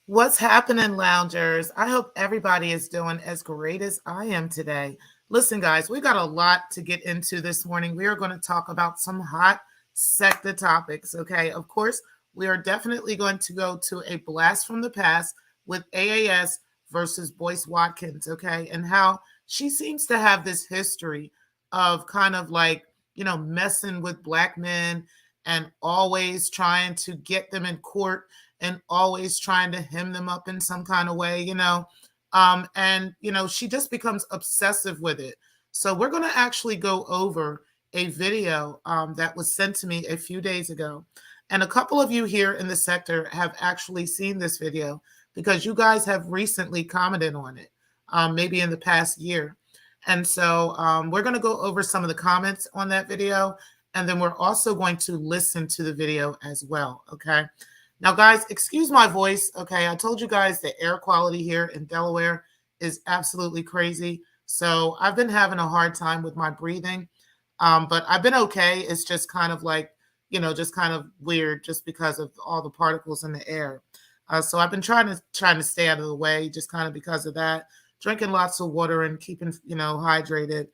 What's happening, loungers? I hope everybody is doing as great as I am today. Listen, guys, we got a lot to get into this morning. We are going to talk about some hot sector topics, okay? Of course, we are definitely going to go to a blast from the past with AAS versus Boyce Watkins, okay? And how she seems to have this history of kind of like, messing with black men and always trying to get them in court and always trying to hem them up in some kind of way. And she just becomes obsessive with it. So we're going to actually go over a video that was sent to me a few days ago. And a couple of you here in the sector have actually seen this video because you guys have recently commented on it, maybe in the past year. And so we're going to go over some of the comments on that video. And then we're also going to listen to the video as well. Okay. Now, guys, excuse my voice, okay? I told you guys the air quality here in Delaware is absolutely crazy. So I've been having a hard time with my breathing, but I've been okay. It's just kind of like, just kind of weird just because of all the particles in the air. So I've been trying to stay out of the way just kind of because of that. Drinking lots of water and keeping, hydrated.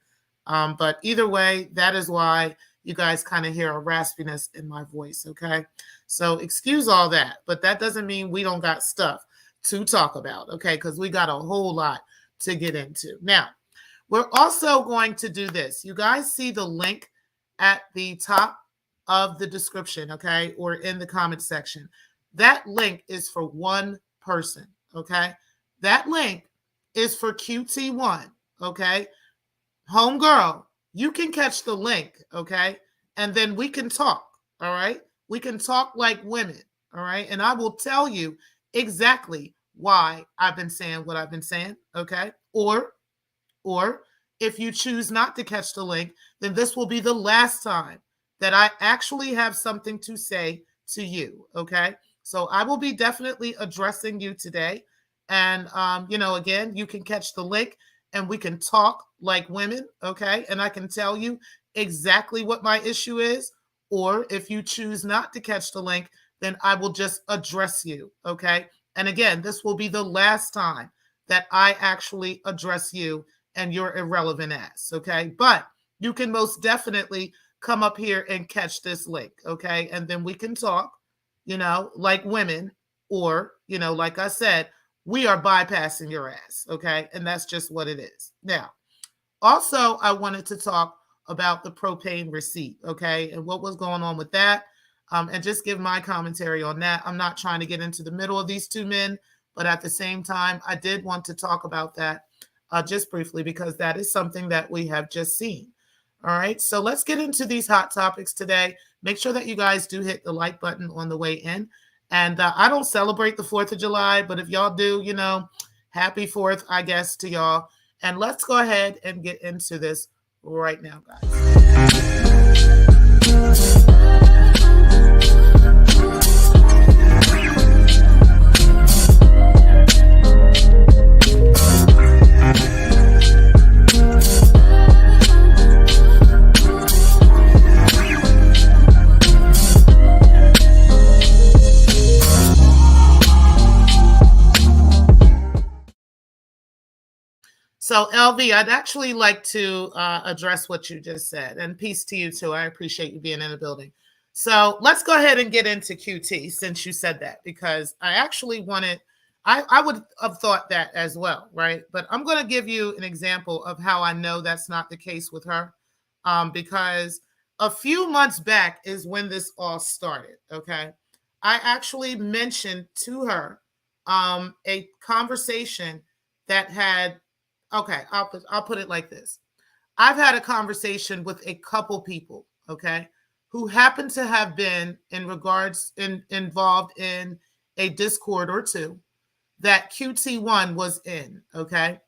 But either way, that is why you guys kind of hear a raspiness in my voice, okay? So excuse all that, but that doesn't mean we don't got stuff to talk about, okay? Because we got a whole lot to get into. Now, we're also going to do this. You guys see the link at the top of the description, okay? Or in the comment section. That link is for one person, okay? That link is for QT1, okay? Homegirl, you can catch the link, okay? And then we can talk, all right? We can talk like women, all right? And I will tell you exactly why I've been saying what I've been saying, okay? Or if you choose not to catch the link, then this will be the last time that I actually have something to say to you, okay? So I will be definitely addressing you today. And, again, you can catch the link and we can talk like women, okay? And I can tell you exactly what my issue is. Or if you choose not to catch the link, then I will just address you, okay? And again, this will be the last time that I actually address you and your irrelevant ass, okay? But you can most definitely come up here and catch this link, okay? And then we can talk, like women, or, like I said, we are bypassing your ass, okay? And that's just what it is. Now, also, I wanted to talk about the propane receipt, okay, and what was going on with that, and just give my commentary on that. I'm not trying to get into the middle of these two men, but at the same time, I did want to talk about that just briefly because that is something that we have just seen. All right, so let's get into these hot topics today. Make sure that you guys do hit the like button on the way in. And I don't celebrate the 4th of July, but if y'all do, happy 4th, I guess, to y'all. And let's go ahead and get into this right now, guys. So, LV, I'd actually like to address what you just said, and peace to you too. I appreciate you being in the building. So let's go ahead and get into QT since you said that, because I actually wanted, I would have thought that as well, right? But I'm going to give you an example of how I know that's not the case with her, because a few months back is when this all started, okay? I actually mentioned to her a conversation that had, okay, I'll put it like this. I've had a conversation with a couple people, okay, who happen to have been involved in a Discord or two that QT1 was in, okay?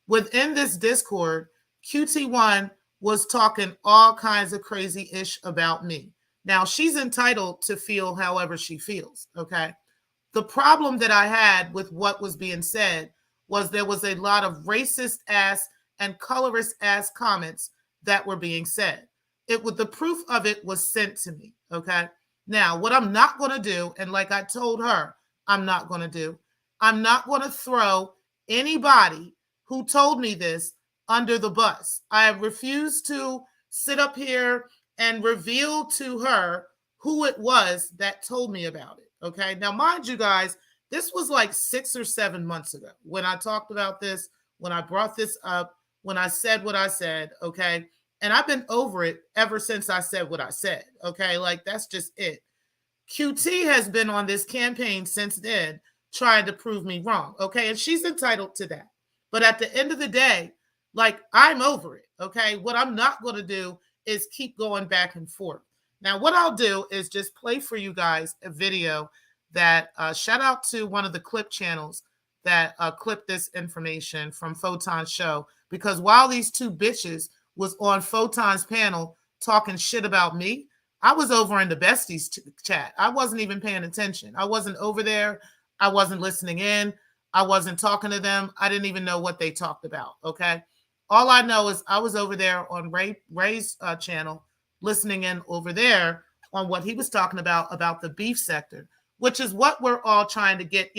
Within this Discord, QT1 was talking all kinds of crazy ish about me. Now, she's entitled to feel however she feels, okay? The problem that I had with what was being said was there was a lot of racist ass and colorist ass comments that were being said. The proof of it was sent to me, okay? Now, what I'm not going to do, and like I told her, I'm not going to do, I'm not going to throw anybody who told me this under the bus. I refuse to sit up here and reveal to her who it was that told me about it. Okay. Now, mind you guys, this was like 6 or 7 months ago when I talked about this, when I brought this up, when I said what I said. Okay. And I've been over it ever since I said what I said. Okay. Like, that's just it. QT has been on this campaign since then, trying to prove me wrong. Okay. And she's entitled to that. But at the end of the day, like, I'm over it. Okay. What I'm not going to do is keep going back and forth. Now, what I'll do is just play for you guys a video that shout out to one of the clip channels that clipped this information from Photon's show. Because while these two bitches was on Photon's panel talking shit about me, I was over in the besties chat. I wasn't even paying attention. I wasn't over there. I wasn't listening in. I wasn't talking to them. I didn't even know what they talked about. Okay. All I know is I was over there on Ray's channel, listening in over there on what he was talking about the beef sector, which is what we're all trying to get,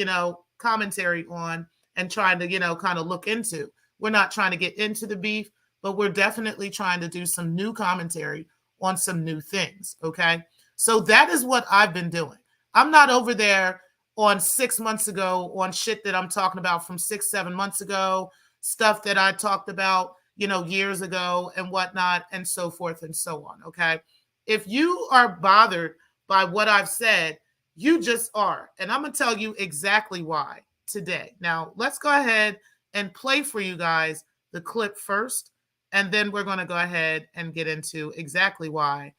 commentary on and trying to, kind of look into. We're not trying to get into the beef, but we're definitely trying to do some new commentary on some new things. Okay. So that is what I've been doing. I'm not over there on 6 months ago on shit that I'm talking about from 6, 7 months ago, stuff that I talked about, years ago and whatnot, and so forth and so on. Okay. If you are bothered by what I've said, you just are. And I'm going to tell you exactly why today. Now, let's go ahead and play for you guys the clip first. And then we're going to go ahead and get into exactly why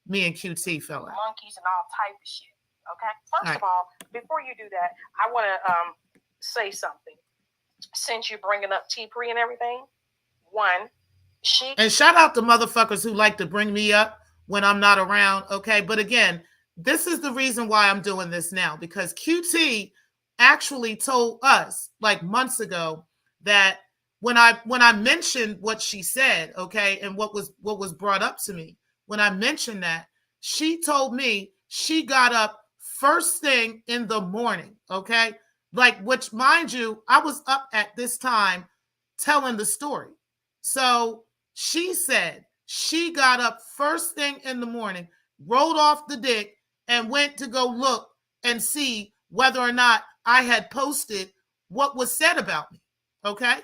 me and QT fell out. Monkeys and all type of shit. Okay. First of all, before you do that, I want to say something. Since you're bringing up T-Pre and everything, and shout out to motherfuckers who like to bring me up when I'm not around. Okay. But again, this is the reason why I'm doing this now, because QT actually told us like months ago that when I mentioned what she said, okay, and what was brought up to me, when I mentioned that, she told me she got up first thing in the morning, okay? Like, which, mind you, I was up at this time telling the story. So she said she got up first thing in the morning, rolled off the dick, and went to go look and see whether or not I had posted what was said about me, okay?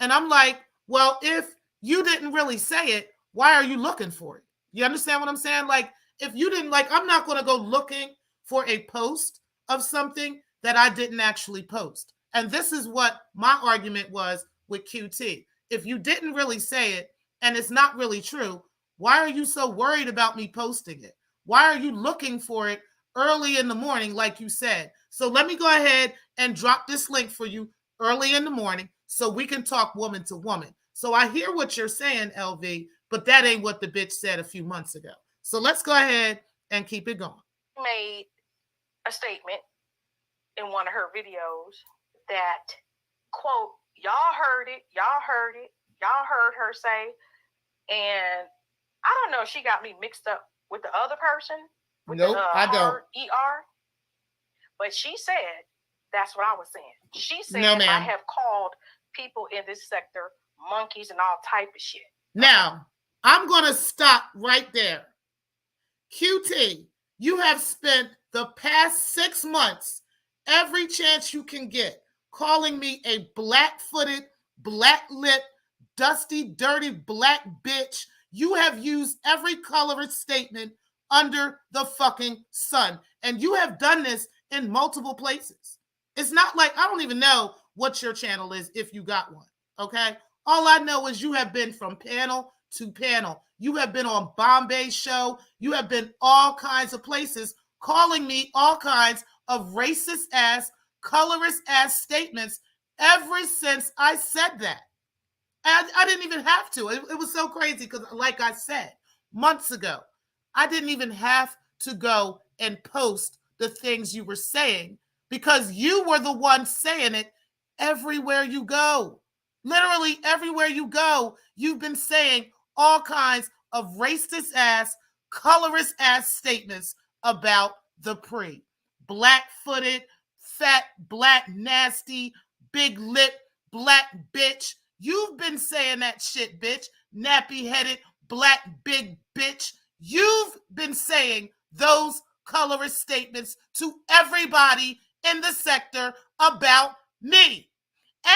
And I'm like, well, if you didn't really say it, why are you looking for it? You understand what I'm saying? Like, if you didn't, like, I'm not going to go looking for a post of something that I didn't actually post. And this is what my argument was with QT. If you didn't really say it and it's not really true, why are you so worried about me posting it? Why are you looking for it early in the morning, like you said? So let me go ahead and drop this link for you early in the morning so we can talk woman to woman. So I hear what you're saying, LV, but that ain't what the bitch said a few months ago. So let's go ahead and keep it going. Made a statement in one of her videos that, quote, y'all heard it, y'all heard her say, and I don't know if she got me mixed up with the other person. Nope, I don't. ER. But she said, that's what I was saying. She said, no, ma'am. I have called people in this sector monkeys and all type of shit. Now, I'm going to stop right there. QT, you have spent the past 6 months, every chance you can get, calling me a black-footed, black-lipped, dusty, dirty, black bitch. You have used every colorist statement under the fucking sun. And you have done this in multiple places. It's not like, I don't even know what your channel is if you got one, okay? All I know is you have been from panel to panel. You have been on Bombay's show. You have been all kinds of places calling me all kinds of racist-ass, colorist-ass statements ever since I said that. And I didn't even have to. It was so crazy because, like I said, months ago, I didn't even have to go and post the things you were saying because you were the one saying it everywhere you go. Literally everywhere you go, you've been saying all kinds of racist-ass, colorist-ass statements about the pre. Black-footed, fat, black, nasty, big lip, black bitch. You've been saying that shit, bitch. Nappy-headed, black, big bitch. You've been saying those colorist statements to everybody in the sector about me.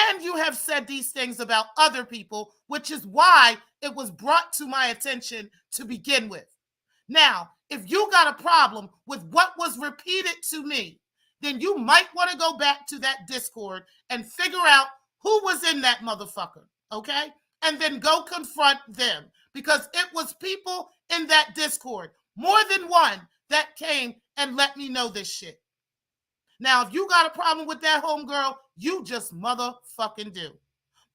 And you have said these things about other people, which is why it was brought to my attention to begin with. Now, if you got a problem with what was repeated to me, then you might want to go back to that Discord and figure out who was in that motherfucker, okay? And then go confront them, because it was people in that Discord, more than one, that came and let me know this shit. Now, if you got a problem with that, homegirl, you just motherfucking do.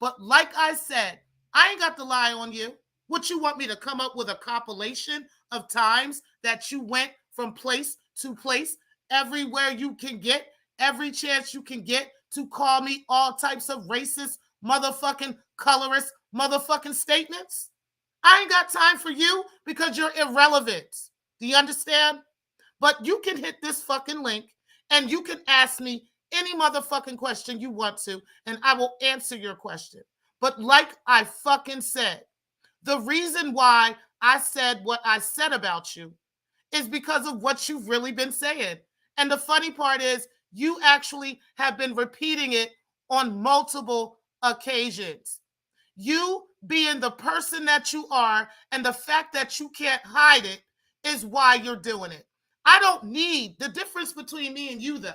But like I said, I ain't got to lie on you. What, you want me to come up with a compilation of times that you went from place to place, everywhere you can get, every chance you can get to call me all types of racist, motherfucking colorist, motherfucking statements? I ain't got time for you because you're irrelevant. Do you understand? But you can hit this fucking link and you can ask me any motherfucking question you want to, and I will answer your question. But like I fucking said, the reason why I said what I said about you is because of what you've really been saying. And the funny part is, you actually have been repeating it on multiple occasions. You being the person that you are, and the fact that you can't hide it, is why you're doing it. I don't need, the difference between me and you, though,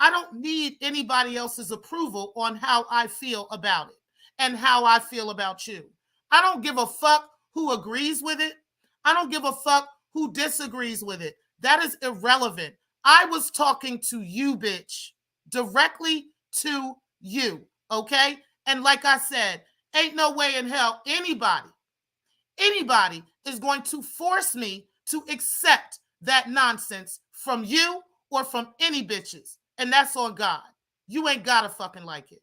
I don't need anybody else's approval on how I feel about it and how I feel about you. I don't give a fuck who agrees with it. I don't give a fuck who disagrees with it. That is irrelevant. I was talking to you, bitch, directly to you, okay? And like I said, ain't no way in hell anybody is going to force me to accept that nonsense from you or from any bitches. And that's on God. You ain't gotta fucking like it.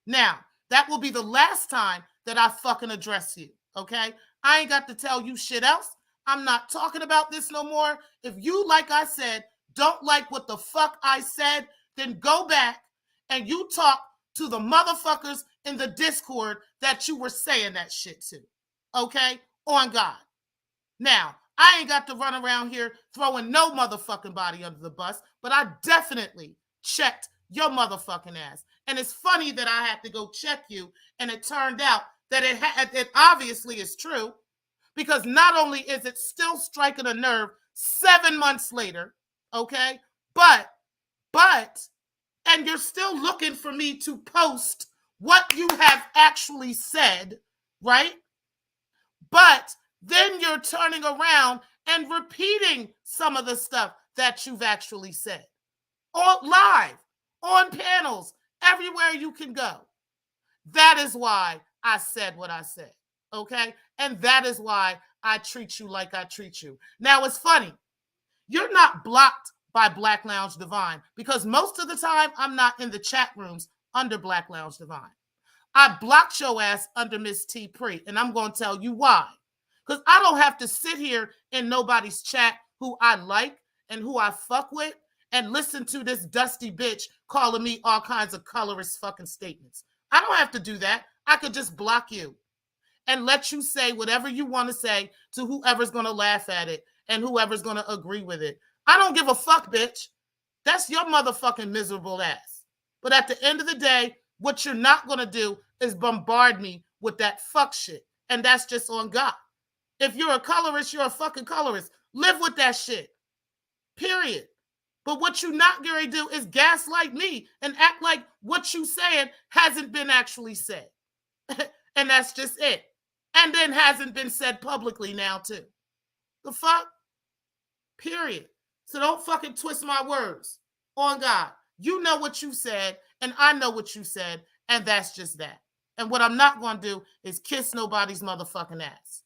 Now, that will be the last time that I fucking address you, okay? I ain't got to tell you shit else. I'm not talking about this no more. If you, like I said, don't like what the fuck I said, then go back and you talk to the motherfuckers in the Discord that you were saying that shit to, okay? On God. Now, I ain't got to run around here throwing no motherfucking body under the bus, but I definitely checked your motherfucking ass. And it's funny that I had to go check you, and it turned out that it obviously is true, because not only is it still striking a nerve 7 months later, okay, but, and you're still looking for me to post what you have actually said, right? But then you're turning around and repeating some of the stuff that you've actually said. On live, on panels, everywhere you can go. That is why I said what I said, okay? And that is why I treat you like I treat you. Now, it's funny. You're not blocked by Black Lounge Divine, because most of the time I'm not in the chat rooms under Black Lounge Divine. I blocked your ass under Miss T. Pre, and I'm going to tell you why. Because I don't have to sit here in nobody's chat who I like and who I fuck with and listen to this dusty bitch calling me all kinds of colorist fucking statements. I don't have to do that. I could just block you and let you say whatever you want to say to whoever's going to laugh at it and whoever's going to agree with it. I don't give a fuck, bitch. That's your motherfucking miserable ass. But at the end of the day, what you're not going to do is bombard me with that fuck shit. And that's just on God. If you're a colorist, you're a fucking colorist. Live with that shit. Period. But what you not going to do is gaslight me and act like what you saying hasn't been actually said. And that's just it. And then hasn't been said publicly now too. The fuck? Period. So don't fucking twist my words. On God. You know what you said, and I know what you said, and that's just that. And what I'm not going to do is kiss nobody's motherfucking ass.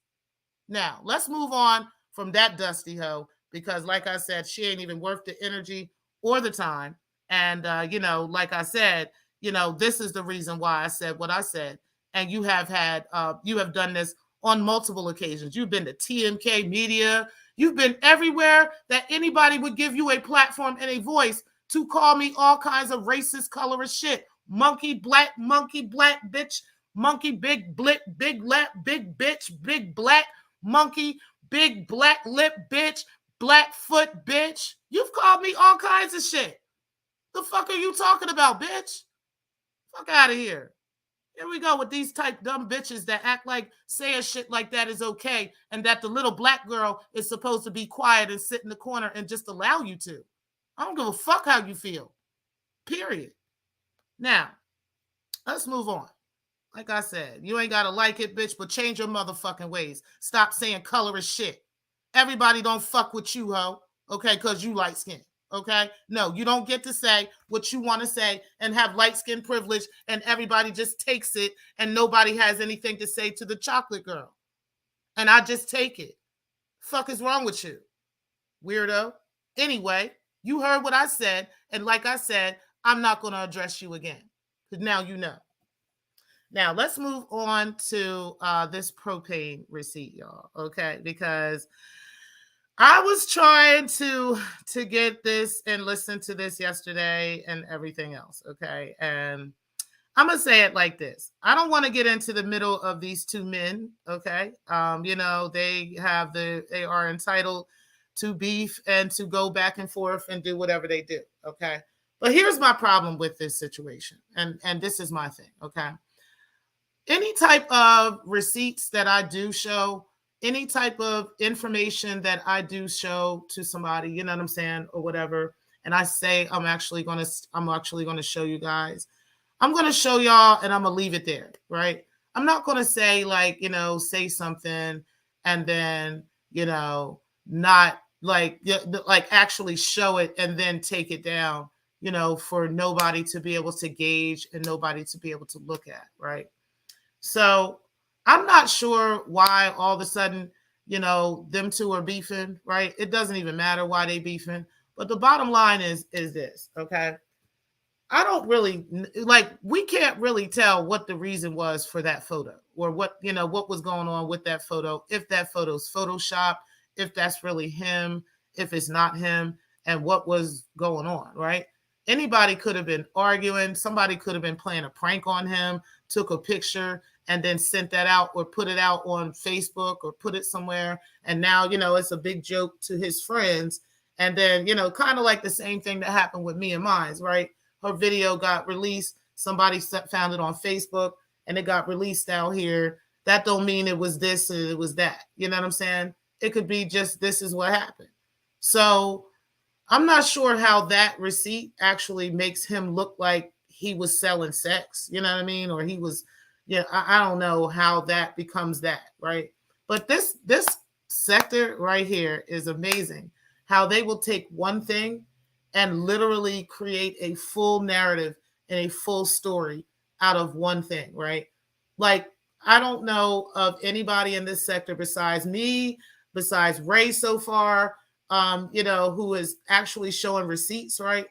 Now, let's move on from that dusty hoe, because like I said, she ain't even worth the energy or the time. And, like I said, this is the reason why I said what I said. And you have done this on multiple occasions. You've been to TMK Media. You've been everywhere that anybody would give you a platform and a voice to call me all kinds of racist, colorist shit. Monkey black, bitch, monkey big lap, big bitch, big black, monkey, big black lip, bitch, black foot, bitch. You've called me all kinds of shit. The fuck are you talking about, bitch? Fuck out of here. Here we go with these type dumb bitches that act like saying shit like that is okay and that the little black girl is supposed to be quiet and sit in the corner and just allow you to. I don't give a fuck how you feel. Period. Now, let's move on. Like I said, you ain't got to like it, bitch, but change your motherfucking ways. Stop saying colorist shit. Everybody don't fuck with you, ho, okay, because you light skin. Okay? No, you don't get to say what you want to say and have light skin privilege and everybody just takes it and nobody has anything to say to the chocolate girl. And I just take it. Fuck is wrong with you, weirdo? Anyway, you heard what I said. And like I said, I'm not going to address you again because now you know. Now, let's move on to this propane receipt, y'all, okay? Because I was trying to get this and listen to this yesterday and everything else, okay? And I'm going to say it like this. I don't want to get into the middle of these two men, okay? You know, they are entitled to beef and to go back and forth and do whatever they do, okay? But here's my problem with this situation, and this is my thing, okay? Any type of receipts that I do show, any type of information that I do show to somebody, you know what I'm saying, or whatever, and I say I'm actually gonna show you guys. I'm gonna show y'all, and I'm gonna leave it there, right? I'm not gonna say like, you know, say something and then, you know, not like actually show it and then take it down, you know, for nobody to be able to gauge and nobody to be able to look at, right? So I'm not sure why all of a sudden, you know, them two are beefing, right? It doesn't even matter why they beefing. But the bottom line is this, okay? I don't really, like, we can't really tell what the reason was for that photo or what, you know, what was going on with that photo, if that photo's Photoshop, if that's really him, if it's not him, and what was going on, right? Anybody could have been arguing. Somebody could have been playing a prank on him, took a picture, and then sent that out or put it out on Facebook or put it somewhere. And now, you know, it's a big joke to his friends. And then, you know, kind of like the same thing that happened with me and mine, right? Her video got released. Somebody found it on Facebook and it got released out here. That don't mean it was this and it was that. You know what I'm saying? It could be just this is what happened. So I'm not sure how that receipt actually makes him look like he was selling sex. You know what I mean? Or he was, yeah, I don't know how that becomes that, right? But this sector right here is amazing. How they will take one thing and literally create a full narrative and a full story out of one thing, right? Like, I don't know of anybody in this sector besides me, besides Ray so far, you know, who is actually showing receipts, right?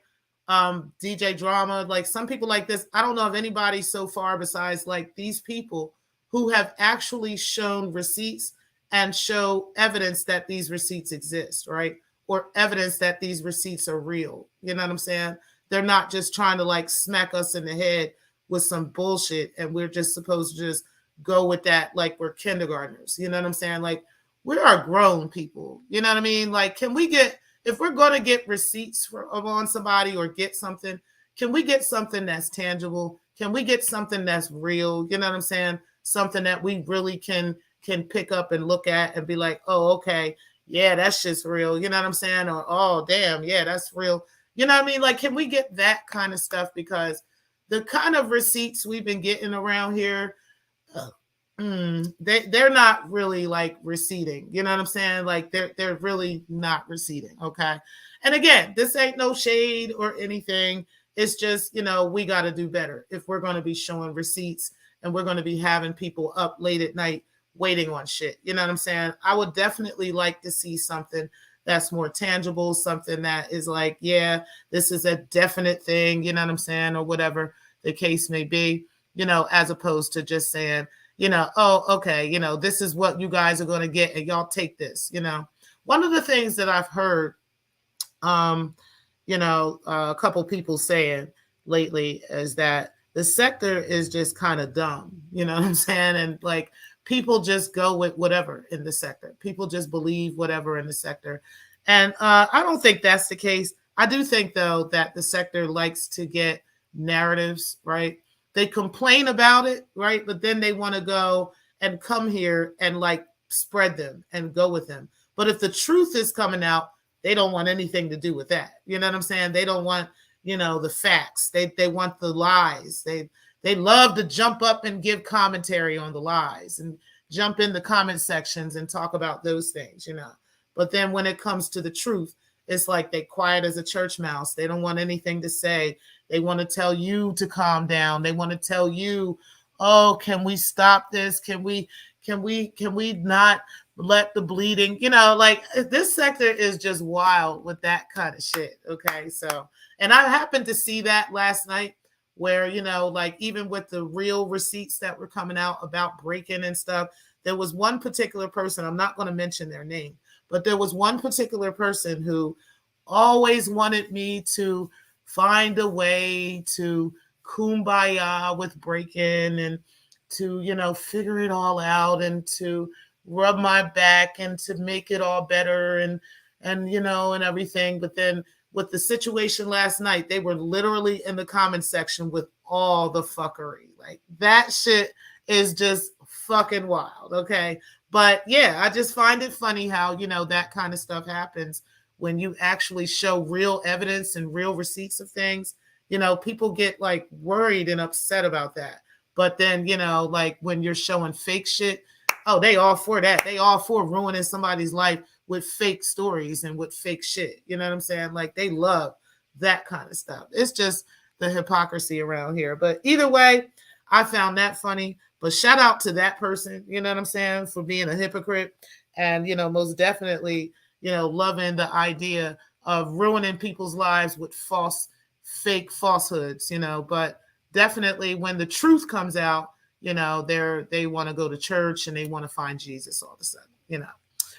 DJ Drama, like some people like this. I don't know of anybody so far besides like these people who have actually shown receipts and show evidence that these receipts exist, right? Or evidence that these receipts are real. You know what I'm saying? They're not just trying to like smack us in the head with some bullshit and we're just supposed to just go with that like we're kindergartners. You know what I'm saying? Like, we are grown people. You know what I mean? Like, can we get, if we're going to get receipts on somebody or get something, can we get something that's tangible? Can we get something that's real? You know what I'm saying? Something that we really can pick up and look at and be like, oh, okay, yeah, that's just real. You know what I'm saying? Or, oh, damn, yeah, that's real. You know what I mean? Like, can we get that kind of stuff? Because the kind of receipts we've been getting around here, they're not really like receding. You know what I'm saying? Like they're really not receding. Okay. And again, this ain't no shade or anything. It's just, you know, we got to do better if we're going to be showing receipts and we're going to be having people up late at night waiting on shit. You know what I'm saying? I would definitely like to see something that's more tangible, something that is like, yeah, this is a definite thing, you know what I'm saying? Or whatever the case may be, you know, as opposed to just saying, you know, oh, okay, you know, this is what you guys are going to get and y'all take this, you know. One of the things that I've heard, you a couple people saying lately is that the sector is just kind of dumb. You know what I'm saying? And like people just go with whatever in the sector. People just believe whatever in the sector. And I don't think that's the case. I do think, though, that the sector likes to get narratives, right? They complain about it, right? But then they want to go and come here and like spread them and go with them. But if the truth is coming out, they don't want anything to do with that. You know what I'm saying? They don't want, the facts. They want the lies. They love to jump up and give commentary on the lies and jump in the comment sections and talk about those things. But then when it comes to the truth, it's like they quiet as a church mouse. They don't want anything to say. They want to tell you to calm down. They want to tell you, oh, can we stop this? Can we not let the bleeding, like this sector is just wild with that kind of shit. Okay. So, and I happened to see that last night where, like even with the real receipts that were coming out about break-in and stuff, there was one particular person, I'm not going to mention their name, but there was one particular person who always wanted me to find a way to kumbaya with break-in and to, figure it all out and to rub my back and to make it all better and everything. But then with the situation last night, they were literally in the comment section with all the fuckery. Like that shit is just fucking wild. Okay. But yeah, I just find it funny how, that kind of stuff happens when you actually show real evidence and real receipts of things. People get like worried and upset about that. But then, like when you're showing fake shit, oh, they all for that. They all for ruining somebody's life with fake stories and with fake shit. You know what I'm saying? Like they love that kind of stuff. It's just the hypocrisy around here. But either way, I found that funny. But shout out to that person, you know what I'm saying, for being a hypocrite and, most definitely, loving the idea of ruining people's lives with fake falsehoods, but definitely when the truth comes out, they want to go to church and they want to find Jesus all of a sudden.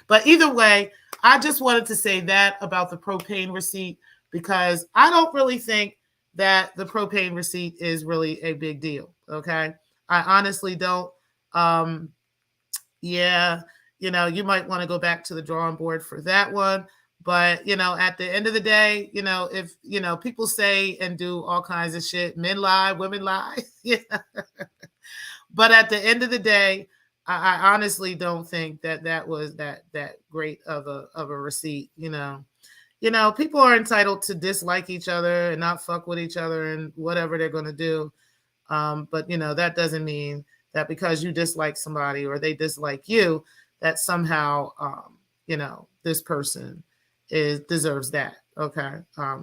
But either way, I just wanted to say that about the propane receipt because I don't really think that the propane receipt is really a big deal. Okay. I honestly don't. Yeah, you might want to go back to the drawing board for that one. But, at the end of the day, if, people say and do all kinds of shit, men lie, women lie. But at the end of the day, I honestly don't think that was that great of a receipt. People are entitled to dislike each other and not fuck with each other and whatever they're going to do. But, that doesn't mean that because you dislike somebody or they dislike you, that somehow, this person deserves that. Okay.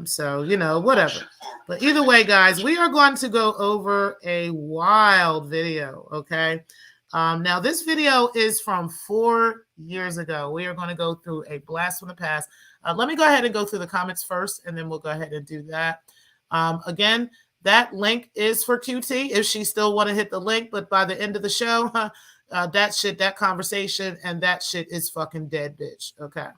So, whatever. But either way, guys, we are going to go over a wild video. Okay. Now this video is from 4 years ago. We are going to go through a blast from the past. Let me go ahead and go through the comments first, and then we'll go ahead and do that. Again, that link is for QT if she still want to hit the link, but by the end of the show, that conversation and that shit is fucking dead, bitch. Okay.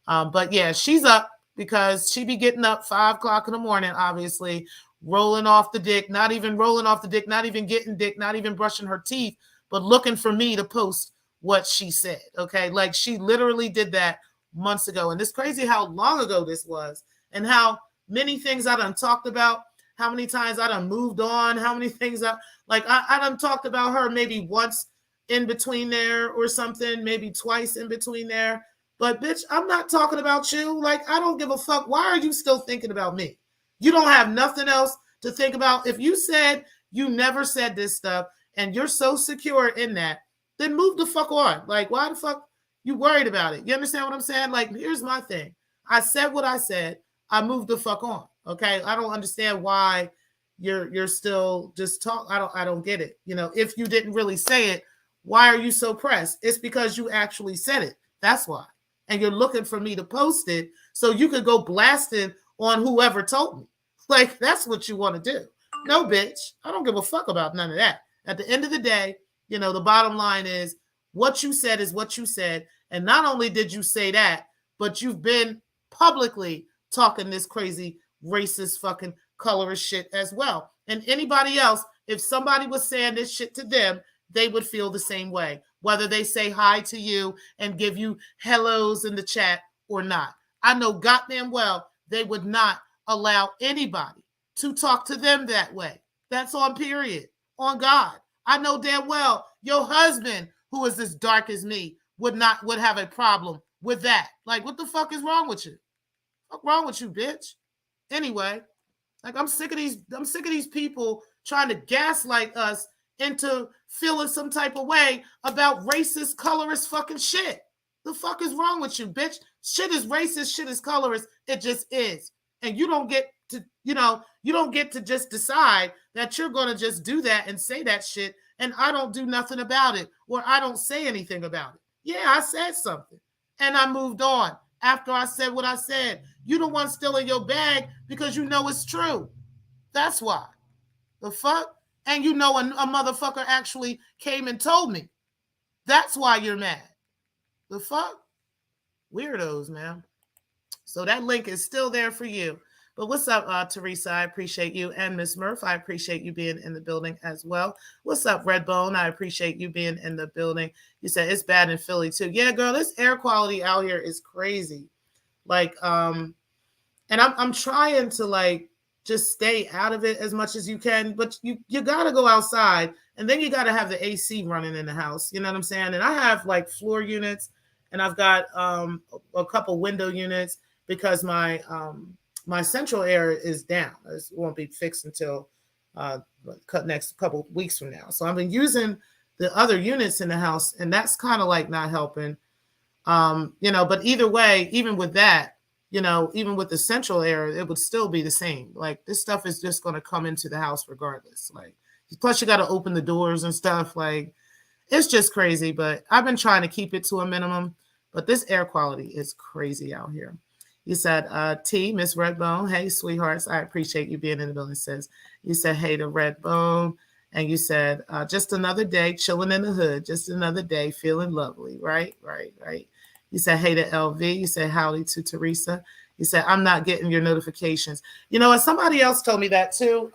But yeah, she's up because she be getting up 5 o'clock in the morning, obviously, rolling off the dick, not even rolling off the dick, not even getting dick, not even brushing her teeth, but looking for me to post what she said. Okay. Like she literally did that months ago. And it's crazy how long ago this was and how many things I done talked about, how many times I done moved on, how many things I done talked about her maybe once in between there or something, maybe twice in between there. But bitch, I'm not talking about you. Like, I don't give a fuck. Why are you still thinking about me? You don't have nothing else to think about. If you said you never said this stuff and you're so secure in that, then move the fuck on. Like, why the fuck you worried about it? You understand what I'm saying? Like, here's my thing. I said what I said. I moved the fuck on. Okay. I don't understand why you're still just talk. I don't get it. If you didn't really say it, why are you so pressed? It's because you actually said it. That's why. And you're looking for me to post it so you could go blasting on whoever told me. Like, that's what you want to do. No, bitch. I don't give a fuck about none of that. At the end of the day, the bottom line is what you said is what you said. And not only did you say that, but you've been publicly talking this crazy racist fucking colorist shit as well. And anybody else, if somebody was saying this shit to them, they would feel the same way, whether they say hi to you and give you hellos in the chat or not. I know goddamn well they would not allow anybody to talk to them that way. That's on period. On God. I know damn well your husband, who is as dark as me, would have a problem with that. Like, what the fuck is wrong with you? What's wrong with you, bitch? Anyway, like I'm sick of these people trying to gaslight us into feeling some type of way about racist, colorist fucking shit. The fuck is wrong with you, bitch? Shit is racist, shit is colorist. It just is. And you don't get to, you don't get to just decide that you're going to just do that and say that shit and I don't do nothing about it or I don't say anything about it. Yeah, I said something and I moved on after I said what I said. You the one still in your bag because you know it's true. That's why. The fuck? And you know a motherfucker actually came and told me. That's why you're mad. The fuck? Weirdos, man. So that link is still there for you. But what's up, Teresa? I appreciate you. And Miss Murph, I appreciate you being in the building as well. What's up, Redbone? I appreciate you being in the building. You said it's bad in Philly too. Yeah, girl, this air quality out here is crazy. Like, and I'm trying to like just stay out of it as much as you can, but you gotta go outside and then you gotta have the AC running in the house. You know what I'm saying? And I have like floor units and I've got a couple window units because my central air is down. It won't be fixed until next couple weeks from now. So I've been using the other units in the house, and that's kind of like not helping. But either way, even with that, even with the central air, it would still be the same. Like this stuff is just going to come into the house regardless. Like, plus you got to open the doors and stuff. Like, it's just crazy. But I've been trying to keep it to a minimum. But this air quality is crazy out here. You said, T, Miss Redbone. Hey, sweethearts. I appreciate you being in the building, sis. You said, hey to Redbone. And you said, just another day chilling in the hood. Just another day feeling lovely. Right. You said, hey to LV. You said, howdy to Teresa. You said, I'm not getting your notifications. And somebody else told me that too.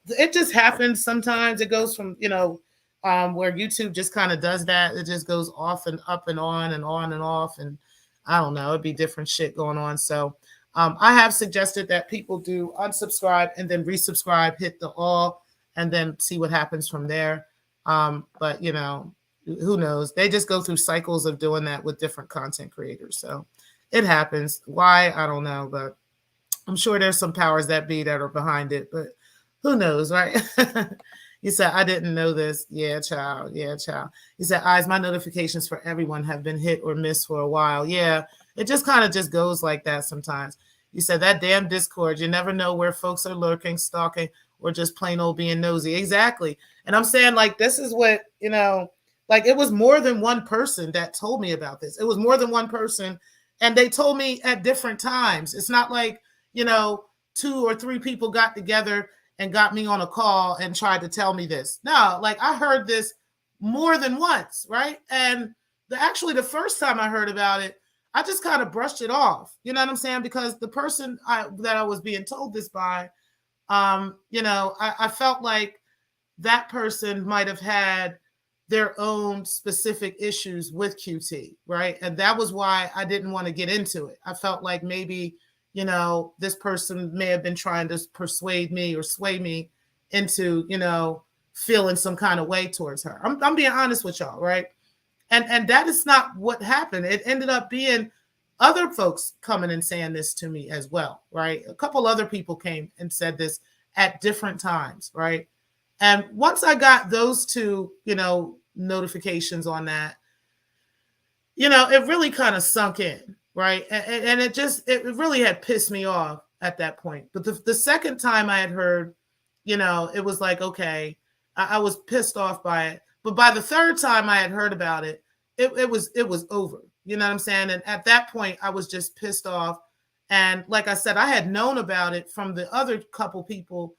It just happens sometimes. It goes from, where YouTube just kind of does that. It just goes off and up and on and on and off. And I don't know, it'd be different shit going on. So I have suggested that people do unsubscribe and then resubscribe, hit the all, and then see what happens from there. But, who knows? They just go through cycles of doing that with different content creators. So it happens. Why? I don't know. But I'm sure there's some powers that be that are behind it. But who knows, right? You said, I didn't know this. Yeah, child. You said, eyes, my notifications for everyone have been hit or missed for a while. Yeah, it just kind of just goes like that sometimes. You said, that damn Discord, you never know where folks are lurking, stalking, or just plain old being nosy. Exactly. And I'm saying, like, this is what, like it was more than one person that told me about this. It was more than one person. And they told me at different times. It's not like, 2 or 3 people got together and got me on a call and tried to tell me this. No, like I heard this more than once, right? And actually the first time I heard about it, I just kind of brushed it off. You know what I'm saying? Because the person that I was being told this by, I felt like that person might have had their own specific issues with QT, right? And that was why I didn't want to get into it. I felt like maybe this person may have been trying to persuade me or sway me into, feeling some kind of way towards her. I'm being honest with y'all, right? And that is not what happened. It ended up being other folks coming and saying this to me as well, right? A couple other people came and said this at different times, right? And once I got those 2, notifications on that, it really kind of sunk in. Right. And it really had pissed me off at that point. But the second time I had heard, it was like, okay, I was pissed off by it. But by the third time I had heard about it, it was over. You know what I'm saying? And at that point, I was just pissed off. And like I said, I had known about it from the other couple people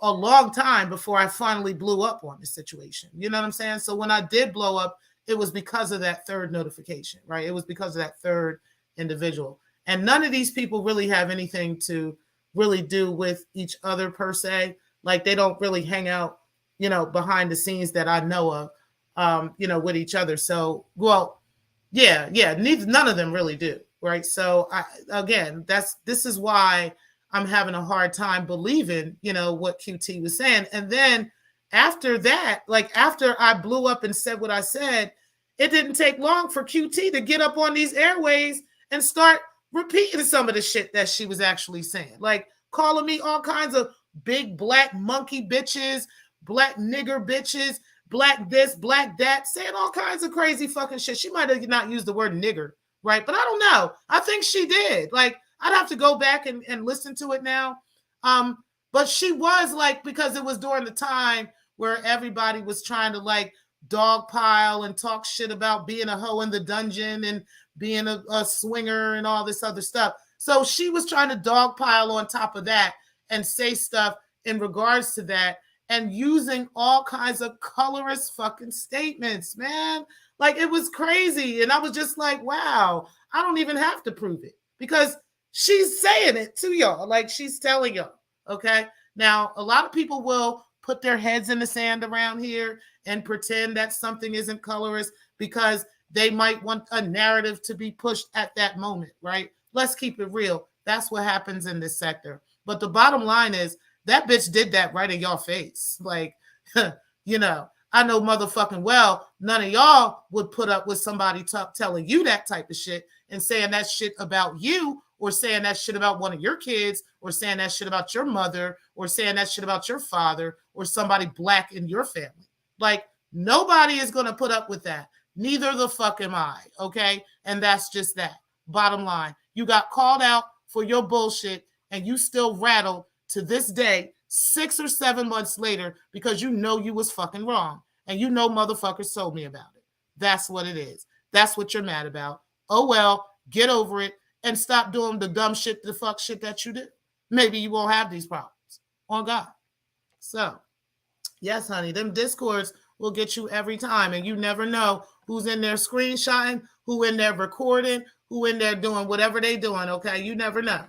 a long time before I finally blew up on the situation. You know what I'm saying? So when I did blow up, it was because of that third notification, right? It was because of that third individual. And none of these people really have anything to really do with each other per se. Like they don't really hang out, behind the scenes that I know of, with each other. So, well, yeah, none of them really do, right? So, again, this is why I'm having a hard time believing, what QT was saying. And then after that, like after I blew up and said what I said, it didn't take long for QT to get up on these airways and start repeating some of the shit that she was actually saying, like calling me all kinds of big black monkey bitches, black nigger bitches, black this, black that, saying all kinds of crazy fucking shit. She might have not used the word nigger, right? But I don't know. I think she did. Like, I'd have to go back and listen to it now. But she was like, because it was during the time where everybody was trying to like dogpile and talk shit about being a hoe in the dungeon and being a swinger and all this other stuff. So she was trying to dogpile on top of that and say stuff in regards to that and using all kinds of colorist fucking statements, man. Like it was crazy. And I was just like, wow, I don't even have to prove it because she's saying it to y'all. Like she's telling y'all, okay? Now, a lot of people will put their heads in the sand around here and pretend that something isn't colorist because they might want a narrative to be pushed at that moment, right? Let's keep it real. That's what happens in this sector. But the bottom line is that bitch did that right in your face. Like, I know motherfucking well, none of y'all would put up with somebody telling you that type of shit and saying that shit about you or saying that shit about one of your kids or saying that shit about your mother or saying that shit about your father or somebody black in your family. Like, nobody is going to put up with that. Neither the fuck am I, okay? And that's just that. Bottom line, you got called out for your bullshit and you still rattled to this day, 6 or 7 months later, because you know you was fucking wrong. And you know motherfuckers told me about it. That's what it is. That's what you're mad about. Oh, well, get over it and stop doing the dumb shit, the fuck shit that you do. Maybe you won't have these problems. On God. So, yes, honey, them discords will get you every time. And you never know who's in there screenshotting, who in there recording, who in there doing whatever they doing, okay? You never know.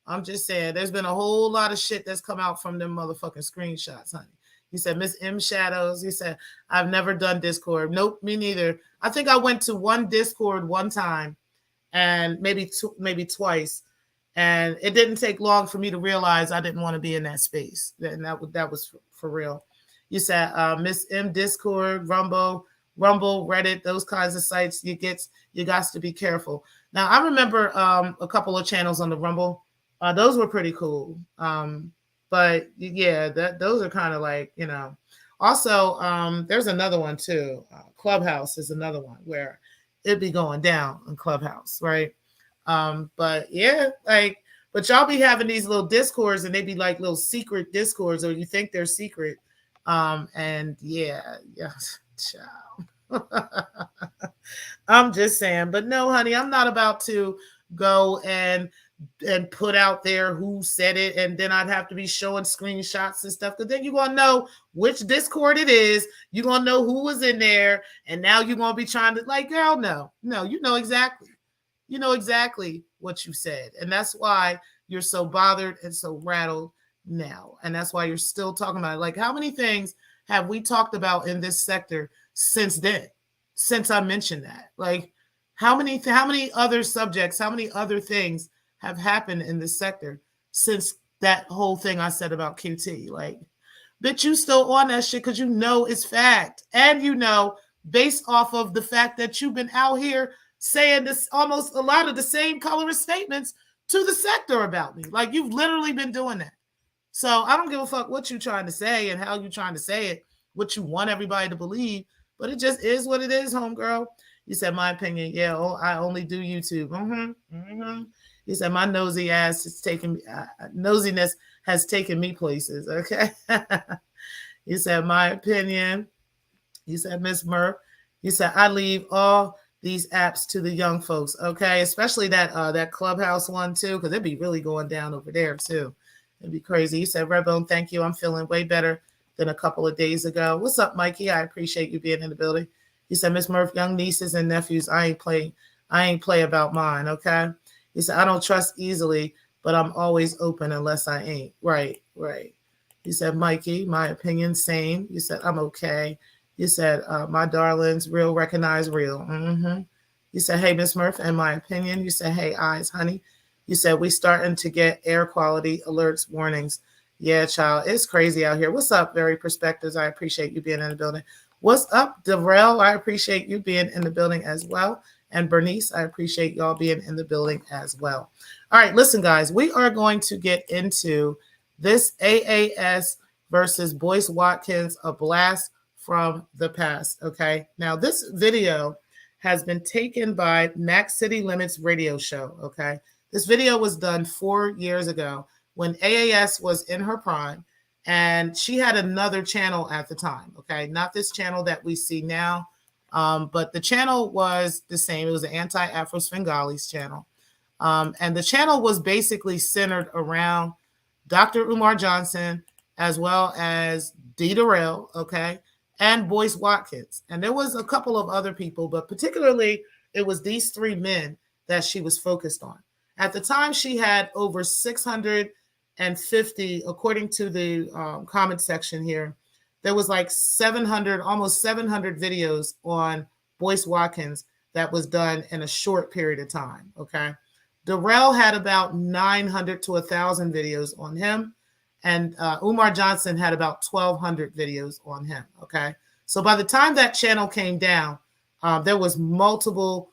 I'm just saying, there's been a whole lot of shit that's come out from them motherfucking screenshots, honey. He said, Miss M Shadows. He said, I've never done Discord. Nope, me neither. I think I went to one Discord one time and maybe twice. And it didn't take long for me to realize I didn't want to be in that space. And that was for real. You said, Miss M Discord, Rumble, Reddit, those kinds of sites, you got to be careful. Now, I remember a couple of channels on the Rumble. Those were pretty cool. But yeah, those are kind of like, Also, there's another one too. Clubhouse is another one where it'd be going down in Clubhouse, right? But yeah, but y'all be having these little discords and they be like little secret discords, or you think they're secret. And yeah, child. I'm just saying, but no, honey, I'm not about to go and put out there who said it, and then I'd have to be showing screenshots and stuff, because then you're gonna know which Discord it is, you're gonna know who was in there, and now you're gonna be trying to like, girl, no, you know exactly what you said, and that's why you're so bothered and so rattled now, and that's why you're still talking about it. Like, how many things have we talked about in this sector since then, since I mentioned that? Like, how many other subjects, how many other things have happened in this sector since that whole thing I said about QT? Like, bitch, you still on that shit because you know it's fact. And based off of the fact that you've been out here saying this almost a lot of the same colorist statements to the sector about me. Like, you've literally been doing that. So I don't give a fuck what you're trying to say and how you're trying to say it, what you want everybody to believe, but it just is what it is, homegirl. You said, my opinion, yeah, I only do YouTube. He said, my nosy ass is taking me, nosiness has taken me places, okay? He said, my opinion. He said, Miss Murph. He said, I leave all these apps to the young folks, okay? Especially that Clubhouse one, too, because it'd be really going down over there, too. It'd be crazy. He said, Redbone, thank you. I'm feeling way better than a couple of days ago. What's up, Mikey? I appreciate you being in the building. He said, Miss Murph, young nieces and nephews, I ain't play about mine, okay? He said, I don't trust easily, but I'm always open unless I ain't. Right, right. You said, Mikey, my opinion, same. You said, I'm okay. You said, my darlings, real recognize real. Mm-hmm. You said, hey, Miss Murph, in my opinion. You said, hey, eyes, honey. You said, we starting to get air quality alerts, warnings. Yeah, child, it's crazy out here. What's up, Very Perspectives? I appreciate you being in the building. What's up, Darrell? I appreciate you being in the building as well. And Bernice, I appreciate y'all being in the building as well. All right, listen, guys, we are going to get into this AAS versus Boyce Watkins, a blast from the past. Okay, now this video has been taken by Max City Limits radio show. Okay, this video was done 4 years ago when AAS was in her prime, and she had another channel at the time. Okay, not this channel that we see now, but the channel was the same. It was an anti-Afro Svengalis channel. And the channel was basically centered around Dr. Umar Johnson, as well as Dee Durrell, okay, and Boyce Watkins. And there was a couple of other people, but particularly it was these three men that she was focused on. At the time, she had over 650, according to the comment section here, there was like 700, almost 700 videos on Boyce Watkins that was done in a short period of time, okay? Durrell had about 900 to 1,000 videos on him, and Umar Johnson had about 1,200 videos on him, okay? So by the time that channel came down, there was multiple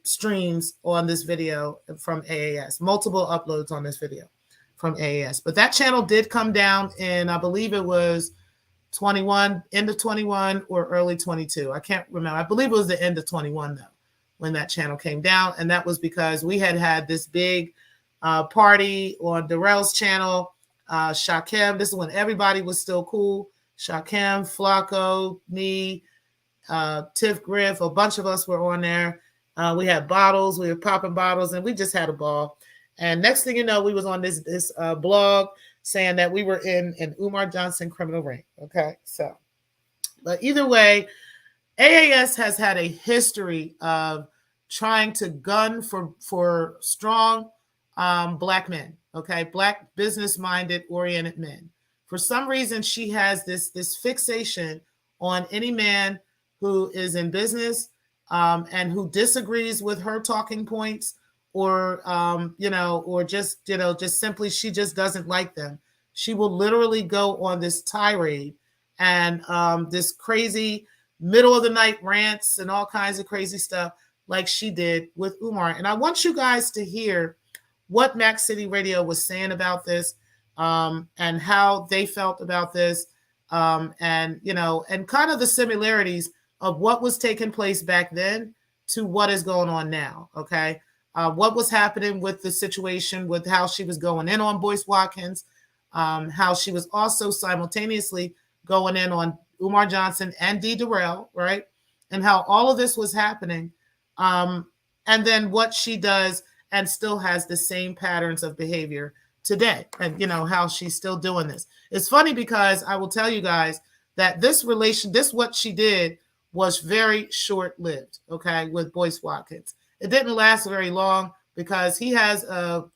streams on this video from AAS, multiple uploads on this video from AAS. But that channel did come down in, I believe it was 21, end of 21 or early 22. I can't remember. I believe it was the end of 21, though, when that channel came down. And that was because we had this big party on Durrell's channel, Shaquem. This is when everybody was still cool. Shaquem, Flacco, me, Tiff Griff, a bunch of us were on there. We had bottles, we were popping bottles, and we just had a ball. And next thing you know, we was on this blog saying that we were in an Umar Johnson criminal ring. Okay, so, but either way, AAS has had a history of trying to gun for strong Black men, okay, Black business-minded, oriented men. For some reason, she has this fixation on any man who is in business and who disagrees with her talking points, or or just simply she just doesn't like them. She will literally go on this tirade and this crazy middle of the night rants and all kinds of crazy stuff like she did with Umar. And I want you guys to hear what Max City Radio was saying about this, and how they felt about this, and kind of the similarities of what was taking place back then to what is going on now. Okay. What was happening with the situation with how she was going in on Boyce Watkins, how she was also simultaneously going in on Umar Johnson and Dee Durrell, right? And how all of this was happening. And then what she does and still has the same patterns of behavior today, and how she's still doing this. It's funny because I will tell you guys that this what she did was very short-lived, okay, with Boyce Watkins. It didn't last very long because he has a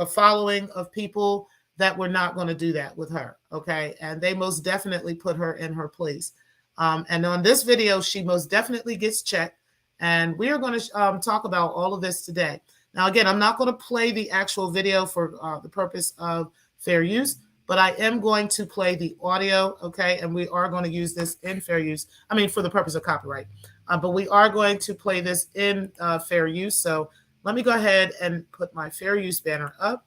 following of people that were not going to do that with her, okay? And they most definitely put her in her place. And on this video, she most definitely gets checked. And we are going to talk about all of this today. Now, again, I'm not going to play the actual video for the purpose of fair use, but I am going to play the audio, okay? And we are going to use this in fair use. I mean, for the purpose of copyright. But we are going to play this in fair use. So let me go ahead and put my fair use banner up.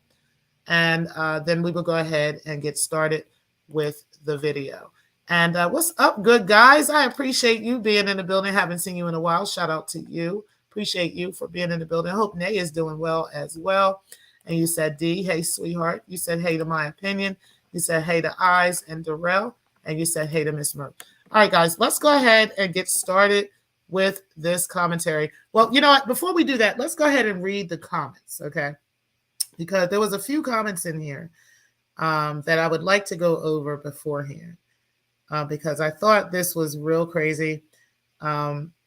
And then we will go ahead and get started with the video. And what's up, good guys? I appreciate you being in the building. Haven't seen you in a while. Shout out to you. Appreciate you for being in the building. I hope Nay is doing well as well. And you said, D, hey, sweetheart. You said, hey to my opinion. You said, hey to Eyes and Darrell. And you said, hey to Miss Murph. All right, guys, let's go ahead and get started with this commentary. Well, you know what? Before we do that, let's go ahead and read the comments, okay? Because there was a few comments in here that I would like to go over beforehand, because I thought this was real crazy,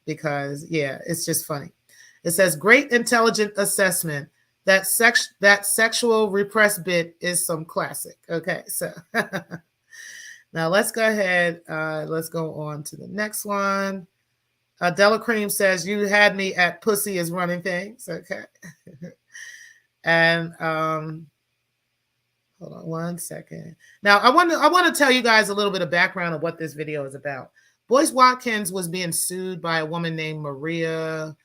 because, yeah, it's just funny. It says, great intelligent assessment that sexual repressed bit is some classic. Okay, so now let's go ahead. Let's go on to the next one. Della Cream says, "You had me at pussy is running things." Okay, and hold on one second. Now I want to tell you guys a little bit of background of what this video is about. Boyce Watkins was being sued by a woman named Maria.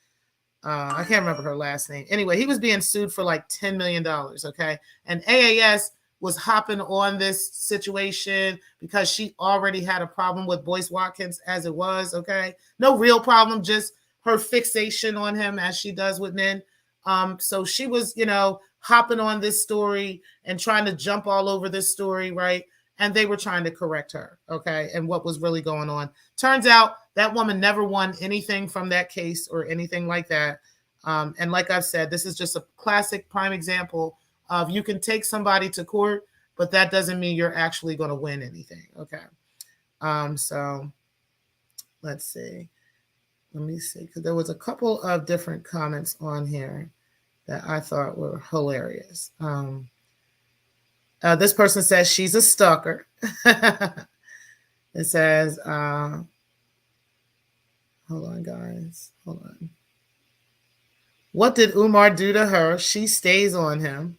I can't remember her last name. Anyway, he was being sued for like $10 million. Okay. And AAS was hopping on this situation because she already had a problem with Boyce Watkins as it was. Okay. No real problem, just her fixation on him as she does with men. So she was, hopping on this story and trying to jump all over this story, right? And they were trying to correct her, okay, and what was really going on. Turns out that woman never won anything from that case or anything like that. And like I've said, this is just a classic prime example of you can take somebody to court, but that doesn't mean you're actually going to win anything, okay? So let's see. Let me see, because there was a couple of different comments on here that I thought were hilarious. This person says she's a stalker. It says, hold on, guys. Hold on. What did Umar do to her? She stays on him.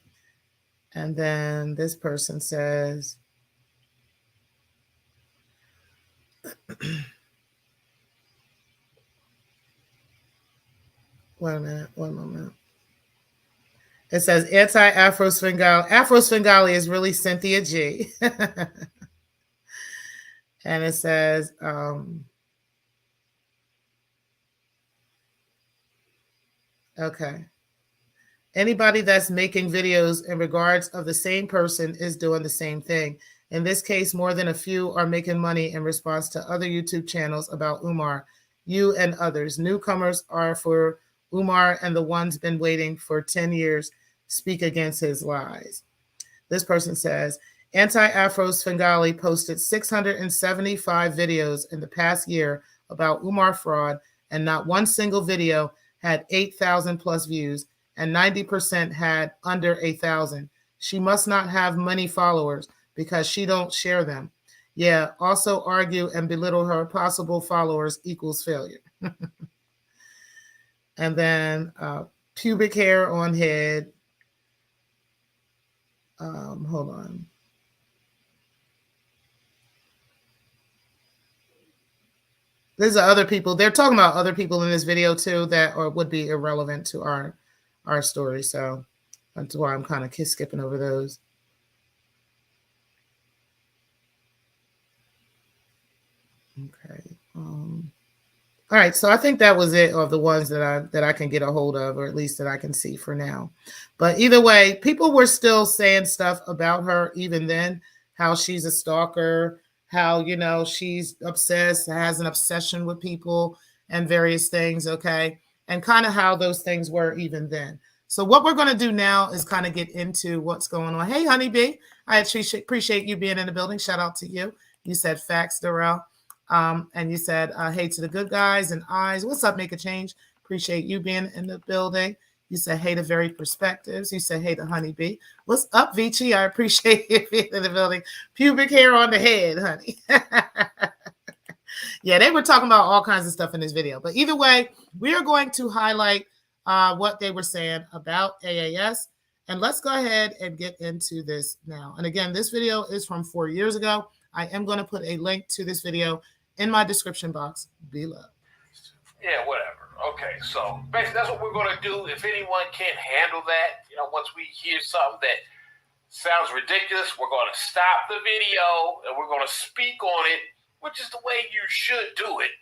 And then this person says, wait a minute, one moment. It says anti-Afro Svengali. Afro Svengali is really Cynthia G. And it says, okay. Anybody that's making videos in regards of the same person is doing the same thing. In this case, more than a few are making money in response to other YouTube channels about Umar. You and others. Newcomers are for Umar, and the ones been waiting for 10 years speak against his lies. This person says, Anti-Afro Svengali posted 675 videos in the past year about Umar fraud, and not one single video had 8,000 plus views, and 90% had under 1,000. She must not have many followers because she don't share them. Yeah, also argue and belittle her possible followers equals failure. And then pubic hair on head. Hold on. There's other people. They're talking about other people in this video too that would be irrelevant to our story. So that's why I'm kind of skipping over those. Okay. All right, so I think that was it of the ones that I can get a hold of, or at least that I can see for now. But either way, people were still saying stuff about her even then, how she's a stalker, how, she's obsessed, has an obsession with people and various things, okay? And kind of how those things were even then. So what we're going to do now is kind of get into what's going on. Hey, Honeybee, I appreciate you being in the building. Shout out to you. You said facts, Darrell. And you said, hey to the good guys and eyes. What's up, Make a Change? Appreciate you being in the building. You said, hey to Varied Perspectives. You said, hey to Honeybee. What's up, Vici? I appreciate you being in the building. Pubic hair on the head, honey. Yeah, they were talking about all kinds of stuff in this video. But either way, we are going to highlight what they were saying about AAS. And let's go ahead and get into this now. And again, this video is from 4 years ago. I am going to put a link to this video in my description box below. Yeah, whatever. Okay, so basically that's what we're going to do. If anyone can't handle that, once we hear something that sounds ridiculous, we're going to stop the video and we're going to speak on it, which is the way you should do it.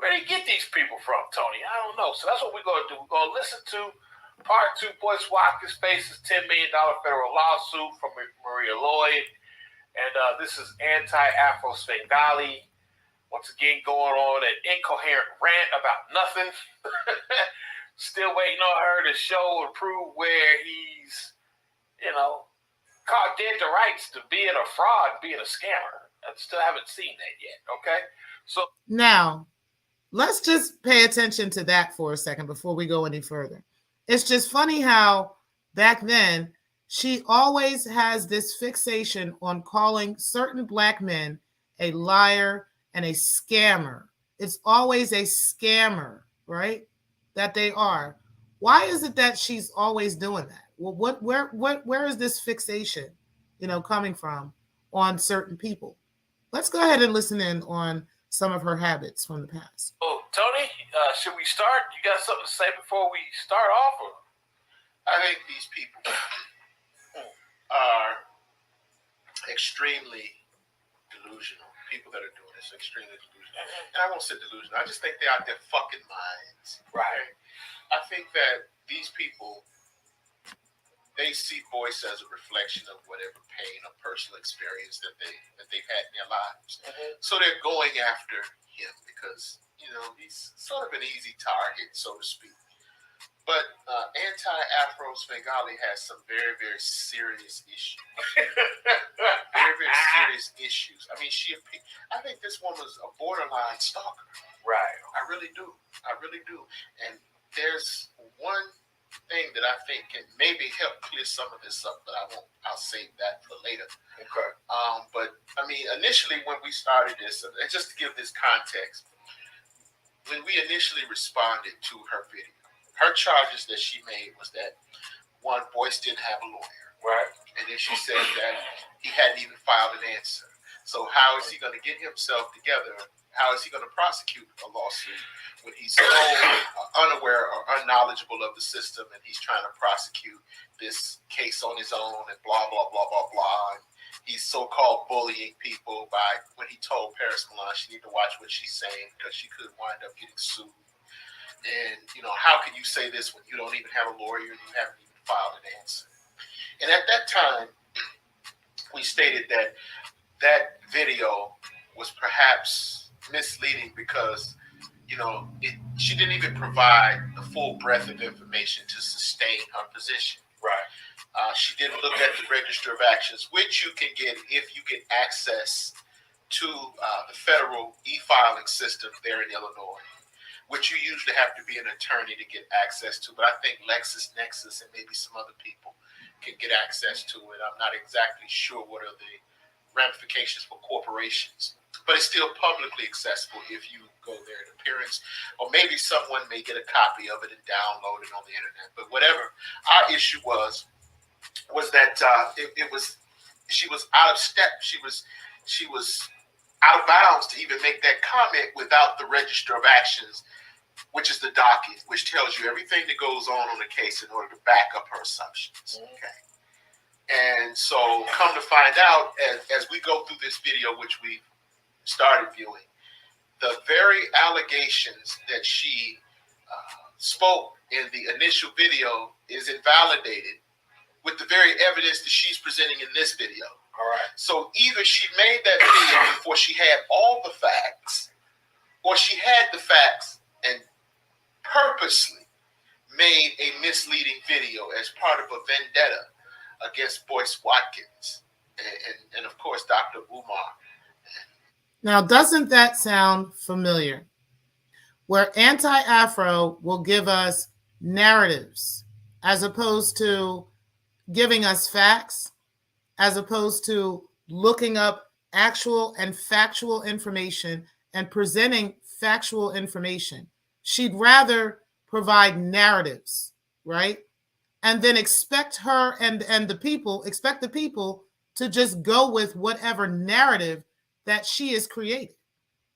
Where do you get these people from, Tony? I don't know. So that's what we're going to do. We're going to listen to part 2. Boyce Watkins faces $10 million federal lawsuit from Maria Lloyd. And this is anti-Afro Svengali, once again going on an incoherent rant about nothing. Still waiting on her to show and prove where he's, caught dead to rights to being a fraud, being a scammer. I still haven't seen that yet, okay? So now, let's just pay attention to that for a second before we go any further. It's just funny how back then she always has this fixation on calling certain black men a liar and a scammer. It's always a scammer, right? That they are. Why is it that she's always doing that? Well, where is this fixation, coming from on certain people? Let's go ahead and listen in on some of her habits from the past. Oh, Tony, should we start? You got something to say before we start off? Or? I think these people are extremely delusional. People that are doing this are extremely delusional. And I won't say delusional. I just think they're out their fucking minds. Right. I think that these people, they see Boyce as a reflection of whatever pain or personal experience that they've had in their lives. So they're going after him because, he's sort of an easy target, so to speak. But anti-Afro Svengali has some very, very serious issues. Very, very serious issues. I mean, I think this woman's a borderline stalker. Right. I really do. I really do. And there's one thing that I think can maybe help clear some of this up, but I'll save that for later. Okay. But I mean, initially when we started this, and just to give this context, when we initially responded to her video, her charges that she made was that, one, Boyce didn't have a lawyer. Right. And then she said that he hadn't even filed an answer. So how is he going to get himself together? How is he going to prosecute a lawsuit when he's so unaware or unknowledgeable of the system, and he's trying to prosecute this case on his own and blah, blah, blah, blah, blah. And he's so-called bullying people by when he told Paris Milan she need to watch what she's saying because she could wind up getting sued. And, how can you say this when you don't even have a lawyer and you haven't even filed an answer? And at that time, we stated that that video was perhaps misleading because, she didn't even provide the full breadth of information to sustain her position. Right. She didn't look at the register of actions, which you can get if you get access to the federal e-filing system there in Illinois, which you usually have to be an attorney to get access to. But I think LexisNexis and maybe some other people can get access to it. I'm not exactly sure what are the ramifications for corporations, but it's still publicly accessible if you go there in appearance, or maybe someone may get a copy of it and download it on the internet. But whatever our issue was that she was out of step. She was out of bounds to even make that comment without the register of actions, which is the docket, which tells you everything that goes on the case in order to back up her assumptions. Okay. And so come to find out, as we go through this video, which we started viewing, the very allegations that she spoke in the initial video is invalidated with the very evidence that she's presenting in this video. All right. So either she made that video before she had all the facts, or she had the facts and purposely made a misleading video as part of a vendetta against Boyce Watkins and of course, Dr. Umar. Now, doesn't that sound familiar? Where anti-Afro will give us narratives as opposed to giving us facts, as opposed to looking up actual and factual information and presenting factual information. She'd rather provide narratives, right? And then expect her and the people to just go with whatever narrative that she has created.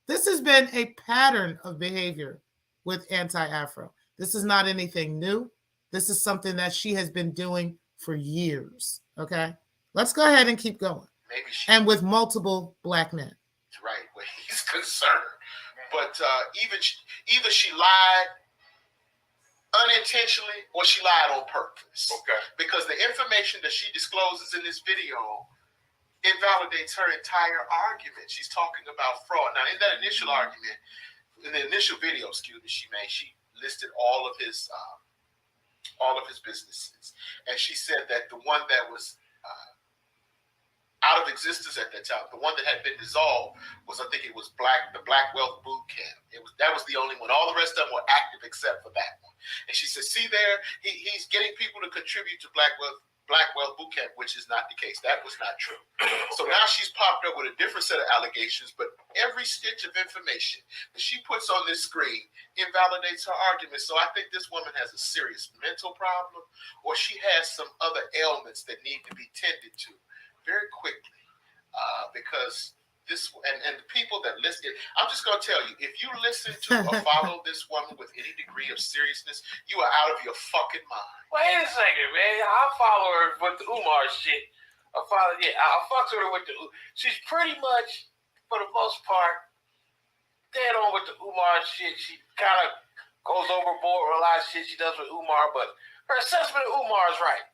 This has been a pattern of behavior with anti-Afro. This is not anything new. This is something that she has been doing for years, okay? Let's go ahead and keep going. Maybe and with multiple black men. Right, where he's concerned. But either she lied unintentionally or she lied on purpose. Okay. Because the information that she discloses in this video invalidates her entire argument. She's talking about fraud. Now, in that initial argument, in the initial video, she made, she listed all of his businesses, and she said that the one that was out of existence at that time, the one that had been dissolved, was, I think it was the Black Wealth Boot Camp. That was the only one. All the rest of them were active except for that one. And she said, see there, he's getting people to contribute to Black Wealth Boot Camp, which is not the case. That was not true. So now she's popped up with a different set of allegations, but every stitch of information that she puts on this screen invalidates her argument. So I think this woman has a serious mental problem, or she has some other ailments that need to be tended to very quickly, because this and the people that listen, I'm just going to tell you, if you listen to or follow this woman with any degree of seriousness, you are out of your fucking mind. Wait a second, man. I follow her with the Umar shit. I fuck her with the. She's pretty much, for the most part, dead on with the Umar shit. She kind of goes overboard with a lot of shit she does with Umar, but her assessment of Umar is right.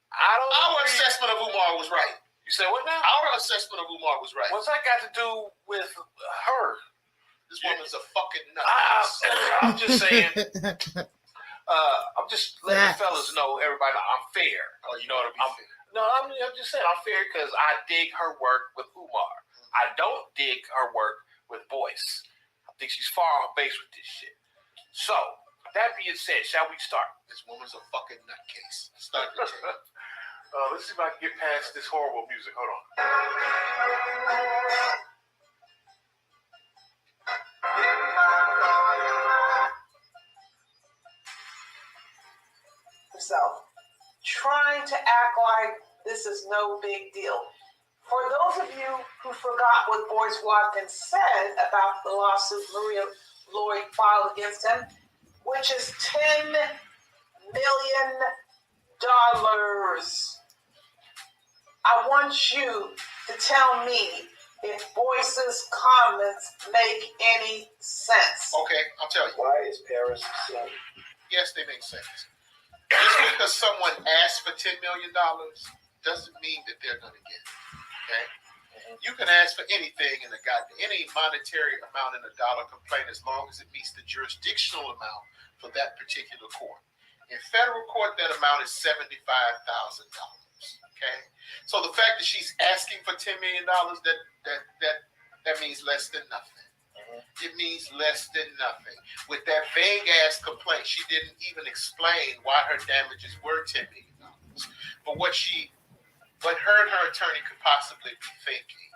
Our assessment of Umar was right. You said what now? Our assessment of Umar was right. What's that got to do with her? This woman's a fucking nut. I'm just saying. I'm just letting the fellas know, everybody know I'm fair. Oh, you know what I mean? I'm just saying I'm fair because I dig her work with Umar. I don't dig her work with Boyce. I think she's far off base with this shit. So, that being said, shall we start? This woman's a fucking nutcase. Start your tape. Let's see if I can get past this horrible music. Hold on. Himself, trying to act like this is no big deal. For those of you who forgot what Boyce Watkins said about the lawsuit Maria Lloyd filed against him, which is $10 million. I want you to tell me if Boyce's comments make any sense. Okay, I'll tell you. Why is Paris so? Yes, they make sense. Just because someone asks for $10 million doesn't mean that they're going to get it. Okay? You can ask for anything in any monetary amount in a dollar complaint as long as it meets the jurisdictional amount for that particular court. In federal court, that amount is $75,000. Okay, so the fact that she's asking for $10 million, that means less than nothing. It means less than nothing. With that vague ass complaint, she didn't even explain why her damages were $10 million. But what her and her attorney could possibly be thinking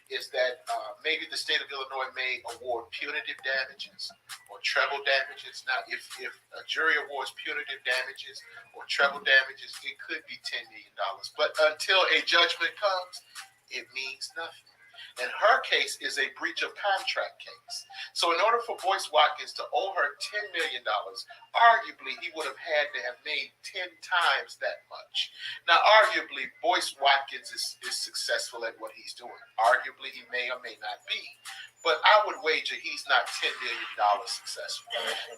is that maybe the state of Illinois may award punitive damages or treble damages. Now, if a jury awards punitive damages or treble damages, it could be $10 million. But until a judgment comes, it means nothing. And her case is a breach of contract case. So in order for Boyce Watkins to owe her $10 million, arguably he would have had to have made 10 times that much. Now, arguably, Boyce Watkins is successful at what he's doing. Arguably, he may or may not be. But I would wager he's not $10 million successful.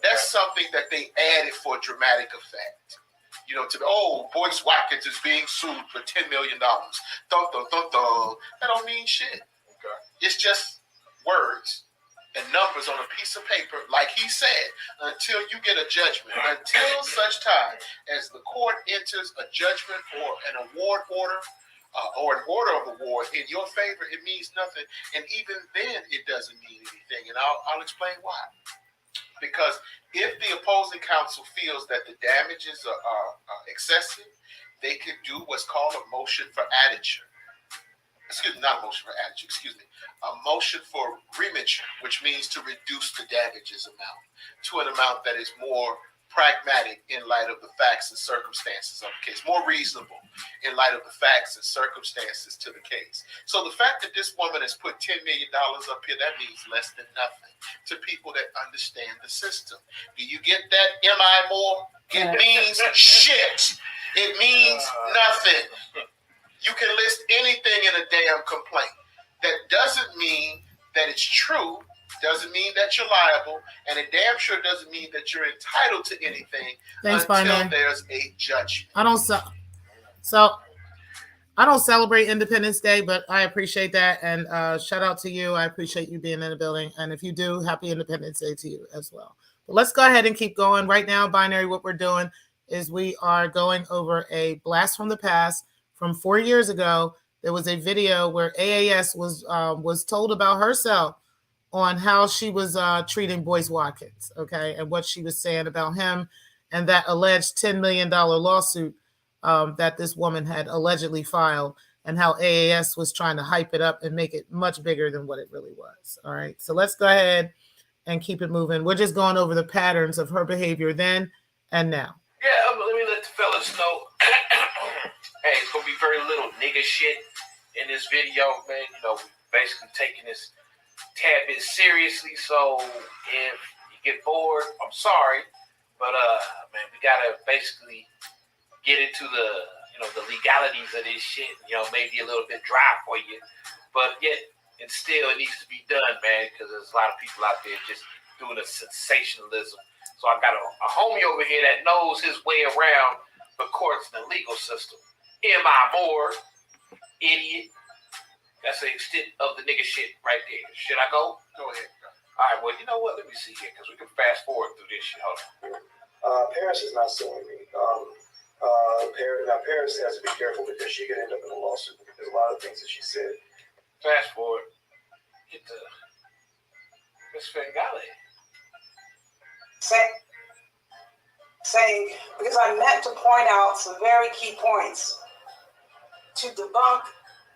That's something that they added for dramatic effect. You know, Boyce Watkins is being sued for $10 million. Dun, dun, dun, dun. That don't mean shit. Okay. It's just words and numbers on a piece of paper, like he said, until you get a judgment. Until such time as the court enters a judgment or an award order, or an order of award in your favor, it means nothing. And even then, it doesn't mean anything. And I'll explain why. Because if the opposing counsel feels that the damages are excessive, they can do what's called a motion for adjudicature. Not a motion for adjudicature, a motion for remiture, which means to reduce the damages amount to an amount that is more pragmatic in light of the facts and circumstances of the case, more reasonable in light of the facts and circumstances to the case. So the fact that this woman has put $10 million up here, that means less than nothing to people that understand the system. Do you get that, M.I. Moore? It means shit. It means nothing. You can list anything in a damn complaint. That doesn't mean that it's true, doesn't mean that you're liable, and it damn sure doesn't mean that you're entitled to anything until there's a judgment. I don't celebrate Independence Day, but I appreciate that. And shout out to you. I appreciate you being in the building. And if you do, happy Independence Day to you as well. But let's go ahead and keep going. Right now, Binary, what we're doing is we are going over a blast from the past from 4 years ago. There was a video where AAS was told about herself on how she was treating Boyce Watkins, okay, and what she was saying about him and that alleged $10 million lawsuit that this woman had allegedly filed, and how AAS was trying to hype it up and make it much bigger than what it really was. All right, so let's go ahead and keep it moving. We're just going over the patterns of her behavior then and now. Yeah, let me let the fellas know. Hey, it's gonna be very little nigga shit in this video, man. You know, basically taking this tad bit seriously. So if you get bored, I'm sorry, but man, we gotta basically get into the the legalities of this shit. You know, maybe a little bit dry for you, but yet and still it needs to be done, man, because there's a lot of people out there just doing a sensationalism. So I got a homie over here that knows his way around the courts and the legal system. Am I more idiot? That's the extent of the nigga shit right there. Should I go? Go ahead. All right, well, you know what? Let me see here, because we can fast forward through this shit. Hold on. Paris is not suing me. Paris has to be careful because she could end up in a lawsuit because there's a lot of things that she said. Fast forward. Get to Miss Fengali. Saying, because I meant to point out some very key points to debunk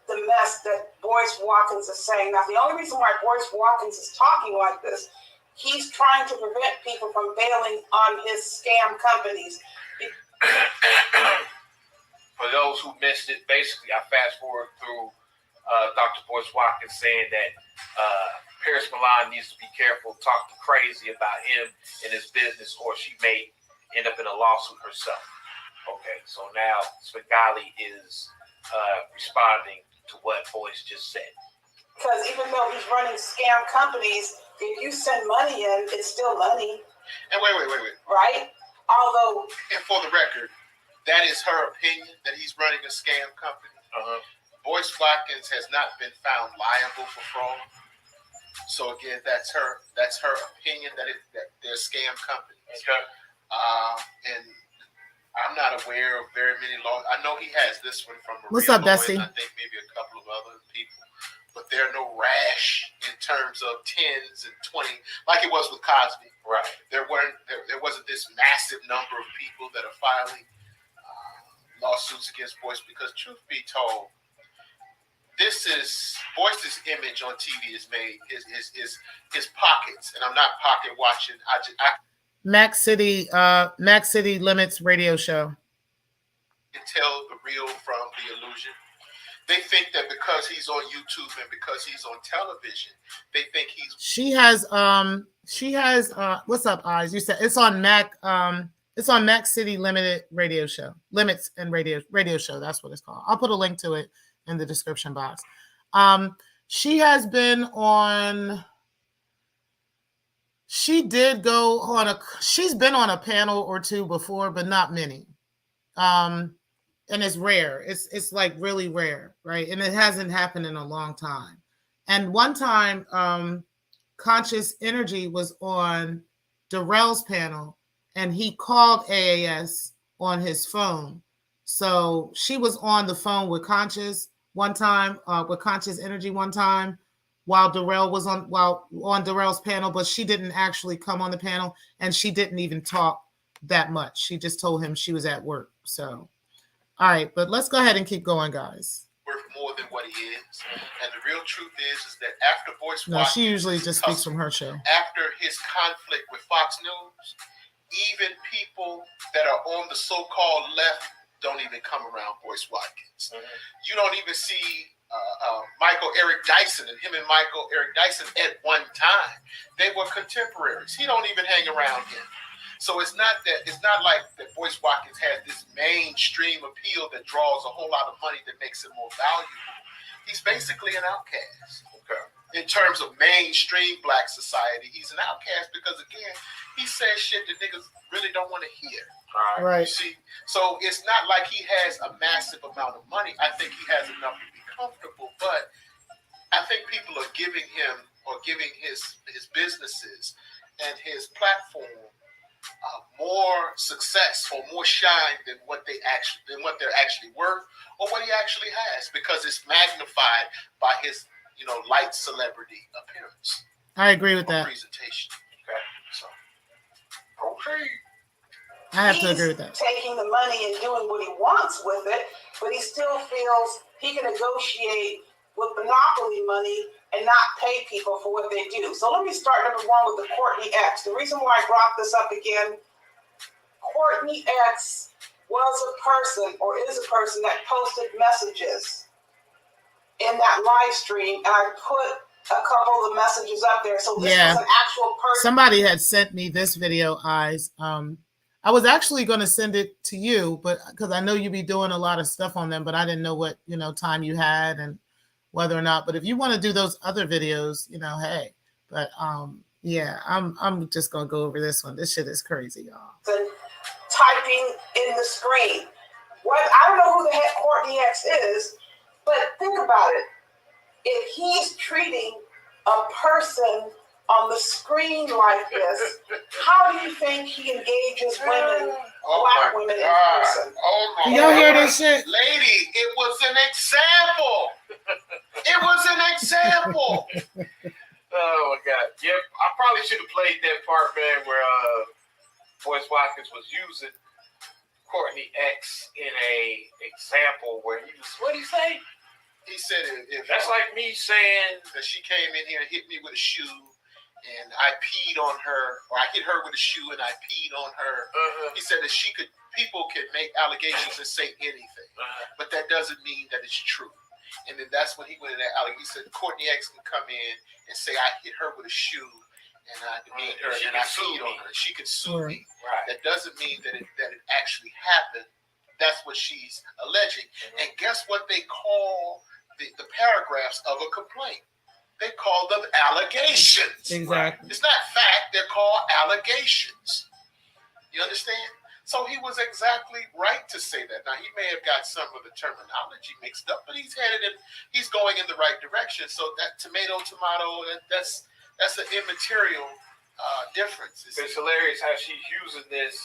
the mess that Boyce Watkins is saying. Now, the only reason why Boyce Watkins is talking like this, he's trying to prevent people from bailing on his scam companies. For those who missed it, basically, I fast forward through Dr. Boyce Watkins saying that Paris Milan needs to be careful, talking crazy about him and his business, or she may end up in a lawsuit herself. Okay, so now Svengali is responding to what Boyce just said. Because even though he's running scam companies, if you send money in, it's still money. And wait. Right? Although, And for the record, that is her opinion that he's running a scam company. Boyce Watkins has not been found liable for fraud. So again, that's her opinion that they're scam companies. Okay. And I'm not aware of very many laws. I know he has this one from Maria What's up, Lloyd, Bessie? and I think maybe a couple of other people. But they're no rash in terms of 10s and 20, like it was with Cosby. Right. There wasn't this massive number of people that are filing lawsuits against Boyce because, truth be told, this is Boyce's image on TV is made his pockets, and I'm not pocket watching. Mac City Limits radio show. Can tell the real from the illusion. They think that because he's on YouTube and because he's on television, they think he's. She has what's up, Eyes? You said it's on Mac City Limited radio show. Limits and radio show. That's what it's called. I'll put a link to it in the description box. She has been on. She's been on a panel or two before, but not many. And it's rare. It's like really rare, right? And it hasn't happened in a long time. And one time, Conscious Energy was on Darrell's panel, and he called AAS on his phone. So she was on the phone with Conscious one time, with Conscious Energy one time, while Darrell was on Darrell's panel, but she didn't actually come on the panel, and she didn't even talk that much. She just told him she was at work. So. All right, but let's go ahead and keep going, guys. Worth more than what he is, and the real truth is that after Boyce Watkins, she usually just speaks from her show. After his conflict with Fox News, even people that are on the so-called left don't even come around Boyce Watkins. You don't even see Michael Eric Dyson and Michael Eric Dyson at one time. They were contemporaries. He don't even hang around him. So it's not like that Boyce Watkins has this mainstream appeal that draws a whole lot of money that makes him more valuable. He's basically an outcast. Okay. In terms of mainstream black society, he's an outcast because, again, he says shit that niggas really don't want to hear. Right. You see, so it's not like he has a massive amount of money. I think he has enough to be comfortable, but I think people are giving him or giving his businesses and his platform more success or more shine than what they're actually worth or what he actually has, because it's magnified by his light celebrity appearance. I agree with that. Presentation. Okay, so okay. I have to agree with that. Taking the money and doing what he wants with it, but he still feels he can negotiate with monopoly money and not pay people for what they do. So let me start number one with the Courtney X. The reason why I brought this up again, Courtney X was a person or is a person that posted messages in that live stream, and I put a couple of the messages up there. So this was an actual person. Somebody had sent me this video, Eyes. I was actually going to send it to you, but because I know you be doing a lot of stuff on them, but I didn't know what, time you had and whether or not. But if you want to do those other videos, hey. But yeah, I'm just gonna go over this one. This shit is crazy, y'all. Typing in the screen. I don't know who the heck Courtney X is, but think about it. If he's treating a person on the screen like this, how do you think he engages women, black women in person? Oh my Y'all hear this shit? Lady, it was an example. It was an example. Oh my God. Yep. I probably should have played that part, man, where Boyce Watkins was using Courtney X in a example where he was, what'd he say? He said if that's like me saying that she came in here and hit me with a shoe and I peed on her, or I hit her with a shoe and I peed on her. He said that people can make allegations and say anything, but that doesn't mean that it's true. And then that's when he went in that alley. He said Courtney X can come in and say I hit her with a shoe and I demeaned her and I peed on her. She can sue me. Right. That doesn't mean that it actually happened. That's what she's alleging. And guess what they call the paragraphs of a complaint? They call them allegations. Exactly. It's not fact. They're called allegations. You understand? So he was exactly right to say that. Now, he may have got some of the terminology mixed up, but he's going in the right direction. So that tomato, that's an immaterial difference. It's hilarious how she's using this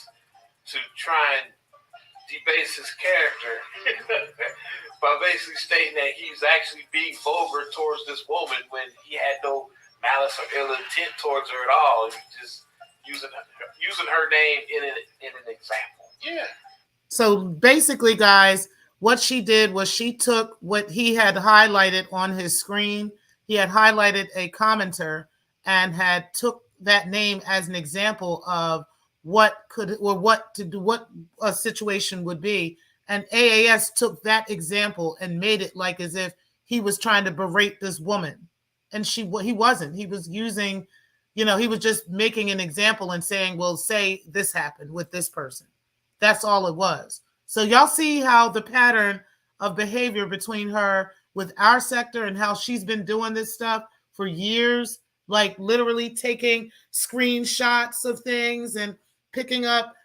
to try and debase his character by basically stating that he's actually being vulgar towards this woman when he had no malice or ill intent towards her at all. He's just using her name in an example. Yeah. So basically, guys, what she did was she took what he had highlighted on his screen. He had highlighted a commenter and had took that name as an example of what a situation would be. And AAS took that example and made it like as if he was trying to berate this woman. And he wasn't. He was using, he was just making an example and saying, well, say this happened with this person. That's all it was. So y'all see how the pattern of behavior between her with our sector and how she's been doing this stuff for years, like literally taking screenshots of things and picking up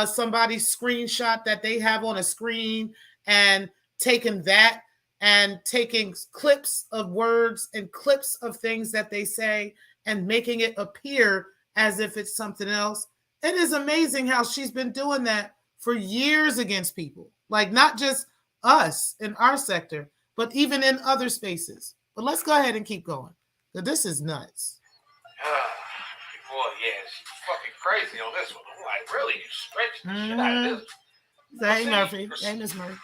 somebody's screenshot that they have on a screen and taking that and taking clips of words and clips of things that they say and making it appear as if it's something else. It is amazing how she's been doing that for years against people, like not just us in our sector, but even in other spaces. But let's go ahead and keep going. This is nuts. Boy, yeah, she's fucking crazy on this one. I'm like, really? You stretching the shit out of this? Hey, Murphy. Hey, Miss Murphy.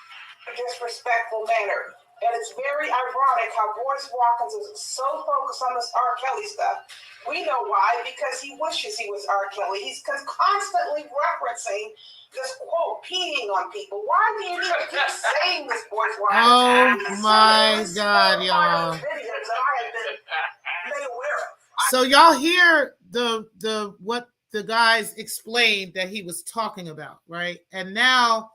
Disrespectful manner. And it's very ironic how Boyce Watkins is so focused on this R. Kelly stuff. We know why, because he wishes he was R. Kelly. He's constantly referencing this quote, peeing on people. Why do you need to keep saying this, Boyce Watkins? Oh my God, y'all. Videos that I have been made aware of. So y'all hear the what the guys explained that he was talking about, right? And now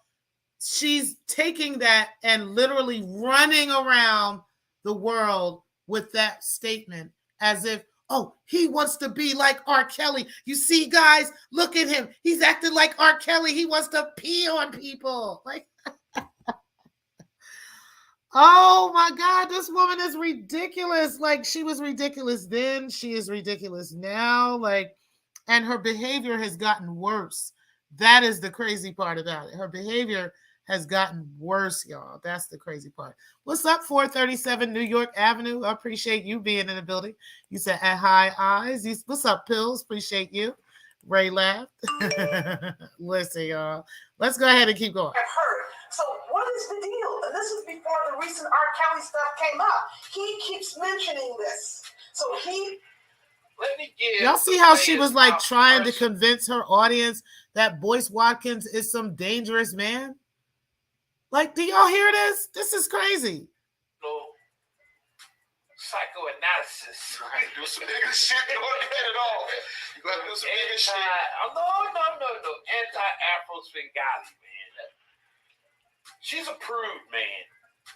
she's taking that and literally running around the world with that statement as if, oh, he wants to be like R. Kelly. You see, guys, look at him. He's acting like R. Kelly. He wants to pee on people. Like, oh my God, this woman is ridiculous. Like, she was ridiculous then. She is ridiculous now. Like, and her behavior has gotten worse. That is the crazy part about it. Her behavior has gotten worse, y'all. That's the crazy part. What's up, 437 New York Avenue? I appreciate you being in the building. You said, at High Eyes. What's up, Pills? Appreciate you. Ray laughed. Listen, y'all. Let's go ahead and keep going. I've heard. So what is the deal? And this is before the recent R. Kelly stuff came up. He keeps mentioning this. So Let me give. Y'all see how she was like trying to convince her audience that Boyce Watkins is some dangerous man? Like, do y'all hear this? This is crazy. No psychoanalysis. You gotta do some nigga shit. You don't get it all. You gotta do some nigga shit. No. Anti-Afro Svengali, man. She's a prude, man.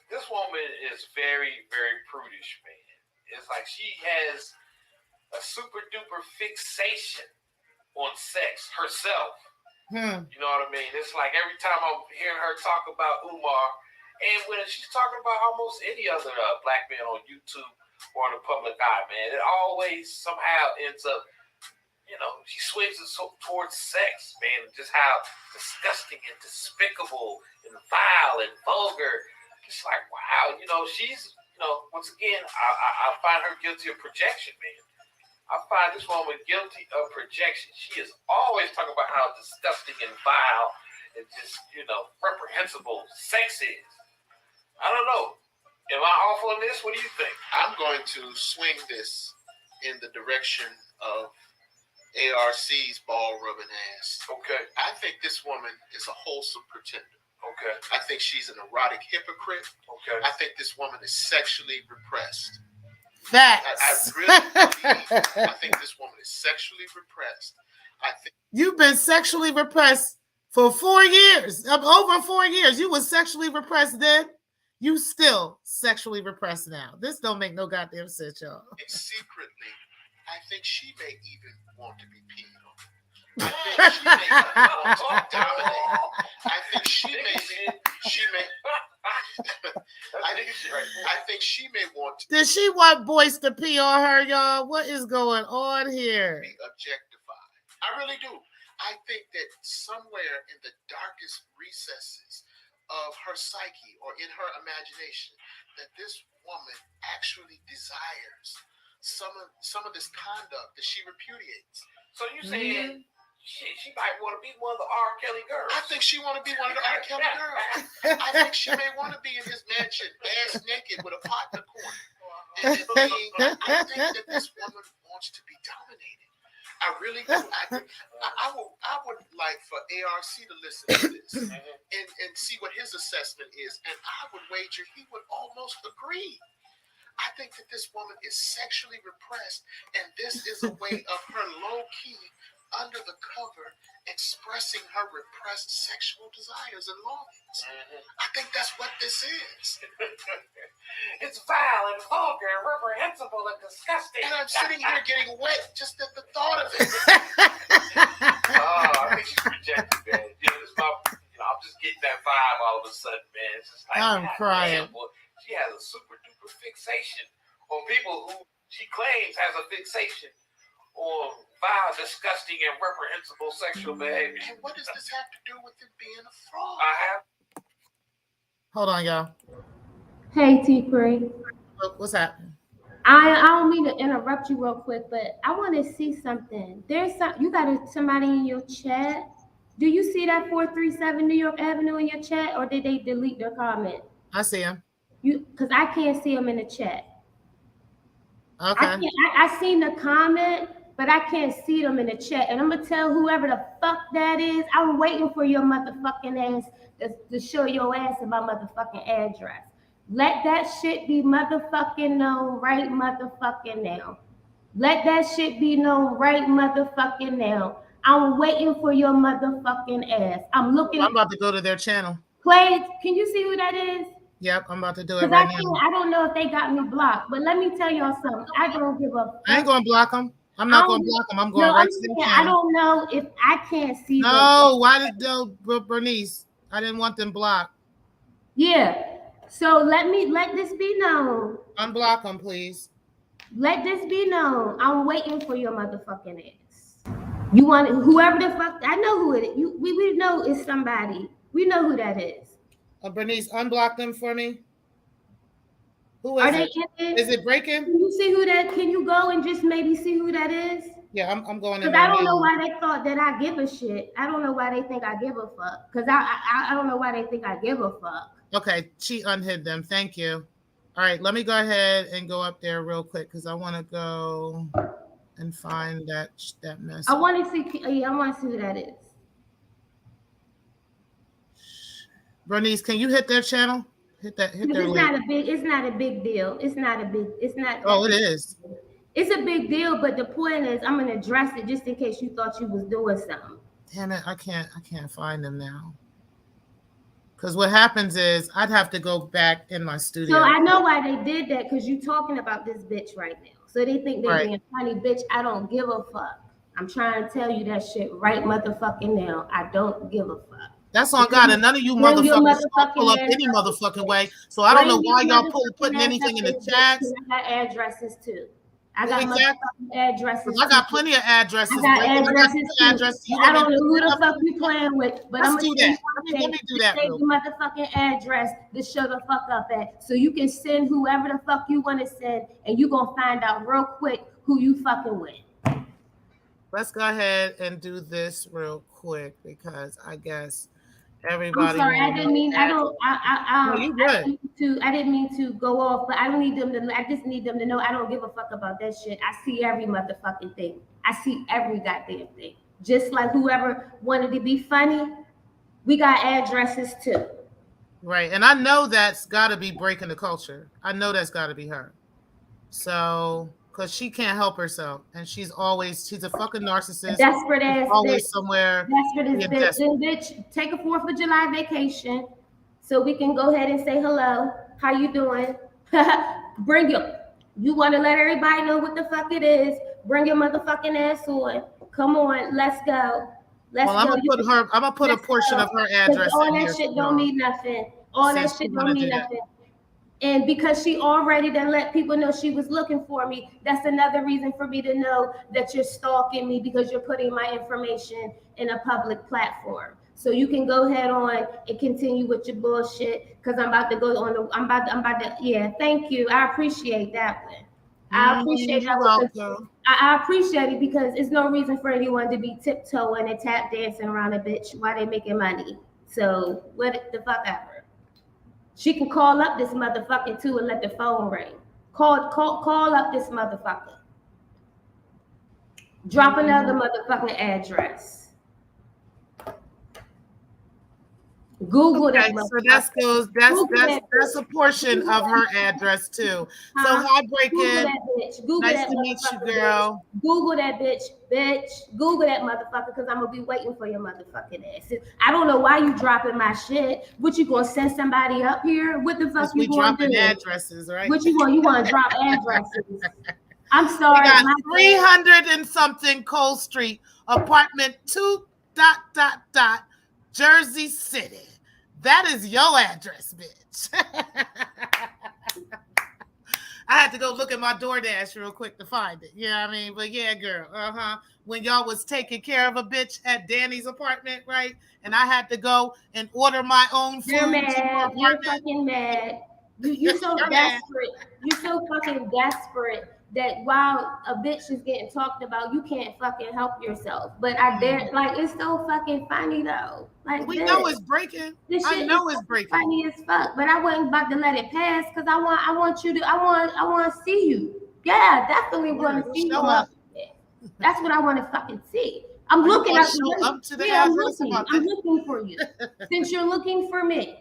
This woman is very, very prudish, man. It's like she has a super duper fixation on sex herself. You know what I mean? It's like every time I'm hearing her talk about Umar, and when she's talking about almost any other black man on YouTube or in the public eye, man, it always somehow ends up, you know, she swings it towards sex, man, just how disgusting and despicable and vile and vulgar. It's like, wow, you know, she's, you know, once again, I find her guilty of projection, man. I find this woman guilty of projection. She is always talking about how disgusting and vile and just, you know, reprehensible sex is. I don't know. Am I off on this? What do you think? I'm going to swing this in the direction of ARC's ball rubbing ass. Okay. I think this woman is a wholesome pretender. Okay. I think she's an erotic hypocrite. Okay. I think this woman is sexually repressed. Facts. I really believe. I think this woman is sexually repressed. I think You've been sexually repressed for 4 years. Over 4 years. You were sexually repressed then. You still sexually repressed now. This don't make no goddamn sense, y'all. secretly, I think she may even want to be peed on. I think she may want to dominate. I think she may. I think she may want to Did she want Boyce to pee on her, y'all? What is going on here? be objectified. I really do. I think that somewhere in the darkest recesses of her psyche or in her imagination, that this woman actually desires some of this conduct that she repudiates. So you saying she might want to be one of the R. Kelly girls? I think she want to be one of the R. Kelly girls. I think she may want to be in his mansion, ass naked, with a pot in the corner. And I think that this woman wants to be dominated. I really do. I would like for ARC to listen to this and see what his assessment is. And I would wager he would almost agree. I think that this woman is sexually repressed, and this is a way of her low-key, under the cover, expressing her repressed sexual desires and longings. I think that's what this is. It's vile and vulgar and reprehensible and disgusting. And I'm sitting here getting wet just at the thought of it. I think she's projecting, man. I'm just getting that vibe all of a sudden, man. It's just like, I'm crying. Damn, boy, she has a super duper fixation on people who she claims has a fixation on vile, disgusting, and reprehensible sexual behavior. And what does this have to do with it being a fraud? Hold on, y'all. Hey, T-Cree. What's happening? I don't mean to interrupt you real quick, but I want to see something. You got somebody in your chat. Do you see that 437 New York Avenue in your chat, or did they delete their comment? I see him. Because I can't see them in the chat. Okay. I seen the comment, but I can't see them in the chat. And I'm going to tell whoever the fuck that is, I'm waiting for your motherfucking ass to show your ass in my motherfucking address. Let that shit be motherfucking known right motherfucking now. Let that shit be known right motherfucking now. I'm waiting for your motherfucking ass. I'm about to go to their channel. Clay, can you see who that is? Yep, I'm about to do it right now. I don't know if they got me blocked, but let me tell y'all something. I don't give a fuck. I ain't gonna block them. I'm not gonna block them. I'm going right to the channel. I don't know if I can't see them. No, why did Bernice? I didn't want them blocked. Yeah. So let this be known. Unblock them, please. Let this be known. I'm waiting for your motherfucking ass. You want whoever the fuck, I know who it is. We know it's somebody. We know who that is. Bernice, unblock them for me. Who Are is they it? in it? Is it breaking? Can you see who that? Can you go and just maybe see who that is? Yeah, I'm going in Because there I don't know now. why they thought that I give a shit. I don't know why they think I give a fuck. Because I don't know why they think I give a fuck. Okay, she unhid them. Thank you. All right, let me go ahead and go up there real quick because I want to go and find that message. I want to see. Yeah, I want to see who that is. Bernice, can you hit their channel? Hit their It's link. not a big. It's not a big deal. It's not a big. It's not. Oh, it is. It's a big deal, but the point is, I'm gonna address it just in case you thought you was doing something. Damn it, I can't find them now. Because what happens is I'd have to go back in my studio. So I know why they did that, because you talking about this bitch right now. So they think they're Right. being funny, bitch. I don't give a fuck. I'm trying to tell you that shit right motherfucking now. I don't give a fuck. That's on God, and none of you Bring your motherfuckers pull up motherfucking any ass up. motherfucking way. So I don't know Bring why your y'all motherfucking putting ass anything in up the this bitch, chats. 'cause I got addresses too. I got Exactly. motherfucking addresses. I got too. plenty of addresses. I got Blake, and addresses too. addresses. You I want me don't know to who do the that? fuck you playing with, but Let's I'm gonna do tell you that. one Let thing. me do that Save real your motherfucking address to show the fuck up at, so you can send whoever the fuck you want to send, and you gonna find out real quick who you fucking with. Let's go ahead and do this real quick because I guess everybody. I'm sorry, I didn't mean. I don't. No, you good. I didn't mean to go off, but I don't need them to. I just need them to know I don't give a fuck about that shit. I see every motherfucking thing. I see every goddamn thing. Just like whoever wanted to be funny, we got addresses too. Right, and I know that's got to be breaking the culture. I know that's got to be her. So, because she can't help herself, and she's a fucking narcissist. Desperate ass always bitch. somewhere. Desperate as bitch. Then bitch, take a 4th of July vacation so we can go ahead and say hello. How you doing? Bring your. You want to let everybody know what the fuck it is? Bring your motherfucking ass on. Come on, let's go. Let's well, go. I'm gonna put a portion of her address all in that here. Shit don't mean nothing. All that shit don't mean nothing. And because she already done let people know she was looking for me, that's another reason for me to know that you're stalking me, because you're putting my information in a public platform. So you can go ahead on and continue with your bullshit, because I'm about to go on. I'm about to. Yeah, thank you. I appreciate that one. I appreciate that one. I appreciate it, because it's no reason for anyone to be tiptoeing and tap dancing around a bitch while they making money. So what the fuck ever. She can call up this motherfucker too and let the phone ring. Call up this motherfucker. Drop another motherfucking address. Google that. So that's a portion of her address too. So hi, Breakin'. Google that bitch. Google nice that to meet you, girl. Bitch. Google that bitch. Google that motherfucker, because I'm gonna be waiting for your motherfucking ass. I don't know why you dropping my shit. What, you gonna send somebody up here? What the fuck you gonna do? Addresses, right? What you want? You want to drop addresses? I'm sorry. We got 300 and something Cole Street, apartment 2. Jersey City. That is your address, bitch. I had to go look at my DoorDash real quick to find it. You know what I mean? But yeah, girl. When y'all was taking care of a bitch at Danny's apartment, right? And I had to go and order my own food. You're mad. You're fucking mad. You're so desperate. You're so fucking desperate that while a bitch is getting talked about, you can't fucking help yourself. But I dare, like, it's so fucking funny though. Like, we know it's breaking. I know it's breaking. Funny as fuck. But I wasn't about to let it pass, because I want to see you. Yeah, definitely want to see you. That's what I want to fucking see. I'm looking up to the address. I'm looking for you. Since you're looking for me.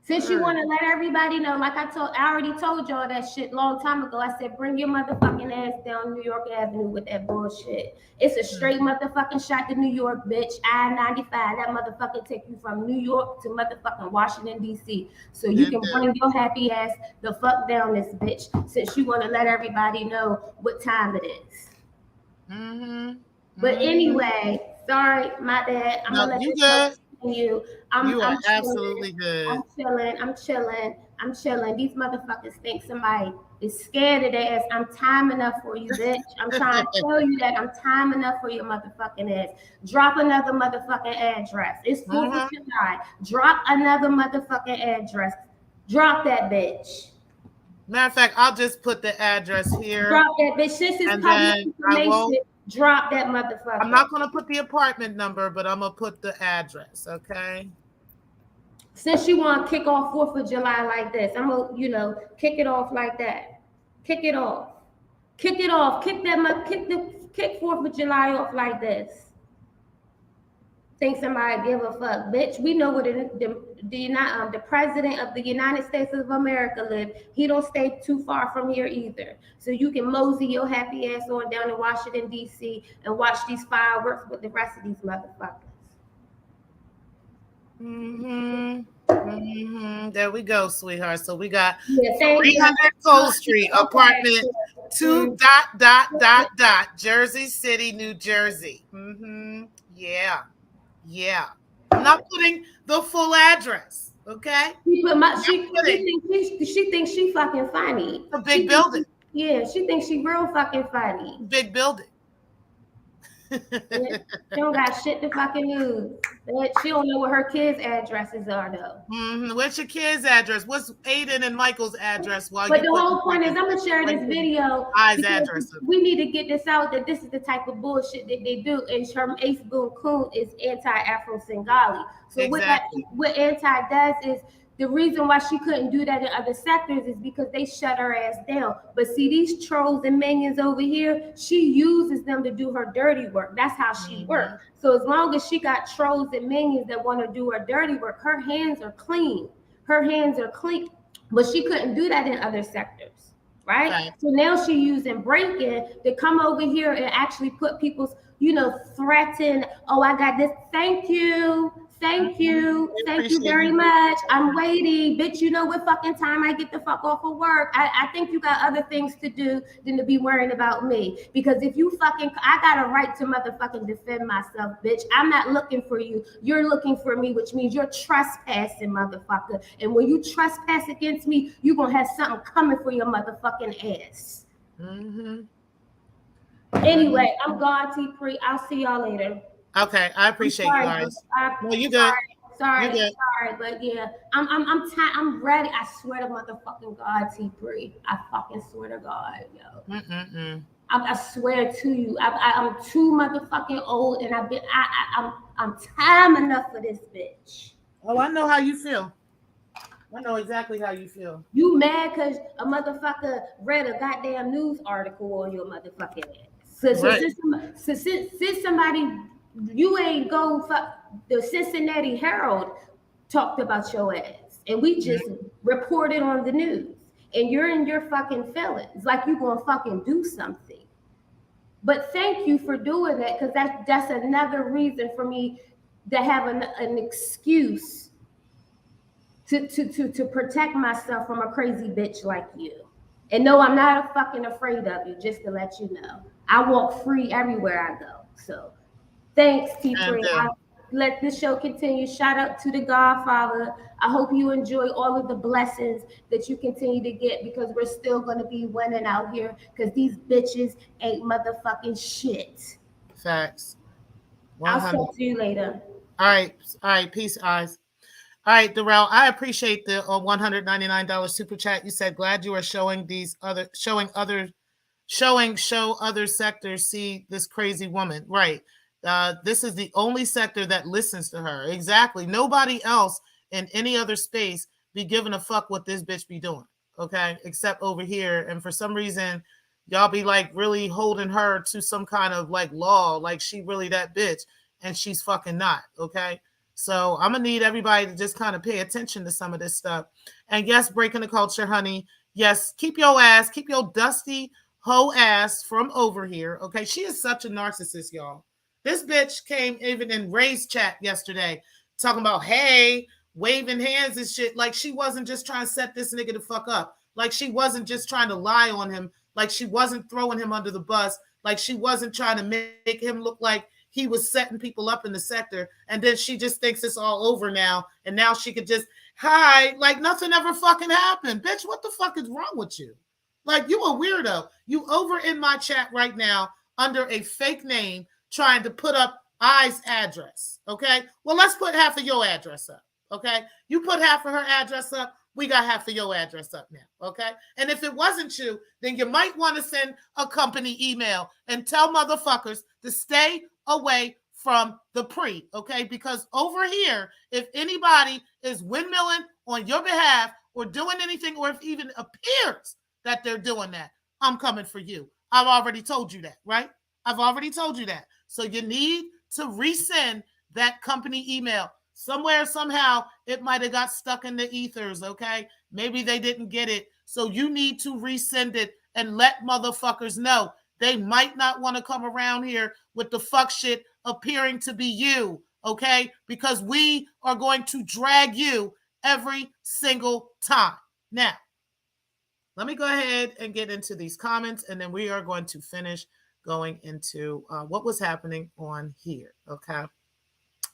Since you want to let everybody know, like I already told y'all that shit long time ago. I said, bring your motherfucking ass down New York Avenue with that bullshit. It's a straight motherfucking shot to New York, bitch. I-95. That motherfucker take you from New York to motherfucking Washington, D.C. So you can bring your happy ass the fuck down this bitch, since you want to let everybody know what time it is. But anyway, sorry, my bad. I'm gonna let you go. You are absolutely good. I'm chilling. These motherfuckers think somebody is scared of their ass. I'm time enough for you, bitch. I'm trying to tell you that I'm time enough for your motherfucking ass. Drop another motherfucking address. It's 4th of July. Drop another motherfucking address. Drop that bitch. Matter of fact, I'll just put the address here. Drop that bitch. Since it's And public then I won't. information, drop that motherfucker. I'm not going to put the apartment number, but I'm going to put the address, okay? Since you want to kick off 4th of July like this, I'm going to, kick it off like that. Kick it off. Kick it off. Kick 4th of July off like this. Think somebody give a fuck, bitch. We know what the president of the United States of America live. He don't stay too far from here either. So you can mosey your happy ass on down to Washington, D.C. and watch these fireworks with the rest of these motherfuckers. There we go, sweetheart. So we got 300 Cole Street, apartment 2... Jersey City, New Jersey. Yeah. I'm not putting the full address, okay? She thinks she fucking funny. A big building. Yeah, she thinks she real fucking funny. Big building. She don't got shit to fucking use. She don't know what her kids' addresses are though. What's your kids' address? What's Aiden and Michael's address? But the whole point is, I'm gonna share this video. Address. We need to get this out that this is the type of bullshit that they do. And Sherm Ace Boone Coon is anti-Afro Singali. So exactly. what anti does is, the reason why she couldn't do that in other sectors is because they shut her ass down. But see, these trolls and minions over here, she uses them to do her dirty work. That's how she works. So as long as she got trolls and minions that want to do her dirty work, her hands are clean. Her hands are clean. But she couldn't do that in other sectors, right? So now she's using break-in to come over here and actually put people's, threaten, oh, I got this. Thank you. Thank you very much. I'm waiting. Bitch, you know what fucking time I get the fuck off of work. I think you got other things to do than to be worrying about me. Because if you I got a right to motherfucking defend myself, bitch. I'm not looking for you. You're looking for me, which means you're trespassing, motherfucker. And when you trespass against me, you're going to have something coming for your motherfucking ass. Anyway, I'm gone, T-Pre. I'll see y'all later. Okay, I appreciate you guys. No, you good. Sorry, but yeah, I'm ready. I swear to motherfucking God, T-Pre. I fucking swear to God, yo. I swear to you, I'm too motherfucking old, and I'm time enough for this bitch. Oh, I know how you feel. I know exactly how you feel. You mad because a motherfucker read a goddamn news article on your motherfucking ass. So since somebody. You ain't go fuck the Cincinnati Herald talked about your ass, and we just reported on the news, and you're in your fucking feelings like you gonna fucking do something. But thank you for doing that, because that's another reason for me to have an excuse to protect myself from a crazy bitch like you. And no, I'm not fucking afraid of you, just to let you know. I walk free everywhere I go. So thanks, T-Pre. I'll let this show continue. Shout out to the Godfather. I hope you enjoy all of the blessings that you continue to get, because we're still going to be winning out here, because these bitches ain't motherfucking shit. Facts. 100. I'll talk to you later. All right. Peace, eyes. All right, Darrell, I appreciate the $199 super chat. You said glad you are showing other sectors see this crazy woman. Right. This is the only sector that listens to her. Exactly. Nobody else in any other space be giving a fuck what this bitch be doing. Okay. Except over here. And for some reason, y'all be like really holding her to some kind of like law. Like she really that bitch, and she's fucking not. Okay. So I'm going to need everybody to just kind of pay attention to some of this stuff. And yes, breaking the culture, honey. Yes. Keep your dusty hoe ass from over here. Okay. She is such a narcissist, y'all. This bitch came even in Ray's chat yesterday talking about, hey, waving hands and shit. Like she wasn't just trying to set this nigga the fuck up. Like she wasn't just trying to lie on him. Like she wasn't throwing him under the bus. Like she wasn't trying to make him look like he was setting people up in the sector. And then she just thinks it's all over now. And now she could just hide like nothing ever fucking happened. Bitch, what the fuck is wrong with you? Like you a weirdo. You over in my chat right now under a fake name, trying to put up I's address, okay? Well, let's put half of your address up, okay? You put half of her address up. we got half of your address up now, okay? And if it wasn't you, then you might want to send a company email and tell motherfuckers to stay away from the pre, okay? Because over here, if anybody is windmilling on your behalf or doing anything, or if even appears that they're doing that, I'm coming for you. I've already told you that, right? I've already told you that. So you need to resend that company email. Somewhere, somehow, it might have got stuck in the ethers, okay? Maybe they didn't get it. So you need to resend it and let motherfuckers know. They might not want to come around here with the fuck shit appearing to be you, okay? Because we are going to drag you every single time. Now, let me go ahead and get into these comments, and then we are going to finish going into what was happening on here, okay?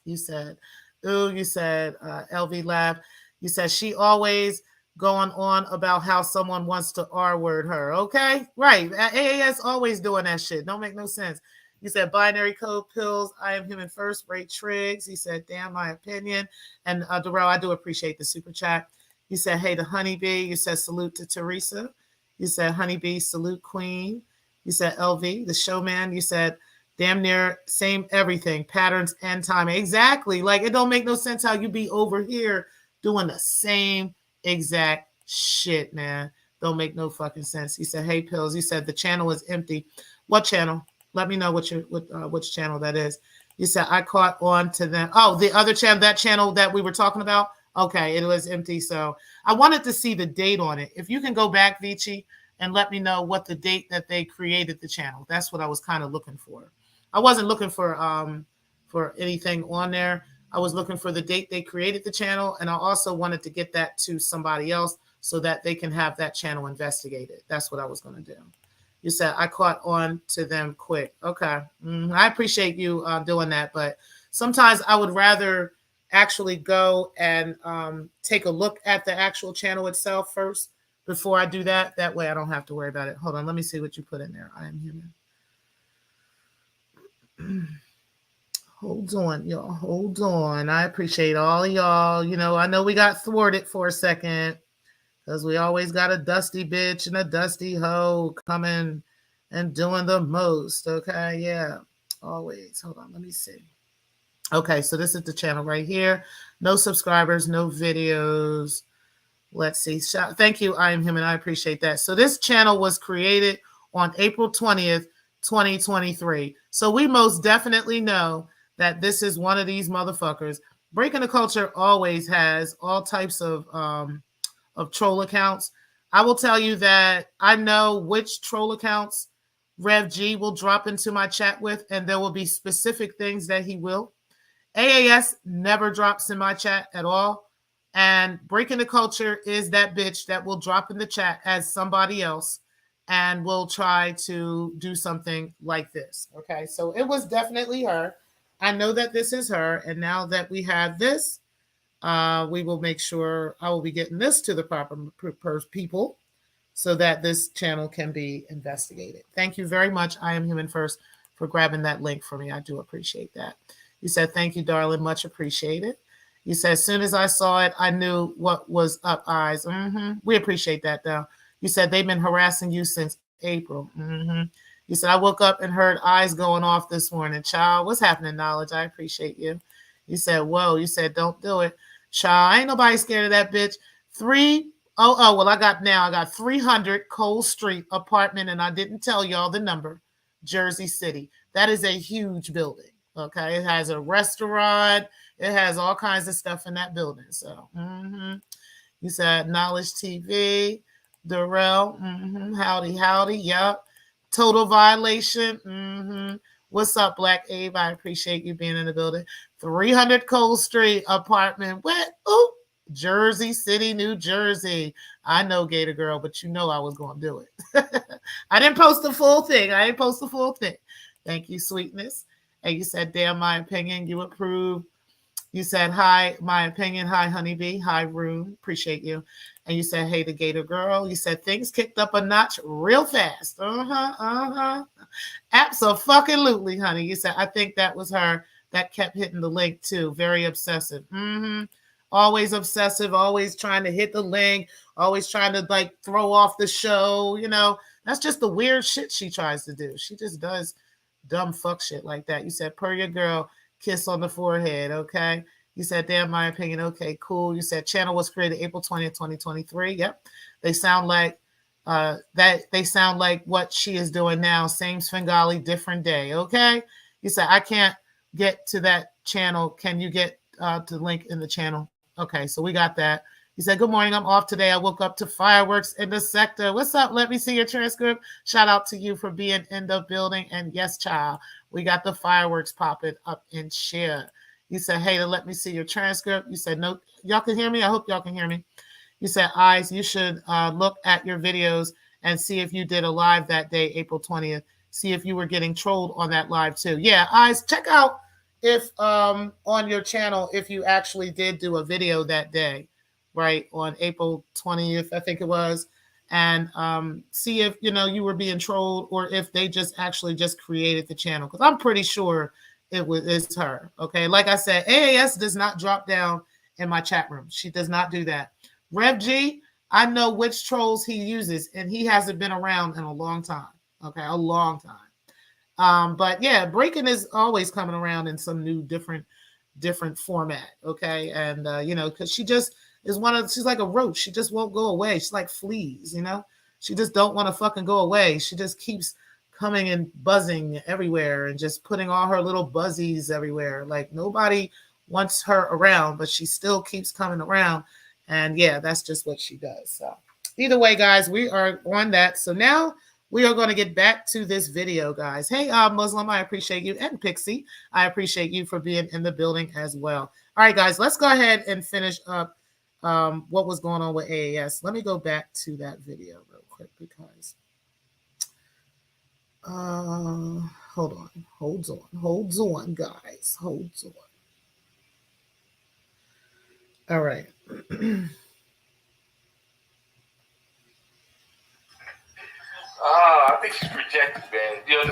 You said, ooh, you said, LV laughed. You said, she always going on about how someone wants to R-word her, okay? Right, AAS always doing that shit. Don't make no sense. You said, binary code pills, I am human first, Ray Triggs. He said, damn, my opinion. And Darrell, I do appreciate the super chat. You said, hey to Honeybee. You said, salute to Teresa. You said, Honeybee, salute Queen. You said, LV, the showman. You said, damn near same everything, patterns and time. Exactly. Like, it don't make no sense how you be over here doing the same exact shit, man. Don't make no fucking sense. He said, hey, Pills. He said, the channel is empty. What channel? Let me know which channel that is. You said, I caught on to them. Oh, the other channel, that channel that we were talking about? Okay, it was empty. So I wanted to see the date on it. If you can go back, Vici, and let me know what the date that they created the channel. That's what I was kind of looking for. I wasn't looking for anything on there. I was looking for the date they created the channel, and I also wanted to get that to somebody else so that they can have that channel investigated. That's what I was going to do. You said, I caught on to them quick. Okay. I appreciate you doing that, but sometimes I would rather actually go and take a look at the actual channel itself first before I do that. That way I don't have to worry about it. Hold on. Let me see what you put in there. I am human. Hold on, y'all. Hold on. I appreciate all of y'all. You know, I know we got thwarted for a second because we always got a dusty bitch and a dusty hoe coming and doing the most. Okay, yeah, always. Hold on, let me see. Okay, so this is the channel right here. No subscribers, no videos. Let's see. Thank you, I Am Human. I appreciate that. So this channel was created on April 20th, 2023. So we most definitely know that this is one of these motherfuckers. Breaking the Culture always has all types of troll accounts. I will tell you that I know which troll accounts Rev G will drop into my chat with, and there will be specific things that he will. AAS never drops in my chat at all. And Breaking the Culture is that bitch that will drop in the chat as somebody else and will try to do something like this. Okay, so it was definitely her. I know that this is her. And now that we have this, we will make sure I will be getting this to the proper people so that this channel can be investigated. Thank you very much, I Am Human First, for grabbing that link for me. I do appreciate that. You said, thank you, darling. Much appreciated. You said, as soon as I saw it, I knew what was up, eyes. We appreciate that, though. You said, they've been harassing you since April. You said, I woke up and heard eyes going off this morning. Child, what's happening, Knowledge? I appreciate you. You said, whoa. You said, don't do it. Child, ain't nobody scared of that bitch. Well, I got 300 Cole Street apartment, and I didn't tell y'all the number, Jersey City. That is a huge building. Okay, it has a restaurant. It has all kinds of stuff in that building. So, you said Knowledge TV, Darrell, howdy, yep. Total violation, What's up, Black Abe? I appreciate you being in the building. 300 Cole Street apartment. What? Ooh, Jersey City, New Jersey. I know, Gator Girl, but you know I was going to do it. I didn't post the full thing. Thank you, sweetness. And you said, damn, my opinion, you approve. You said, hi, my opinion. Hi, honeybee. Hi, room. Appreciate you. And you said, hey, the Gator Girl. You said, things kicked up a notch real fast. Absolutely, honey. You said, I think that was her that kept hitting the link, too. Very obsessive. always obsessive, always trying to hit the link, always trying to like throw off the show. That's just the weird shit she tries to do. She just does dumb fuck shit like that. You said, per your girl, kiss on the forehead, okay? You said, damn, my opinion, okay, cool. You said, channel was created April 20th, 2023. Yep. They sound like they sound like what she is doing now. Same Svengali, different day, okay? You said, I can't get to that channel. Can you get to the link in the channel? Okay, so we got that. He said, good morning. I'm off today. I woke up to fireworks in the sector. What's up? Let me see your transcript. Shout out to you for being in the building. And yes, child, we got the fireworks popping up in share. You said, hey, let me see your transcript. You said, no, y'all can hear me? I hope y'all can hear me. You said, Eyes, you should look at your videos and see if you did a live that day, April 20th. See if you were getting trolled on that live too. Yeah, Eyes, check out if on your channel, if you actually did do a video that day, right, on April 20th, I think it was, and see if, you were being trolled or if they just actually just created the channel. Because I'm pretty sure it's her, okay? Like I said, AAS does not drop down in my chat room. She does not do that. Rev G, I know which trolls he uses, and he hasn't been around in a long time, okay? A long time. But yeah, breaking is always coming around in some new different format, okay? And because she just is she's like a roach. She just won't go away. She's like fleas, she just don't want to fucking go away. She just keeps coming and buzzing everywhere and just putting all her little buzzies everywhere. Like nobody wants her around, but she still keeps coming around. And yeah, that's just what she does. So either way, guys, we are on that. So now we are going to get back to this video, guys. Hey, Muslim, I appreciate you. And Pixie, I appreciate you for being in the building as well. All right, guys, let's go ahead and finish up what was going on with AAS. Let me go back to that video real quick because hold on, guys. Hold on. All right. I think she's rejected, man. I'm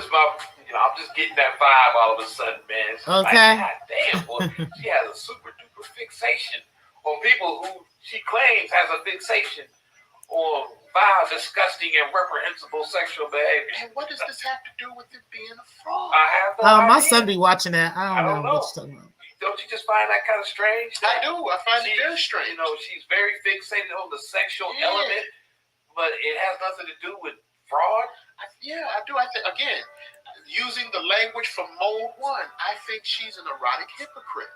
just getting that vibe all of a sudden, man. It's okay. Like, God damn, boy. She has a super duper fixation on people who she claims has a fixation on vile, disgusting, and reprehensible sexual behavior. And what does this have to do with it being a fraud? I have no idea. My son be watching that. I don't know what you're talking about. Don't you just find that kind of strange? I do. I find it very strange. She's very fixated on the sexual element, but it has nothing to do with fraud. I do. I think, again, using the language from Mode 1, I think she's an erotic hypocrite.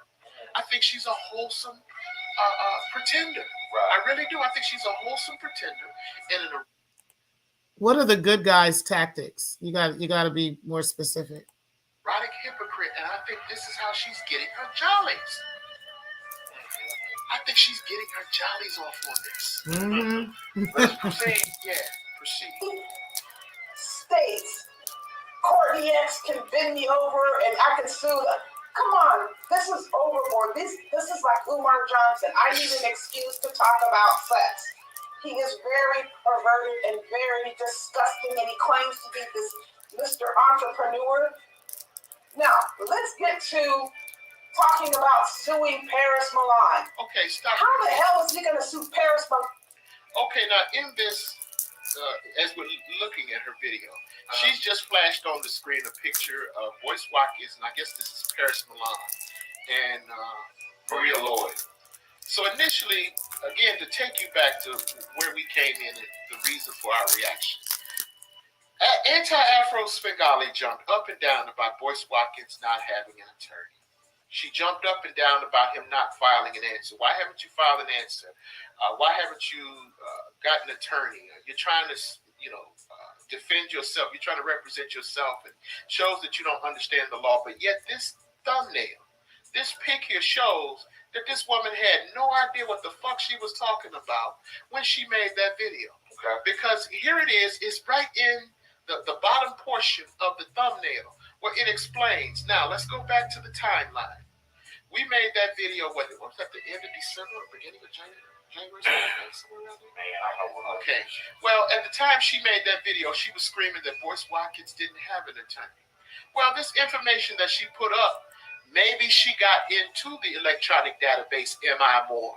I think she's a wholesome pretender. Right. I really do. I think she's a wholesome pretender. And what are the good guys' tactics? You got to be more specific. Erotic hypocrite, and I think this is how she's getting her jollies. I think she's getting her jollies off on this. Let's proceed. Yeah, proceed. States, Courtney X can bend me over and I can sue them. Come on, this is overboard. This is like Umar Johnson. I need an excuse to talk about sex. He is very perverted and very disgusting, and he claims to be this Mr. Entrepreneur. Now, let's get to talking about suing Paris Milan. Okay, stop. How the hell is he going to sue Paris Milan? Okay, now in this, as we're looking at her video, she's just flashed on the screen a picture of Boyce Watkins, and I guess this is Paris Milan and Maria Lloyd. So initially, again, to take you back to where we came in, the reason for our reaction. Anti-Afro Svengali jumped up and down about Boyce Watkins not having an attorney. She jumped up and down about him not filing an answer. Why haven't you filed an answer? Why haven't you got an attorney? You're trying to, defend yourself. You're trying to represent yourself. It shows that you don't understand the law. But yet this thumbnail, this pic here shows that this woman had no idea what the fuck she was talking about when she made that video. Okay. Because here it is. It's right in the bottom portion of the thumbnail where it explains. Now, let's go back to the timeline. We made that video, what was that, the end of December or beginning of January? Somewhere around there? Okay. Well, at the time she made that video, she was screaming that Boyce Watkins didn't have an attorney. Well, this information that she put up maybe she got into the electronic database MI Moore,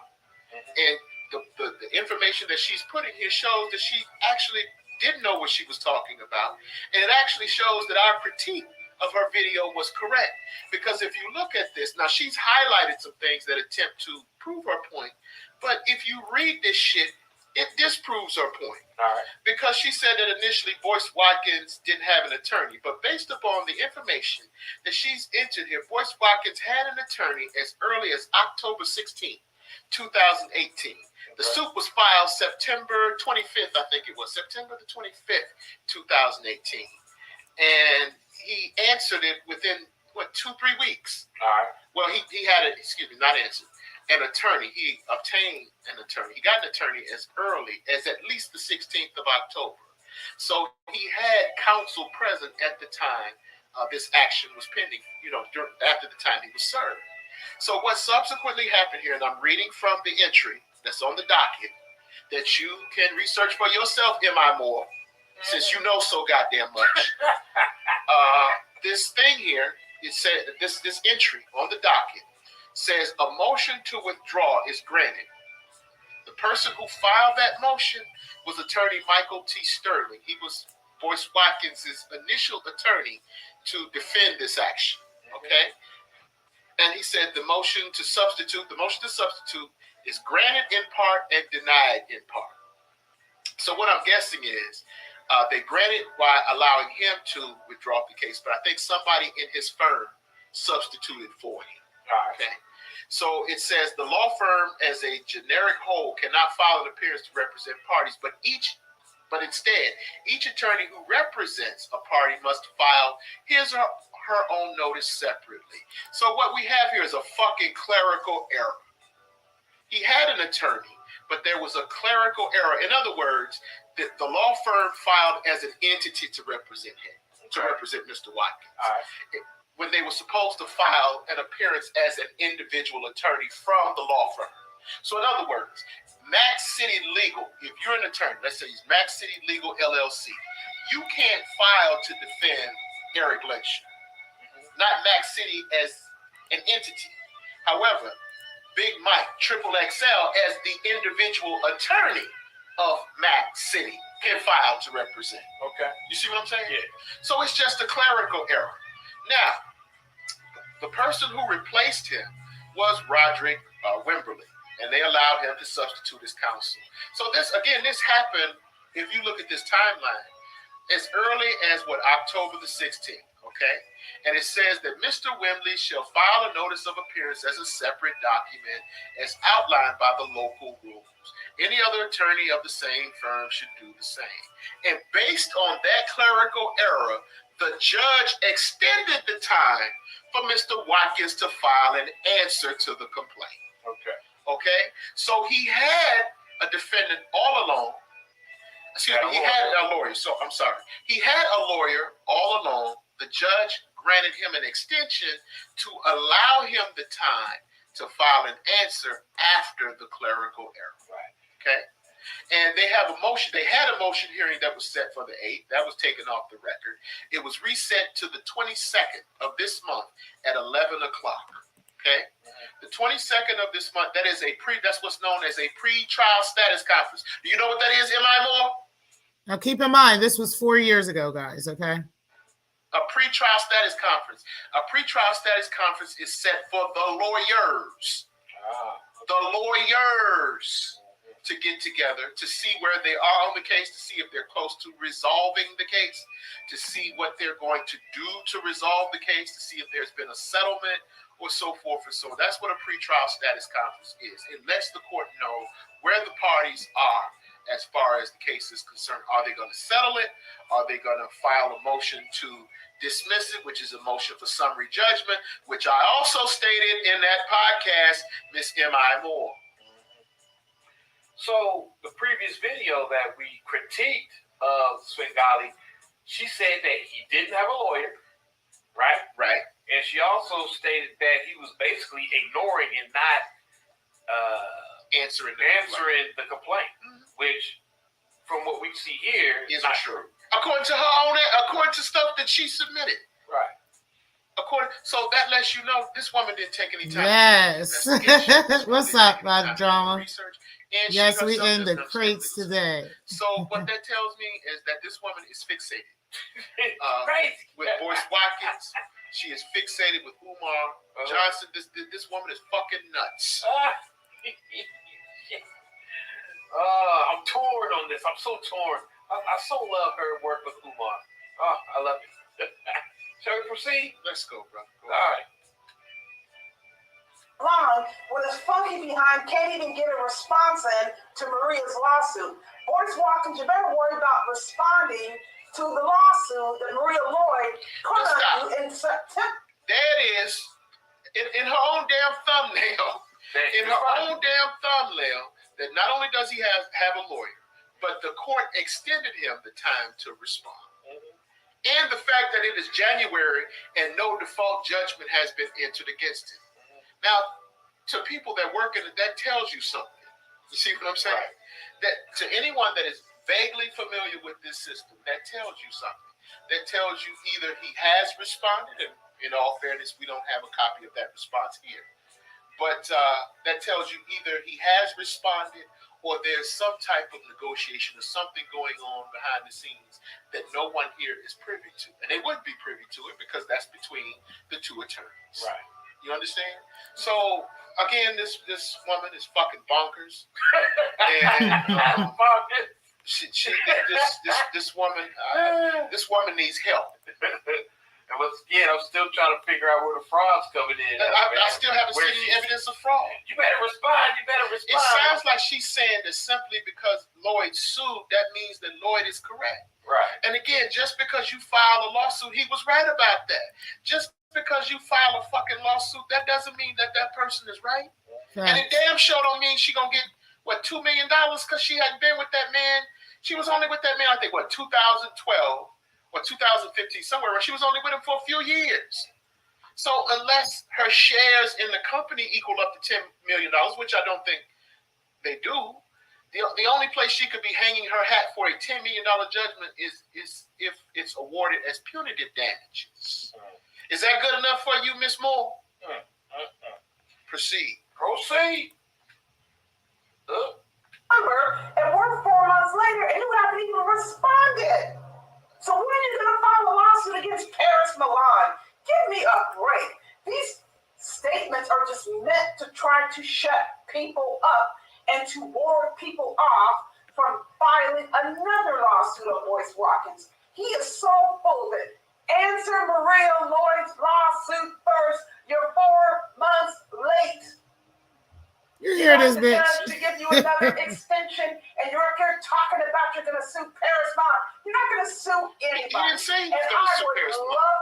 and the information that she's putting here shows that she actually didn't know what she was talking about, and it actually shows that our critique of her video was correct. Because if you look at this, now she's highlighted some things that attempt to prove her point, but if you read this shit, it disproves her point. All right. Because she said that initially Boyce Watkins didn't have an attorney, but based upon the information that she's entered here, Boyce Watkins had an attorney as early as October 16, 2018. The suit was filed September 25th, I think it was, September the 25th, 2018. And he answered it within, 2-3 weeks. All right. Well, he had an, not answered, an attorney. He obtained an attorney. He got an attorney as early as at least the 16th of October. So he had counsel present at the time this action was pending, after the time he was served. So what subsequently happened here, and I'm reading from the entry that's on the docket, that you can research for yourself, M.I. Moore, since you know so goddamn much. This thing here, it said this entry on the docket says a motion to withdraw is granted. The person who filed that motion was attorney Michael T. Sterling. He was Boyce Watkins' initial attorney to defend this action. Okay? And he said the motion to substitute is granted in part and denied in part. So what I'm guessing is they granted by allowing him to withdraw the case, but I think somebody in his firm substituted for him. Okay. So it says the law firm as a generic whole cannot file an appearance to represent parties, but instead, each attorney who represents a party must file his or her own notice separately. So what we have here is a fucking clerical error. He had an attorney, but there was a clerical error. In other words, the law firm filed as an entity to represent him, to represent Mr. Watkins. All right. When they were supposed to file an appearance as an individual attorney from the law firm. So in other words, Max City Legal, if you're an attorney, let's say it's Max City Legal LLC, you can't file to defend Eric Glacier, not Max City as an entity. However, Big Mike, Triple XL, as the individual attorney of Max City can file to represent. Okay. You see what I'm saying? Yeah. So it's just a clerical error. Now, the person who replaced him was Roderick Wimberly, and they allowed him to substitute as counsel. So this happened, if you look at this timeline, as early as October the 16th, okay? And it says that Mr. Wimberly shall file a notice of appearance as a separate document as outlined by the local rules. Any other attorney of the same firm should do the same. And based on that clerical error, the judge extended the time for Mr. Watkins to file an answer to the complaint. Okay. Okay? So he had a defendant all along. He had a lawyer. So I'm sorry. He had a lawyer all along. The judge granted him an extension to allow him the time to file an answer after the clerical error. Right. Okay? And they had a motion hearing that was set for the 8th. That was taken off the record. It was reset to the 22nd of this month at 11 o'clock. Okay? The 22nd of this month, that's what's known as a pre-trial status conference. Do you know what that is, M.I. Moore? Now keep in mind, this was 4 years ago, guys, okay? A pre-trial status conference. A pre-trial status conference is set for the lawyers. The lawyers to get together, to see where they are on the case, to see if they're close to resolving the case, to see what they're going to do to resolve the case, to see if there's been a settlement or so forth and so on. That's what a pretrial status conference is. It lets the court know where the parties are as far as the case is concerned. Are they going to settle it? Are they going to file a motion to dismiss it, which is a motion for summary judgment, which I also stated in that podcast, Miss M.I. Moore. So the previous video that we critiqued of Svengali, she said that he didn't have a lawyer, right? Right. And she also stated that he was basically ignoring and not answering the complaint, which, from what we see here, is not true. According to stuff that she submitted. Right. according, so that lets you know this woman didn't take any time. Yes. To do the investigation. What's She really up, didn't take any time to do the drama? research, and she Yes, we herself in the doesn't understand crates this. today. So what that tells me is that this woman is fixated Crazy. with Boyce Watkins. She is fixated with Umar Johnson. This woman is fucking nuts. I'm torn on this. I'm so torn. I so love her work with Umar. Oh, I love it. Shall we proceed? Let's go, bro. Go All right. Long with his funky behind can't even get a response in to Maria's lawsuit. Boyce Watkins, you better worry about responding to the lawsuit that Maria Lloyd put on you in September. There it is. In her own damn thumbnail. In her own damn thumbnail, that not only does he have a lawyer, but the court extended him the time to respond. And the fact that it is January and no default judgment has been entered against him. Now, to people that work in it, that tells you something. You see what I'm saying? Right. That to anyone that is vaguely familiar with this system, that tells you something. That tells you either he has responded, and in all fairness, we don't have a copy of that response here. But that tells you either he has responded or there's some type of negotiation or something going on behind the scenes that no one here is privy to. And they wouldn't be privy to it because that's between the two attorneys. Right. You understand? So, again, this woman is fucking bonkers. And this woman needs help. And once again, I'm still trying to figure out where the fraud's coming in. I still haven't seen any evidence of fraud. You better respond. It sounds like she's saying that simply because Lloyd sued, that means that Lloyd is correct. Right. And again, just because you file a lawsuit, he was right about that. Just because you file a fucking lawsuit, that doesn't mean that person is right. And it damn sure don't mean she gonna get, what, $2 million because she hadn't been with that man. She was only with that man, I think, 2012. Or 2015, somewhere, she was only with him for a few years. So unless her shares in the company equal up to $10 million, which I don't think they do, the only place she could be hanging her hat for a $10 million judgment is if it's awarded as punitive damages. Is that good enough for you, Miss Moore? Proceed. And we're 4 months later, and you haven't even responded. So when are you going to file a lawsuit against Paris Milan? Give me a break. These statements are just meant to try to shut people up and to ward people off from filing another lawsuit on Boyce Watkins. He is so full of it. Answer Maria Lloyd's lawsuit first. You're 4 months late. You hear this, bitch? To give you another extension, and you're up here talking about you're going to sue Paris Milan. You're not going to sue anybody. He didn't say he was going to sue Paris Milan.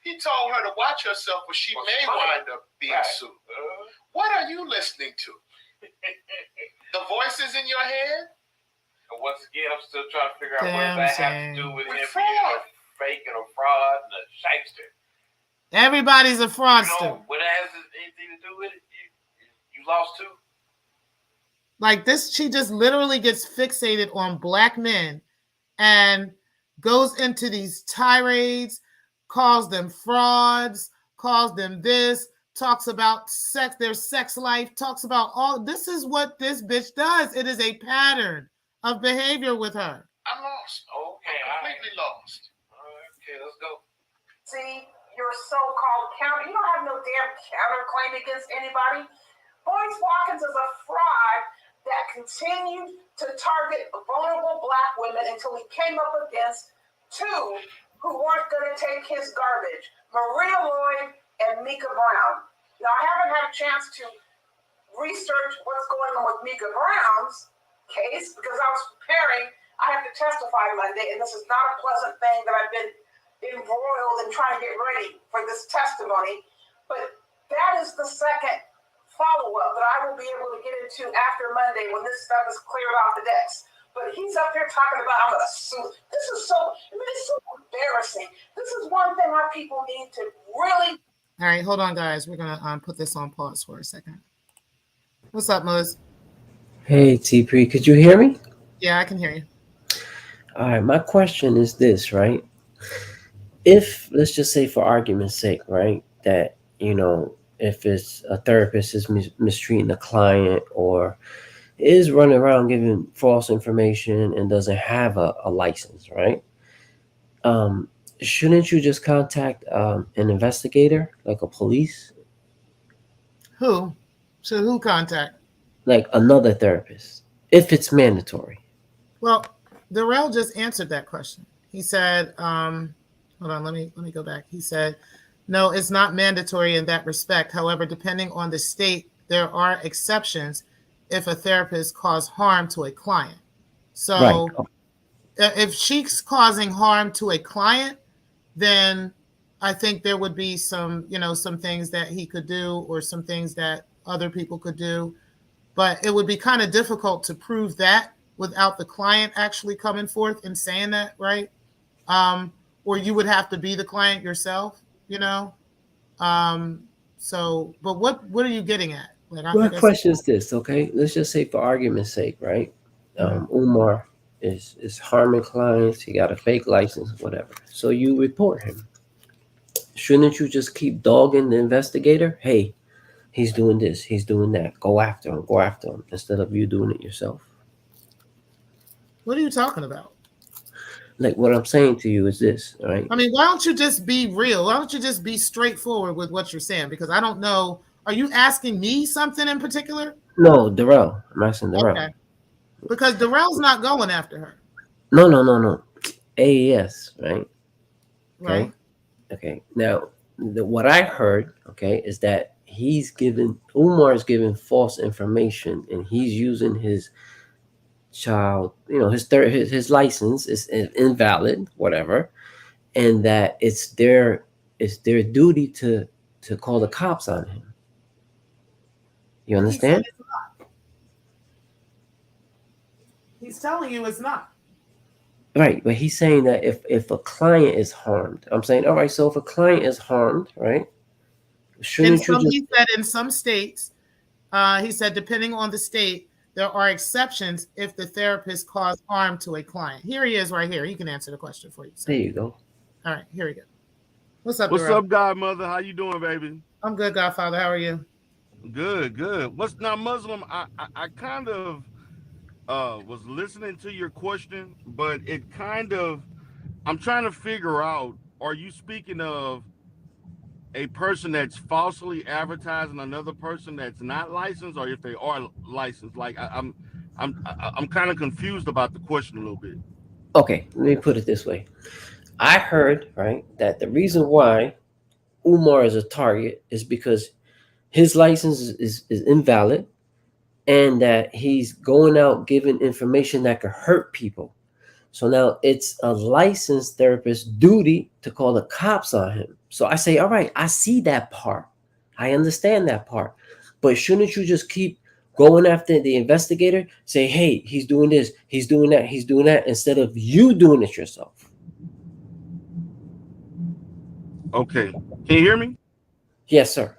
He told her to watch herself, or she may wind up being sued. What are you listening to? The voices in your head? And once again, I'm still trying to figure out what that has to do with him being a fake and a fraud and a shyster. Everybody's a fraudster. What has anything to do with it? You lost too? Like this, she just literally gets fixated on black men and goes into these tirades, calls them frauds, calls them this, talks about sex, their sex life, talks about all. This is what this bitch does. It is a pattern of behavior with her. I'm lost. Okay, I'm completely lost. Okay, let's go. See, your so-called counter. You don't have no damn counterclaim against anybody. Boyce Watkins is a fraud that continued to target vulnerable black women until he came up against two who weren't going to take his garbage, Maria Lloyd and Mika Brown. Now, I haven't had a chance to research what's going on with Mika Brown's case because I was preparing. I have to testify Monday, and this is not a pleasant thing that I've been embroiled in trying to get ready for this testimony. But that is the second follow-up that I will be able to get into after Monday when this stuff is cleared off the desk. But he's up here talking about, I'm going to sue. This is so, it's so embarrassing. This is one thing our people need to really. All right, hold on, guys. We're going to put this on pause for a second. What's up, Melissa? Hey, T-Pre, could you hear me? Yeah, I can hear you. All right, my question is this, right? if, let's just say for argument's sake, right, that, if it's a therapist is mistreating a client or is running around giving false information and doesn't have a license, right? Um, shouldn't you just contact an investigator, like a police, Who? So who contact? like another therapist, if it's mandatory? Well, Darrell just answered that question. He said, hold on, let me go back. He said, no, it's not mandatory in that respect. However, depending on the state, there are exceptions if a therapist caused harm to a client. Right. So if she's causing harm to a client, then I think there would be some, some things that he could do or some things that other people could do. But it would be kind of difficult to prove that without the client actually coming forth and saying that, right? Or you would have to be the client yourself, but what are you getting at? Like, I My guess. question is this, okay? Let's just say for argument's sake, right? Umar is harming clients. He got a fake license, whatever. So you report him. Shouldn't you just keep dogging the investigator? Hey, he's doing this, he's doing that. Go after him, instead of you doing it yourself. What are you talking about? Like what I'm saying to you is this, right? I mean, why don't you just be real? Why don't you just be straightforward with what you're saying? Because I don't know. Are you asking me something in particular? No, Darrell. I'm asking Darrell. Okay. Because Darrell's not going after her. No. AES, right? Okay. Right. Okay. Now, what I heard, okay, is that Umar is giving false information, and he's using his child, his license is invalid, whatever, and that it's their duty to call the cops on him. You understand? He's telling you it's not. Right, but he's saying that if a client is harmed, I'm saying, all right, so if a client is harmed, right, shouldn't you just... He said in some states, he said, depending on the state, there are exceptions if the therapist caused harm to a client. Here he is right here. He can answer the question for you. There you go. All right, here we go. What's up, What's Darrell? up, Godmother? How you doing, baby? I'm good, Godfather. How are you? Good. What's now, Muslim? I kind of was listening to your question, but it kind of, I'm trying to figure out, are you speaking of a person that's falsely advertising another person that's not licensed, or if they are licensed? Like I'm kind of confused about the question a little bit. Okay, let me put it this way. I heard, right, that the reason why Umar is a target is because his license is invalid, and that he's going out giving information that could hurt people. So now it's a licensed therapist's duty to call the cops on him. So I say, all right, I see that part. I understand that part. But shouldn't you just keep going after the investigator? Say, hey, he's doing this, he's doing that, instead of you doing it yourself. Okay. Can you hear me? Yes, sir.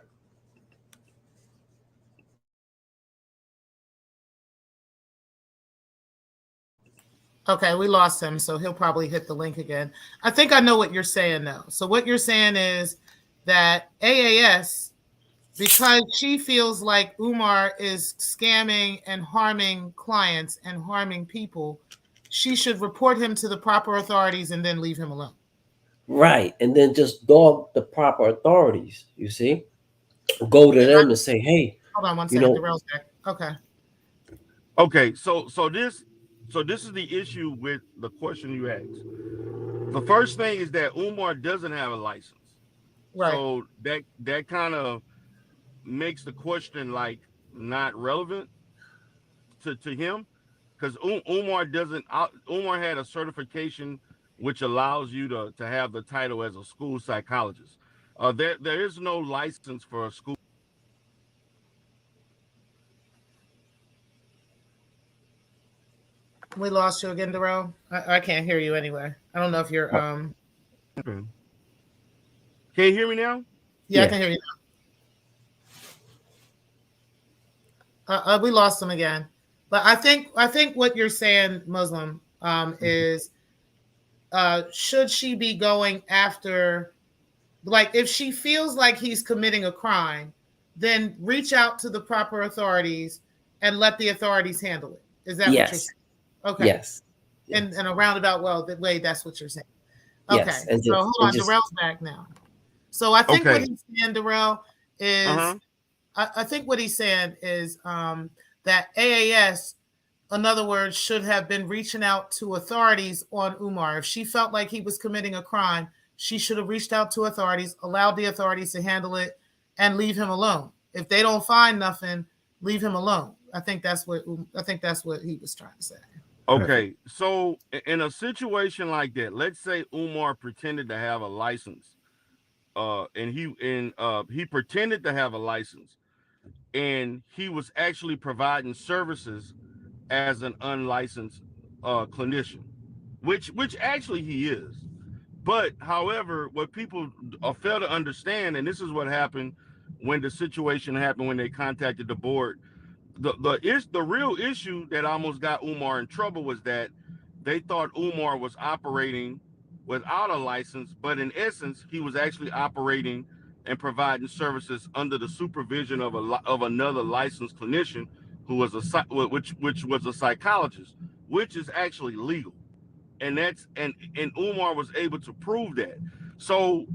Okay, we lost him, so he'll probably hit the link again. I think I know what you're saying now. So what you're saying is that AAS, because she feels like Umar is scamming and harming clients and harming people, she should report him to the proper authorities and then leave him alone. Right, and then just dog the proper authorities, you see? Go to them and say, hey. Hold on one second, Darrell's back. Okay, so this is the issue with the question you asked. The first thing is that Umar doesn't have a license. Right. So that kind of makes the question like not relevant to him, because Umar had a certification which allows you to have the title as a school psychologist. There is no license for a school. We lost you again, Darrell. I can't hear you anyway. I don't know if you're Okay. Can you hear me now? Yeah, I can hear you now. We lost him again. But I think what you're saying, Muslim, is should she be going after, like, if she feels like he's committing a crime, then reach out to the proper authorities and let the authorities handle it. Is that what you're Yes. saying? Okay. Yes. In a roundabout way, that's what you're saying. Okay. Yes. And So just, hold and on, just Darrell's back now. So I think what Okay. he's saying, Darrell, is I think what he's saying is that AAS, in other words, should have been reaching out to authorities on Umar. If she felt like he was committing a crime, she should have reached out to authorities, allowed the authorities to handle it, and leave him alone. If they don't find nothing, leave him alone. I think that's what he was trying to say. Okay, so in a situation like that, let's say Umar pretended to have a license, and he pretended to have a license, and he was actually providing services as an unlicensed clinician, which actually he is. But however, what people fail to understand, and this is what happened when the situation happened when they contacted the board, the real issue that almost got Umar in trouble was that they thought Umar was operating without a license, but in essence, he was actually operating and providing services under the supervision of another licensed clinician who was which was a psychologist, which is actually legal, and Umar was able to prove that. So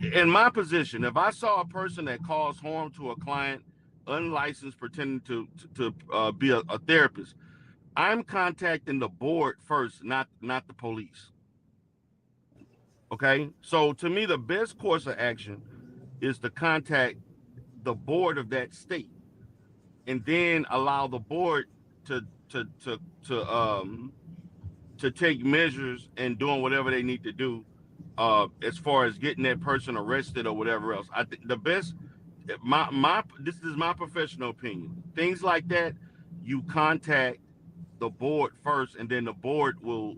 in my position, if I saw a person that caused harm to a client, unlicensed, pretending to be a therapist, I'm contacting the board first, not the police. Okay, so to me, the best course of action is to contact the board of that state, and then allow the board to take measures and doing whatever they need to do, as far as getting that person arrested or whatever else. I think the best, this is my professional opinion. Things like that, you contact the board first, and then the board will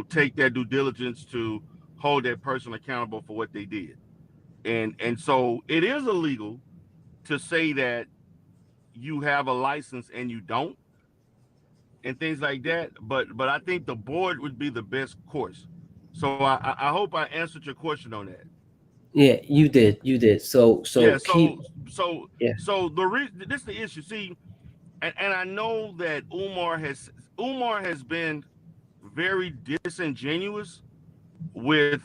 take that due diligence to hold that person accountable for what they did. And so it is illegal to say that you have a license and you don't, and things like that. But I think the board would be the best course. So I hope I answered your question on that. Yeah, you did. So Yeah. keep. Yeah. So this is the issue. See, and I know that Umar has been very disingenuous with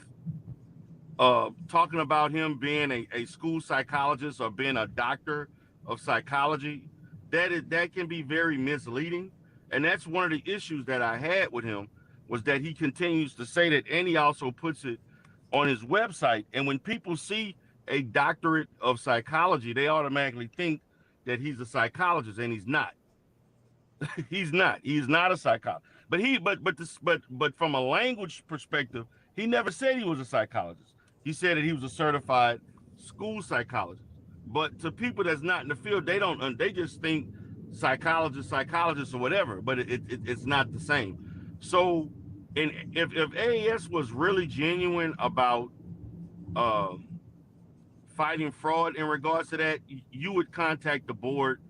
talking about him being a school psychologist or being a doctor of psychology. That can be very misleading, and that's one of the issues that I had with him, was that he continues to say that, and he also puts it on his website. And when people see a doctorate of psychology, they automatically think that he's a psychologist, and he's not. He's not. He's not a psychologist. But from a language perspective, he never said he was a psychologist. He said that he was a certified school psychologist. But to people that's not in the field, they just think psychologist or whatever. But it's not the same. So, and if AAS was really genuine about fighting fraud in regards to that, you would contact the board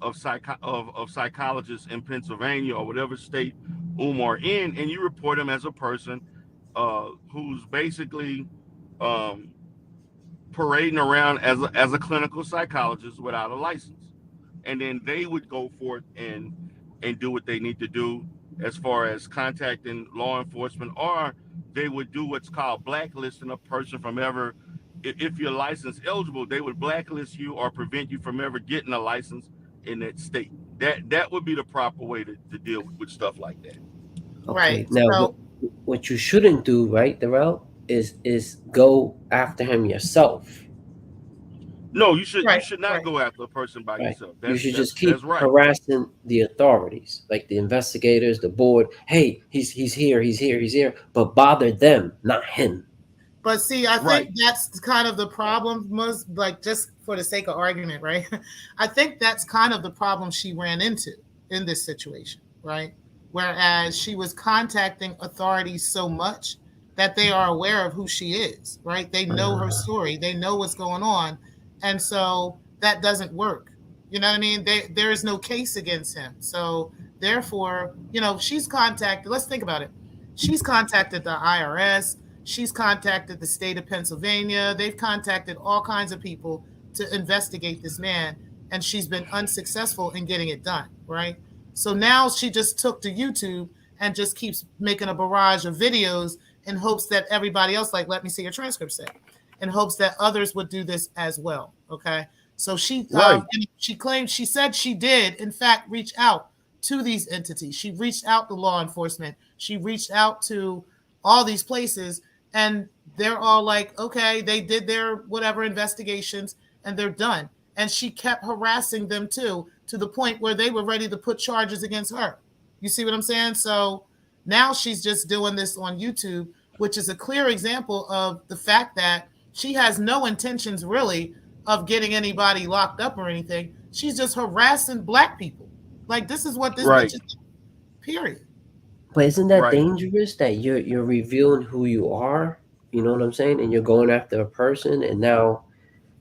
of psychologists in Pennsylvania or whatever state Umar in, and you report him as a person who's basically parading around as a clinical psychologist without a license. And then they would go forth and do what they need to do as far as contacting law enforcement, or they would do what's called blacklisting a person from ever, if you're license eligible, they would blacklist you or prevent you from ever getting a license in that state. That would be the proper way to deal with stuff like that. Okay. Right. Now, So, what you shouldn't do, right, Darrell, is go after him yourself. No, you should right, not right. go after a person by Right. yourself. You should just keep that's right. harassing the authorities, like the investigators, the board. Hey, he's here, but bother them, not him. But see, I Right. think that's kind of the problem, like, just for the sake of argument, right? I think that's kind of the problem she ran into in this situation, right? Whereas she was contacting authorities so much that they are aware of who she is, right? They know her story, they know what's going on. And so that doesn't work. You know what I mean? There is no case against him. So therefore, she's contacted, let's think about it. She's contacted the IRS. She's contacted the state of Pennsylvania. They've contacted all kinds of people to investigate this man, and she's been unsuccessful in getting it done, right? So now she just took to YouTube and just keeps making a barrage of videos in hopes that everybody else, like, let me see your transcript say, in hopes that others would do this as well, okay? So she she said she did, in fact, reach out to these entities. She reached out to law enforcement. She reached out to all these places, and they're all like, okay, they did their whatever investigations and they're done. And she kept harassing them too, to the point where they were ready to put charges against her. You see what I'm saying? So now she's just doing this on YouTube, which is a clear example of the fact that she has no intentions really of getting anybody locked up or anything. She's just harassing Black people. Like, this is what this bitch is, period. But isn't that dangerous that you're revealing who you are? You know what I'm saying? And you're going after a person, and now,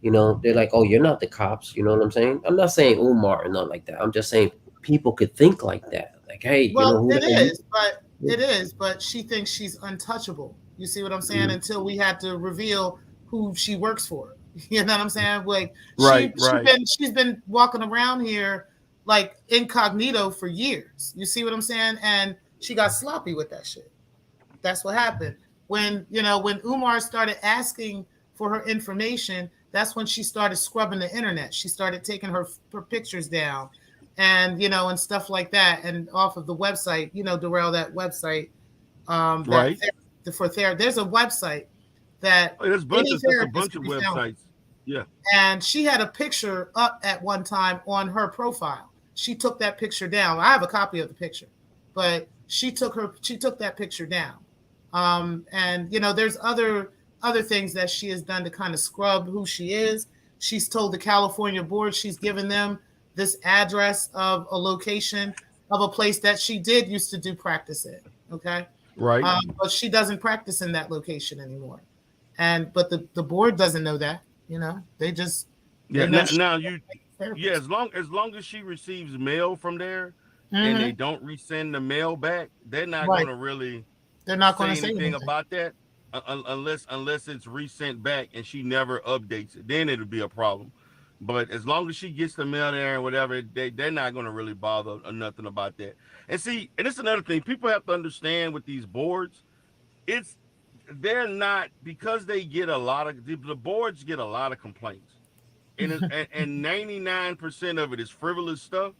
they're like, oh, you're not the cops. You know what I'm saying? I'm not saying Umar or nothing like that. I'm just saying people could think like that. Like, hey, well, it is, but she thinks she's untouchable. You see what I'm saying? Mm-hmm. Until we had to reveal who she works for. You know what I'm saying? Like, she's been walking around here like incognito for years. You see what I'm saying? And she got sloppy with that shit. That's what happened. When Umar started asking for her information, that's when she started scrubbing the internet. She started taking her pictures down and, and stuff like that. And off of the website, Darrell, that website, there's a website that there's a bunch of websites. Yeah. And she had a picture up at one time on her profile. She took that picture down. I have a copy of the picture, but she took that picture down. And there's other things that she has done to kind of scrub who she is. She's told the California board she's given them this address of a location of a place that she did used to do practice in. Okay. Right. But she doesn't practice in that location anymore. But the board doesn't know that. They just as long as she receives mail from there, mm-hmm. and they don't resend the mail back, they're not going to really. They're not going to say anything about that unless it's resent back and she never updates it. Then it'll be a problem. But as long as she gets the mail there and whatever, they're not going to really bother or nothing about that. And see, and it's another thing people have to understand with these boards. They're not, because they get the boards get a lot of complaints, and 99% of it is frivolous stuff,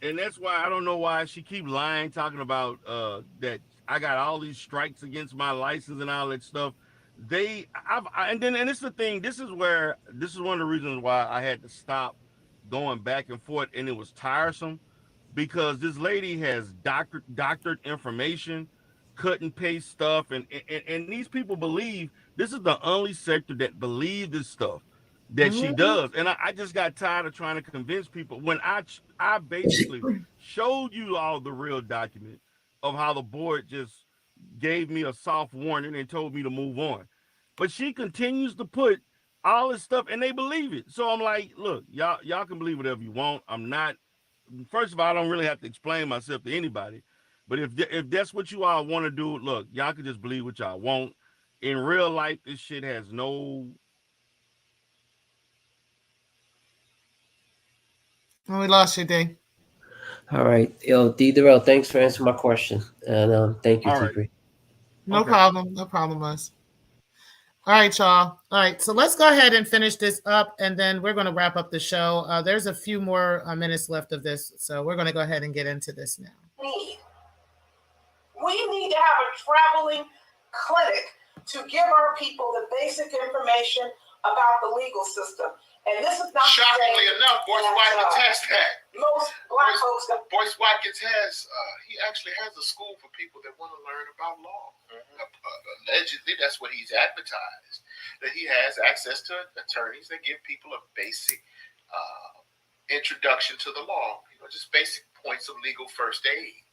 and that's why I don't know why she keep lying, talking about that I got all these strikes against my license and all that stuff. And it's the thing. This is one of the reasons why I had to stop going back and forth, and it was tiresome, because this lady has doctored information, cut and paste stuff, and these people believe this is the only sector that believe this stuff that she does. And I just got tired of trying to convince people when I basically showed you all the real document of how the board just gave me a soft warning and told me to move on. But she continues to put all this stuff and they believe it. So I'm like, look, y'all can believe whatever you want. First of all, I don't really have to explain myself to anybody. But if that's what you all want to do, look, y'all can just believe what y'all want. In real life, this shit has no. Oh, we lost you, D. All right. Yo, D. Darrell, thanks for answering my question. And thank you, T3. Right. No problem. No problem, us. All right, y'all. All right. So let's go ahead and finish this up, and then we're going to wrap up the show. There's a few more minutes left of this, so we're going to go ahead and get into this now. We need to have a traveling clinic to give our people the basic information about the legal system. And this is not shockingly enough, Boyce Watkins has that. Most Black folks. Boyce Watkins he actually has a school for people that want to learn about law. Mm-hmm. Allegedly, that's what he's advertised. That he has access to attorneys that give people a basic introduction to the law. Just basic points of legal first aid.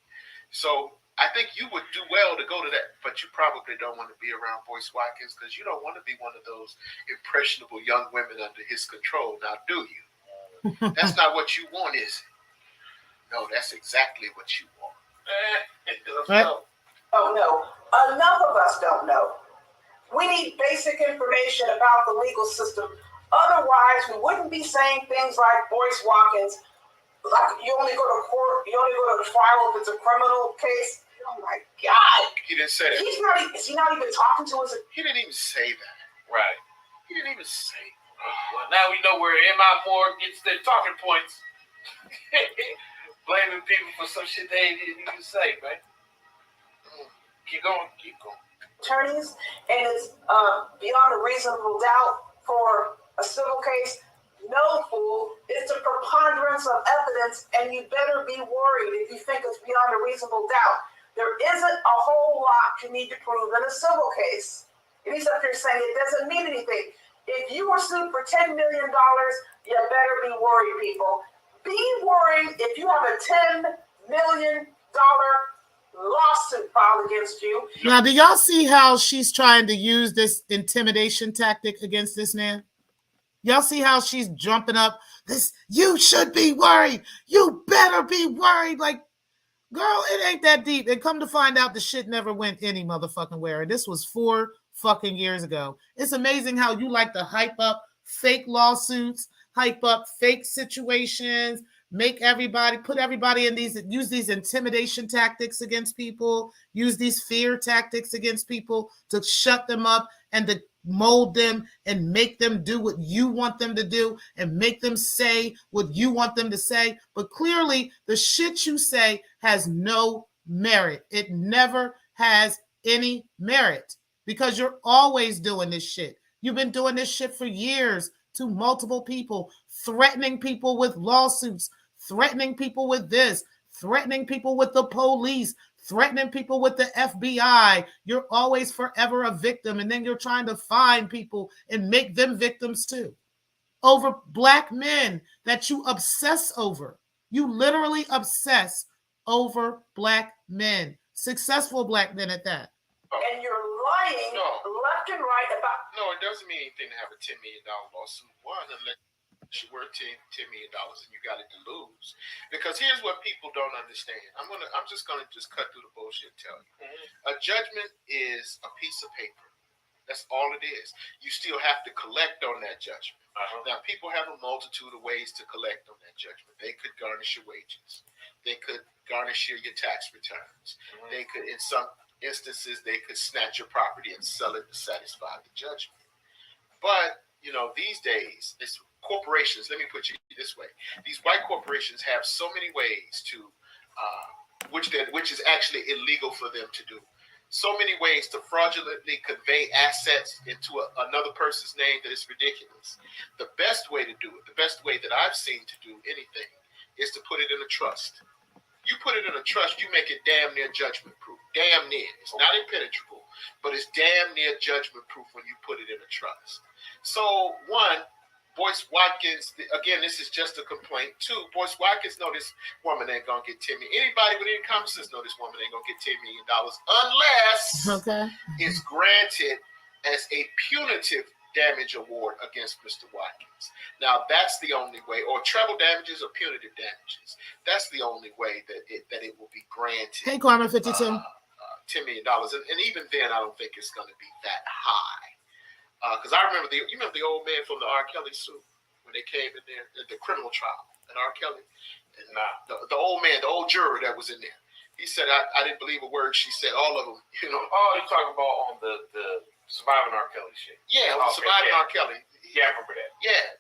So I think you would do well to go to that, but you probably don't want to be around Boyce Watkins because you don't want to be one of those impressionable young women under his control. Now, do you? That's not what you want, is it? No, that's exactly what you want. Right. Oh no, enough of us don't know. We need basic information about the legal system. Otherwise, we wouldn't be saying things like Boyce Watkins, like you only go to court, you only go to trial if it's a criminal case. Oh my God. He didn't say that. Is he not even talking to us? He didn't even say that. Right. He didn't even say that. Well, now we know where M.I. Moore gets their talking points. Blaming people for some shit they didn't even say, man. Keep going. Attorneys, and it's beyond a reasonable doubt for a civil case. No, fool, it's a preponderance of evidence, and you better be worried if you think it's beyond a reasonable doubt. There isn't a whole lot you need to prove in a civil case. And he's up here saying it doesn't mean anything. If you were sued for $10 million, you better be worried, people. Be worried if you have a $10 million lawsuit filed against you. Now, do y'all see how she's trying to use this intimidation tactic against this man? Y'all see how she's jumping up? This, you should be worried. You better be worried. Like, girl, it ain't that deep. And come to find out, the shit never went any motherfucking where. This was 4 fucking years ago. It's amazing how you like to hype up fake lawsuits, hype up fake situations, make everybody, put everybody in these, use these intimidation tactics against people, use these fear tactics against people to shut them up and to mold them and make them do what you want them to do and make them say what you want them to say. But clearly the shit you say has no merit. It never has any merit because you're always doing this shit. You've been doing this shit for years to multiple people, threatening people with lawsuits, threatening people with this, threatening people with the police, threatening people with the FBI. You're always forever a victim, and then you're trying to find people and make them victims too. Over black men that you obsess over. You literally obsess over black men, successful black men at that. And you're lying left and right about... No, it doesn't mean anything to have a $10 million lawsuit. One, unless you worth $10 million and you got it to lose. Because here's what people don't understand. I'm just gonna cut through the bullshit and tell you. A judgment is a piece of paper. That's all it is. You still have to collect on that judgment. Now, people have a multitude of ways to collect on that judgment. They could garnish your wages. They could garnish your tax returns. They could, in some instances, they could snatch your property and sell it to satisfy the judgment. But, these days, it's corporations, let me put it this way. These white corporations have so many ways to, which is actually illegal for them to do. So many ways to fraudulently convey assets into another person's name that is ridiculous. The best way to do it, the best way that I've seen to do anything, is to put it in a trust. You put it in a trust, you make it damn near judgment proof. Damn near. It's not impenetrable, but it's damn near judgment proof when you put it in a trust. So, one, Boyce Watkins, again, this is just a complaint. 2, Boyce Watkins know this woman ain't going to get $10 million. Anybody with any common sense know this woman ain't going to get $10 million unless it's granted as a punitive damage award against Mr. Watkins. Now, that's the only way, or treble damages or punitive damages. That's the only way that it will be granted. Hey, Carmen, 52. $10 million. And even then, I don't think it's going to be that high. Because I remember you remember the old man from the R. Kelly suit when they came in there at the criminal trial at R. Kelly? And the old man, the old juror that was in there, he said, I didn't believe a word she said, all of them, Oh, you're talking about on the Surviving R. Kelly shit. Yeah, Surviving R. Kelly. Yeah, I remember that. Yeah,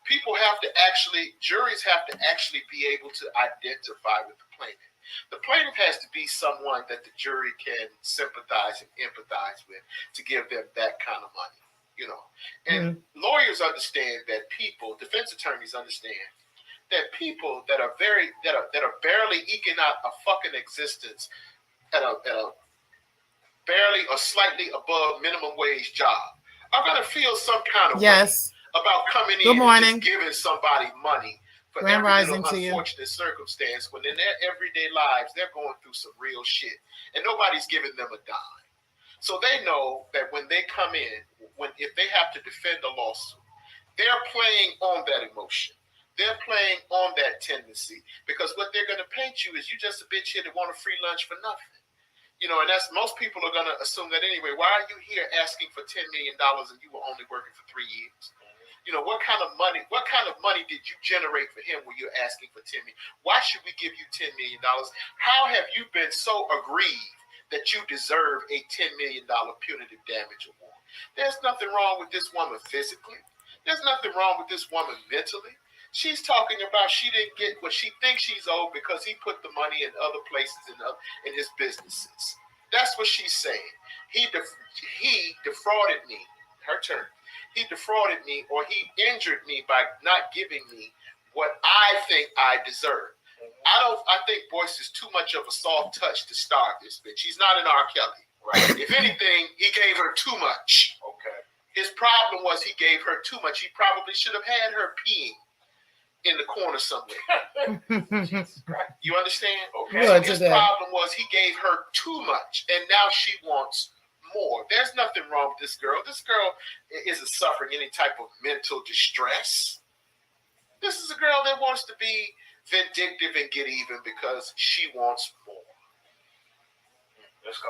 juries have to actually be able to identify with the plaintiff. The plaintiff has to be someone that the jury can sympathize and empathize with to give them that kind of money. And lawyers understand that defense attorneys understand that people that are barely eking out a fucking existence at a barely or slightly above minimum wage job are going to feel some kind of way about coming in and just giving somebody money for every little unfortunate circumstance when in their everyday lives they're going through some real shit and nobody's giving them a dime. So they know that when they come in, if they have to defend a lawsuit, they're playing on that emotion. They're playing on that tendency because what they're going to paint you is you just a bitch here that want a free lunch for nothing. You know, and that's most people are going to assume that anyway. Why are you here asking for $10 million and you were only working for 3 years? You know, what kind of money did you generate for him when you're asking for $10 million? Why should we give you $10 million? How have you been so aggrieved that you deserve a $10 million punitive damage award? There's nothing wrong with this woman physically. There's nothing wrong with this woman mentally. She's talking about she didn't get what she thinks she's owed because he put the money in other places in his businesses. That's what she's saying. He defrauded me. Her turn. He defrauded me, or he injured me by not giving me what I think I deserve. I think Boyce is too much of a soft touch to starve this bitch. He's not an R. Kelly. Right. If anything, he gave her too much. Okay. His problem was he gave her too much. He probably should have had her peeing in the corner somewhere. You understand? Okay. So his problem was he gave her too much, and now she wants more. There's nothing wrong with this girl. This girl isn't suffering any type of mental distress. This is a girl that wants to be vindictive and get even because she wants more. Let's go.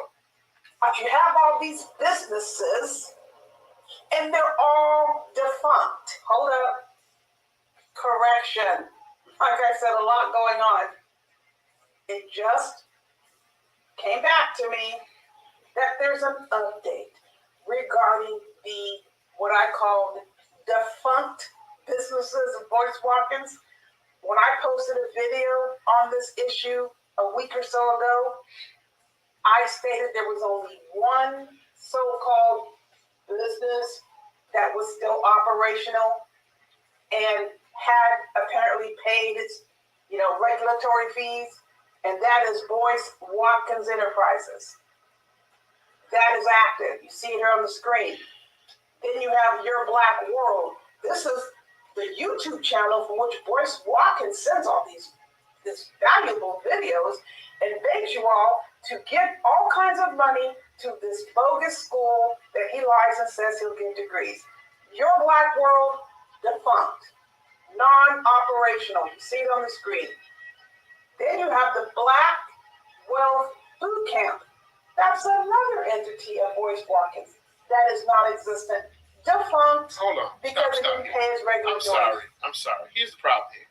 But you have all these businesses, and they're all defunct. Hold up. Correction. Like I said, a lot going on. It just came back to me that there's an update regarding the what I called defunct businesses of Boyce Watkins. When I posted a video on this issue a week or so ago, I stated there was only one so-called business that was still operational and had apparently paid its, regulatory fees, and that is Boyce Watkins Enterprises. That is active. You see it here on the screen. Then you have Your Black World. This is the YouTube channel from which Boyce Watkins sends all these valuable videos and begs you all to give all kinds of money to this bogus school that he lies and says he'll give degrees. Your Black World, defunct, non-operational. You see it on the screen. Then you have the Black Wealth Boot Camp. That's another entity of Boyce Watkins that is non-existent, defunct. Hold on. Because it didn't pay his regular dues. I'm sorry. Here's the problem here.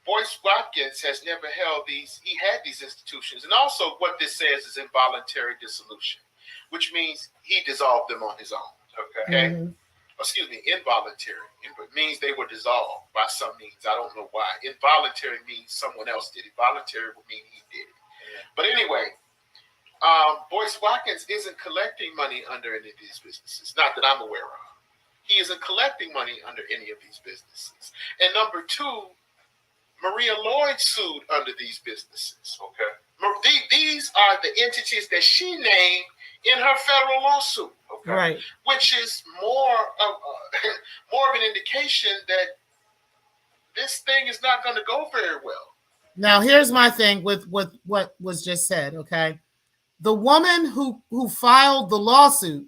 Boyce Watkins has never held these. He had these institutions, and also what this says is involuntary dissolution, which means he dissolved them on his own. Okay. Mm-hmm. Excuse me, involuntary. It means they were dissolved by some means. I don't know why. Involuntary means someone else did it. Voluntary would mean he did it. Yeah. But anyway, Boyce Watkins isn't collecting money under any of these businesses. Not that I'm aware of. He isn't collecting money under any of these businesses. And number two, Maria Lloyd sued under these businesses. Okay. These are the entities that she named in her federal lawsuit. Okay. Right. Which is more of an indication that this thing is not going to go very well. Now, here's my thing with what was just said. Okay. The woman who filed the lawsuit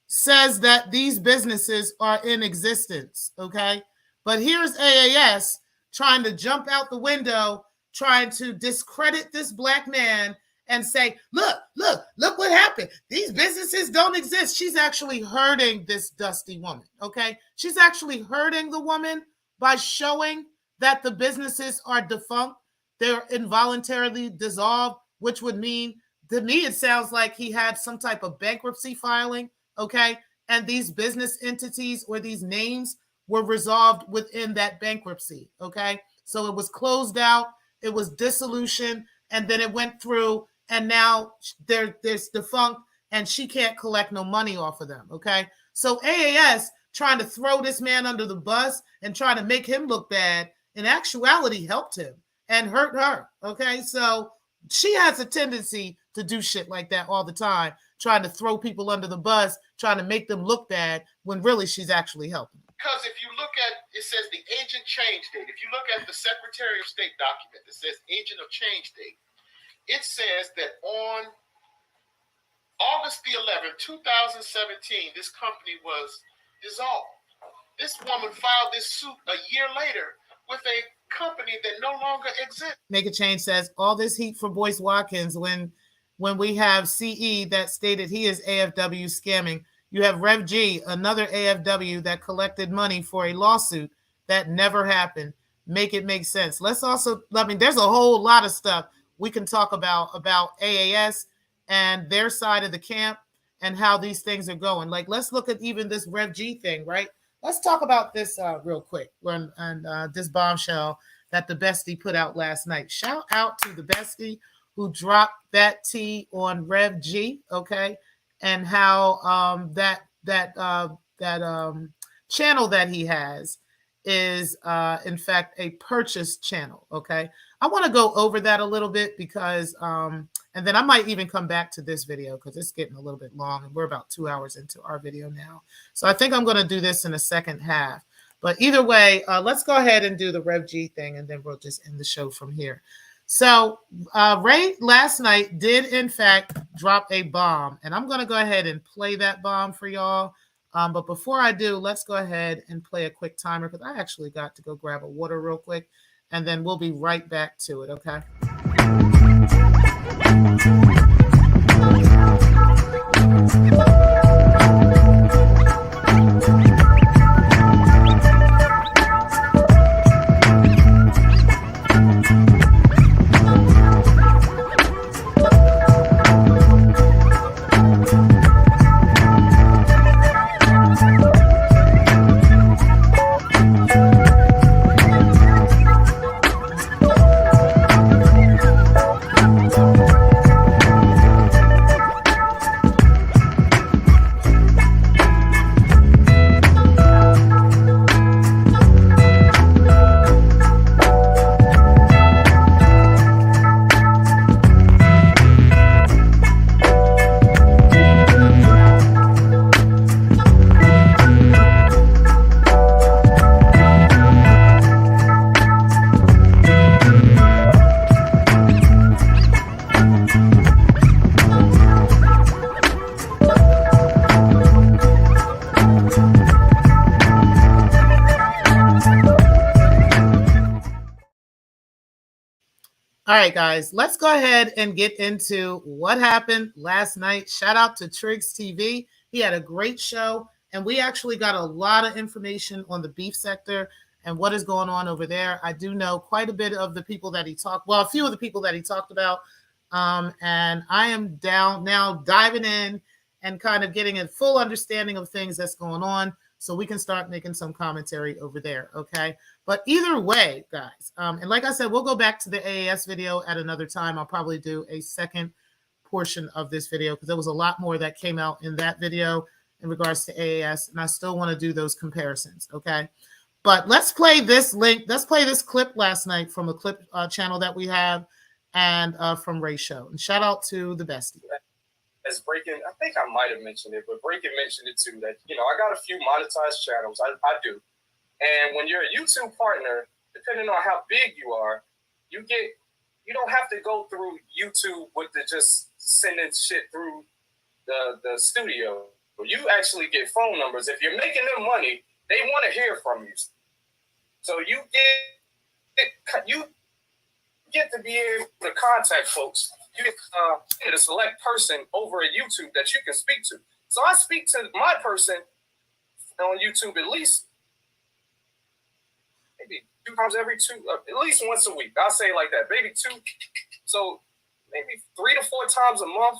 says that these businesses are in existence. Okay. But here's AAS trying to jump out the window, trying to discredit this black man and say, look what happened. These businesses don't exist. She's actually hurting this dusty woman, okay? She's actually hurting the woman by showing that the businesses are defunct. They're involuntarily dissolved, which would mean, to me, it sounds like he had some type of bankruptcy filing, okay? And these business entities or these names were resolved within that bankruptcy, okay? So it was closed out, it was dissolution, and then it went through, and now there's defunct, and she can't collect no money off of them, okay? So AAS trying to throw this man under the bus and trying to make him look bad, in actuality helped him and hurt her, okay? So she has a tendency to do shit like that all the time, trying to throw people under the bus, trying to make them look bad, when really she's actually helping. Because if you look at, it says the agent change date. If you look at the Secretary of State document that says agent of change date, it says that on August the 11th, 2017, this company was dissolved. This woman filed this suit a year later with a company that no longer exists. Make a Change says all this heat for Boyce Watkins when we have CE that stated he is AFW scamming. You have Rev G, another AFW that collected money for a lawsuit that never happened. Make it make sense. Let's also, I mean, there's a whole lot of stuff we can talk about AAS and their side of the camp and how these things are going. Like, let's look at even this Rev G thing, right? Let's talk about this real quick. This bombshell that the bestie put out last night. Shout out to the bestie who dropped that tea on Rev G, okay, and how that channel that he has is in fact a purchase channel, okay. I want to go over that a little bit because and then I might even come back to this video because it's getting a little bit long and we're about 2 hours into our video now. So I think I'm going to do this in the second half. But either way, let's go ahead and do the Rev G thing and then we'll just end the show from here. So Ray last night did in fact drop a bomb, and I'm going to go ahead and play that bomb for y'all. But before I do, let's go ahead and play a quick timer because I actually got to go grab a water real quick, and then we'll be right back to it, okay? All right, guys, let's go ahead and get into what happened last night. Shout out to Triggs TV. He had a great show, and we actually got a lot of information on the beef sector and what is going on over there. I do know quite a bit of the people that he talked, well, a few of the people that he talked about, and I am down now diving in and kind of getting a full understanding of things that's going on so we can start making some commentary over there, okay? But either way, guys, and like I said, we'll go back to the AAS video at another time. I'll probably do a second portion of this video because there was a lot more that came out in that video in regards to AAS, and I still want to do those comparisons, okay? But let's play this link. Let's play this clip last night from a clip channel that we have and from Ray Show. And shout out to the bestie. As Breaking, I think I might have mentioned it, but Breaking mentioned it too, that, you know, I got a few monetized channels. I do. And when you're a YouTube partner, depending on how big you are, you don't have to go through YouTube with the just sending shit through the studio. You actually get phone numbers. If you're making them money, they want to hear from you. So you get to be able to contact folks. You get a select person over at YouTube that you can speak to. So I speak to my person on YouTube at least maybe 2 times every at least once a week. I'll say it like that, maybe 2. So maybe 3 to 4 times a month.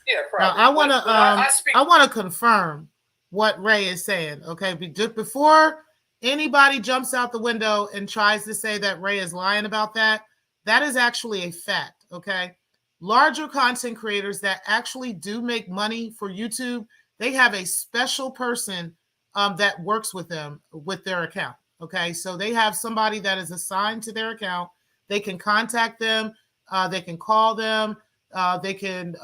Yeah, probably. Now, I want to confirm what Ray is saying. Okay, just before anybody jumps out the window and tries to say that Ray is lying about that, that is actually a fact. Okay, larger content creators that actually do make money for YouTube, they have a special person that works with them with their account. Okay, so they have somebody that is assigned to their account. They can contact them, they can call them, they can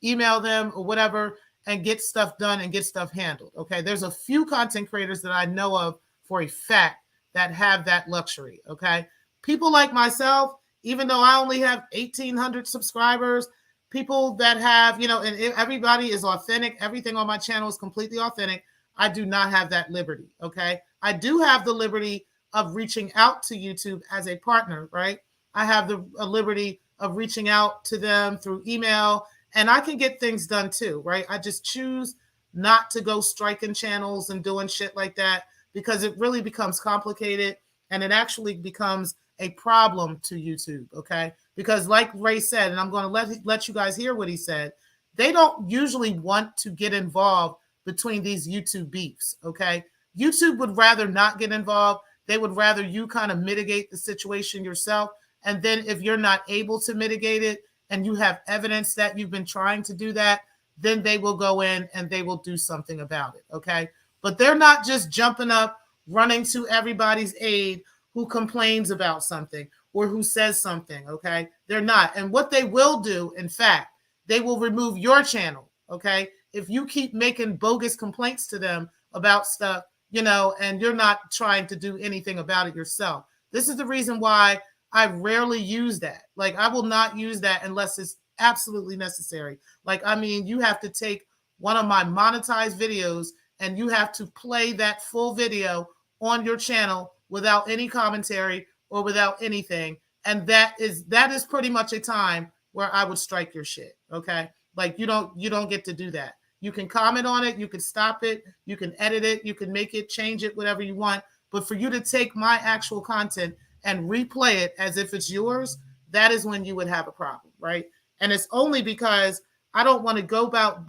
email them or whatever, and get stuff done and get stuff handled. Okay, there's a few content creators that I know of for a fact that have that luxury. Okay, people like myself, even though I only have 1,800 subscribers, people that have, you know, and everybody is authentic. Everything on my channel is completely authentic. I do not have that liberty, okay? I do have the liberty of reaching out to YouTube as a partner, right? I have the liberty of reaching out to them through email, and I can get things done too, right? I just choose not to go striking channels and doing shit like that because it really becomes complicated and it actually becomes a problem to YouTube, okay? Because like Ray said, and I'm going to let you guys hear what he said, they don't usually want to get involved between these YouTube beefs, okay? YouTube would rather not get involved. They would rather you kind of mitigate the situation yourself. And then if you're not able to mitigate it and you have evidence that you've been trying to do that, then they will go in and they will do something about it, okay? But they're not just jumping up, running to everybody's aid who complains about something or who says something, okay? They're not. And what they will do, in fact, they will remove your channel, okay? If you keep making bogus complaints to them about stuff, you know, and you're not trying to do anything about it yourself. This is the reason why I rarely use that. Like, I will not use that unless it's absolutely necessary. Like, I mean, you have to take one of my monetized videos and you have to play that full video on your channel without any commentary or without anything. And that is pretty much a time where I would strike your shit. Okay. Like, you don't get to do that. You can comment on it. You can stop it. You can edit it. You can make it, change it, whatever you want. But for you to take my actual content and replay it as if it's yours, that is when you would have a problem, right? And it's only because I don't want to go about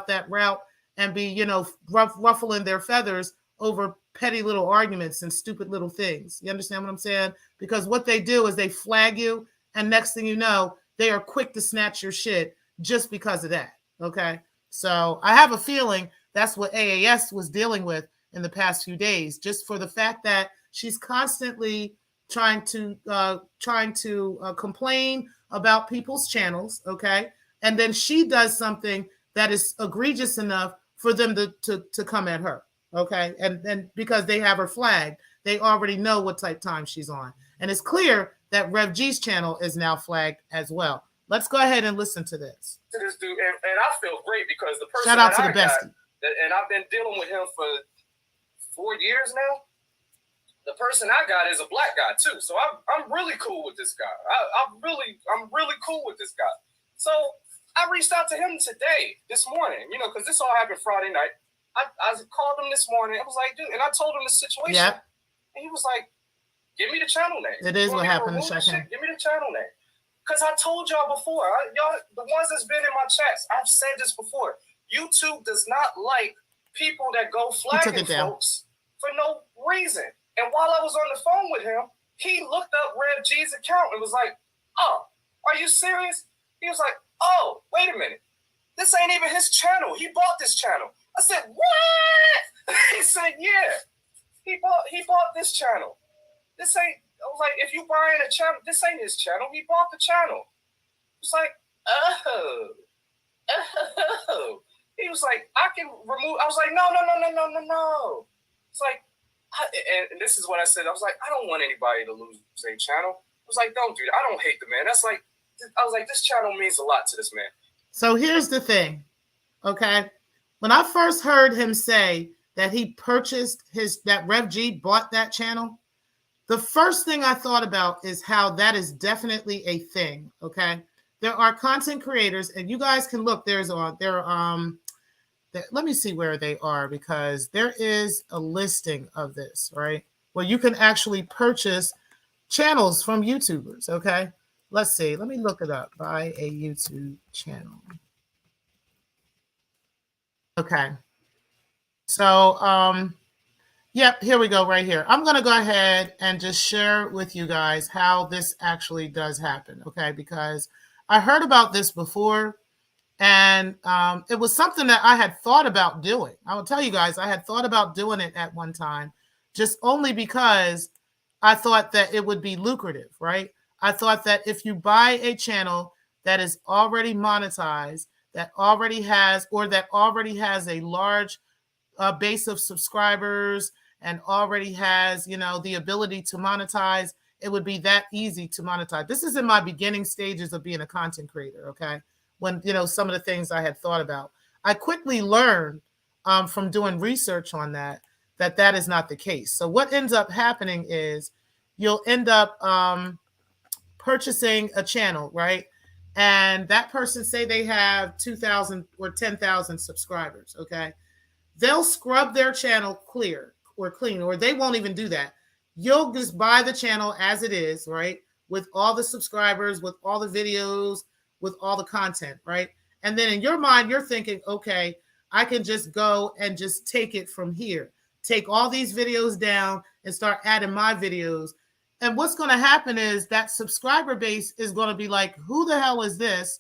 that route and be, you know, ruffling their feathers over petty little arguments and stupid little things. You understand what I'm saying? Because what they do is they flag you, and next thing you know, they are quick to snatch your shit just because of that, okay? So I have a feeling that's what AAS was dealing with in the past few days, just for the fact that she's constantly trying to complain about people's channels, okay? And then she does something that is egregious enough for them to come at her, okay? And because they have her flagged, they already know what type time she's on. And it's clear that Rev G's channel is now flagged as well. Let's go ahead and listen to this. To this dude, and I feel great because the person Shout out that to the bestie. and I've been dealing with him for 4 years now. The person I got is a black guy too, so I'm really cool with this guy. I'm really cool with this guy. So I reached out to him this morning, you know, because this all happened Friday night. I called him this morning. I was like, dude, and I told him the situation. Yep. And he was like, give me the channel name. It is what happened to Secktah. Give me the channel name. Because I told y'all before, y'all, the ones that's been in my chats, I've said this before. YouTube does not like people that go flagging folks for no reason. And while I was on the phone with him, he looked up Rev G's account and was like, oh, are you serious? He was like, oh, wait a minute. This ain't even his channel. He bought this channel. I said, what? He said, yeah. He bought this channel. This ain't, I was like, if you buying a channel, this ain't his channel. He bought the channel. It's like, oh. He was like, I can remove. I was like, no. It's like, and this is what I said. I was like, I don't want anybody to lose a channel. I was like, don't do that. I don't hate the man. That's like, I was like, this channel means a lot to this man. So here's the thing, okay? When I first heard him say that he purchased that Rev G bought that channel, the first thing I thought about is how that is definitely a thing, okay? There are content creators, and you guys can look. Let me see where they are, because there is a listing of this, right? Where you can actually purchase channels from YouTubers, okay? Let's see. Let me look it up. Buy a YouTube channel. Okay. So, yep, here we go right here. I'm going to go ahead and just share with you guys how this actually does happen, okay? Because I heard about this before, and it was something that I had thought about doing. I will tell you guys, I had thought about doing it at one time, just only because I thought that it would be lucrative, right? I thought that if you buy a channel that is already monetized, that already has a large base of subscribers and already has, you know, the ability to monetize, it would be that easy to monetize. This is in my beginning stages of being a content creator, okay? When, you know, some of the things I had thought about. I quickly learned from doing research on that is not the case. So what ends up happening is you'll end up purchasing a channel, right? And that person, say they have 2,000 or 10,000 subscribers, okay? They'll scrub their channel clear or clean, or they won't even do that. You'll just buy the channel as it is, right? With all the subscribers, with all the videos, with all the content, right? And then in your mind, you're thinking, okay, I can just go and just take it from here. Take all these videos down and start adding my videos. And what's going to happen is that subscriber base is going to be like, who the hell is this?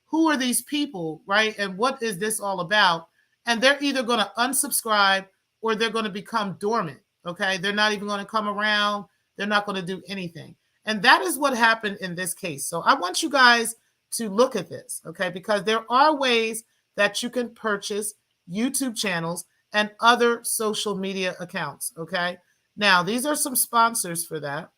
Who are these people, right? And what is this all about? And they're either going to unsubscribe or they're going to become dormant, okay? They're not even going to come around. They're not going to do anything. And that is what happened in this case. So I want you guys to look at this, okay? Because there are ways that you can purchase YouTube channels and other social media accounts, okay? Now, these are some sponsors for that.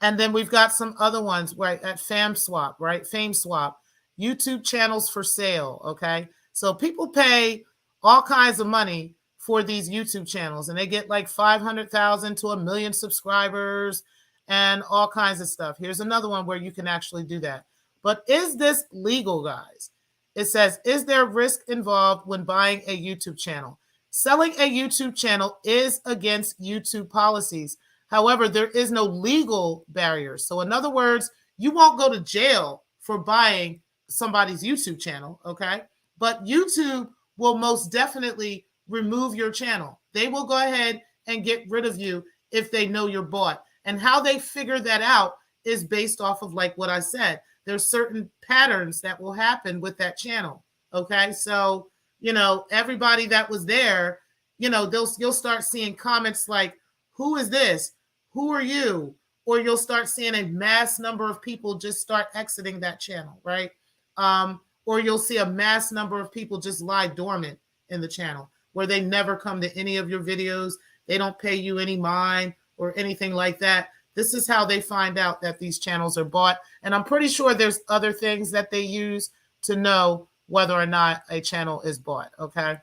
And then we've got some other ones, right, at FamSwap, right? FameSwap, YouTube channels for sale, okay? So people pay all kinds of money for these YouTube channels, and they get like 500,000 to 1 million subscribers and all kinds of stuff. Here's another one where you can actually do that. But is this legal, guys? It says, is there risk involved when buying a YouTube channel? Selling a YouTube channel is against YouTube policies. However, there is no legal barrier. So in other words, you won't go to jail for buying somebody's YouTube channel, okay? But YouTube will most definitely remove your channel. They will go ahead and get rid of you if they know you're bought. And how they figure that out is based off of like what I said. There's certain patterns that will happen with that channel, okay? So, you know, everybody that was there, you know, you'll start seeing comments like, who is this? Who are you? Or you'll start seeing a mass number of people just start exiting that channel, right? Or you'll see a mass number of people just lie dormant in the channel where they never come to any of your videos. They don't pay you any mind or anything like that. This is how they find out that these channels are bought. And I'm pretty sure there's other things that they use to know whether or not a channel is bought, okay?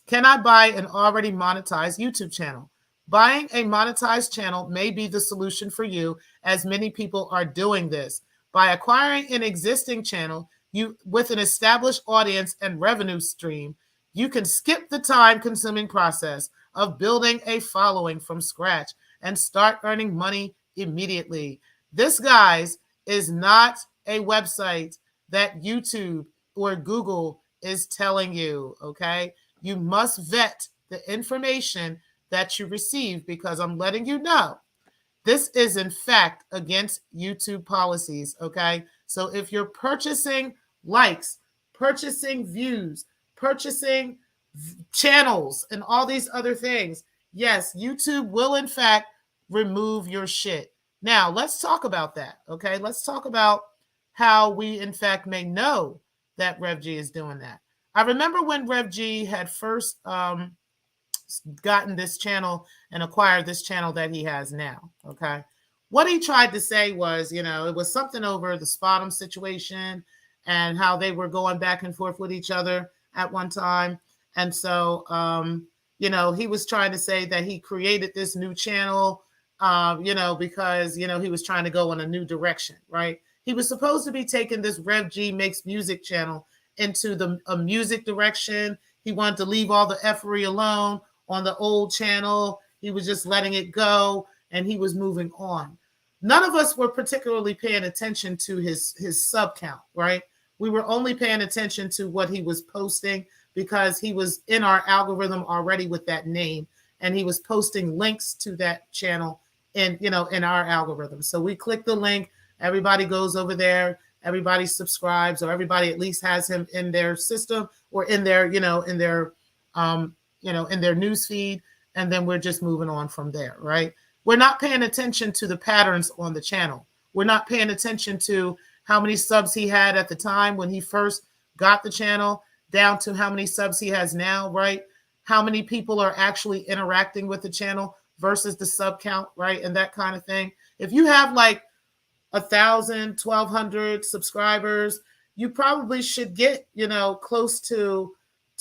Can I buy an already monetized YouTube channel? Buying a monetized channel may be the solution for you, as many people are doing this. By acquiring an existing channel with an established audience and revenue stream, you can skip the time-consuming process of building a following from scratch and start earning money immediately. This, guys, is not a website that YouTube or Google is telling you, okay? You must vet the information that you receive, because I'm letting you know this is in fact against YouTube policies, okay? So if you're purchasing likes, purchasing views, purchasing channels, and all these other things, yes, YouTube will in fact remove your shit. Now, let's talk about that, okay? Let's talk about how we in fact may know that Rev G is doing that. I remember when Rev G had first gotten this channel and acquired this channel that he has now, okay? What he tried to say was, you know, it was something over the Spotum situation and how they were going back and forth with each other at one time. And so, you know, he was trying to say that he created this new channel, you know, because, you know, he was trying to go in a new direction, right? He was supposed to be taking this Rev G Makes Music channel into a music direction. He wanted to leave all the effery alone on the old channel. He was just letting it go and he was moving on. None of us were particularly paying attention to his sub count, right? We were only paying attention to what he was posting because he was in our algorithm already with that name, and he was posting links to that channel in, you know, in our algorithm. So we click the link, everybody goes over there, everybody subscribes, or everybody at least has him in their system or in their, you know, in their in their news feed, and then we're just moving on from there, right? We're not paying attention to the patterns on the channel. We're not paying attention to how many subs he had at the time when he first got the channel down to how many subs he has now, right? How many people are actually interacting with the channel versus the sub count, right? And that kind of thing. If you have like 1,000, 1,200 subscribers, you probably should get, you know, close to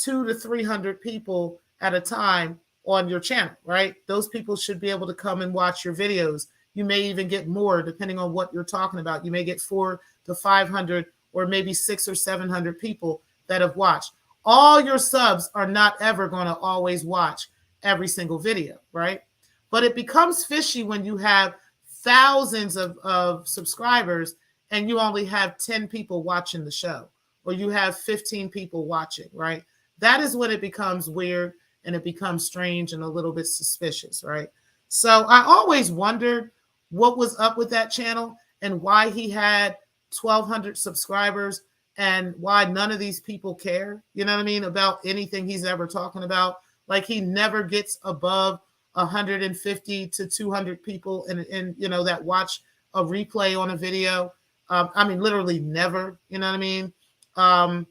200 to 300 people at a time on your channel, right? Those people should be able to come and watch your videos. You may even get more depending on what you're talking about. You may get 400 to 500 or maybe 600 or 700 people that have watched. All your subs are not ever going to always watch every single video, right? But it becomes fishy when you have thousands of subscribers and you only have 10 people watching the show, or you have 15 people watching, right? That is when it becomes weird and it becomes strange and a little bit suspicious, right? So I always wondered what was up with that channel and why he had 1,200 subscribers and why none of these people care, you know what I mean, about anything he's ever talking about. Like, he never gets above 150 to 200 people and you know, that watch a replay on a video. I mean, literally never, you know what I mean?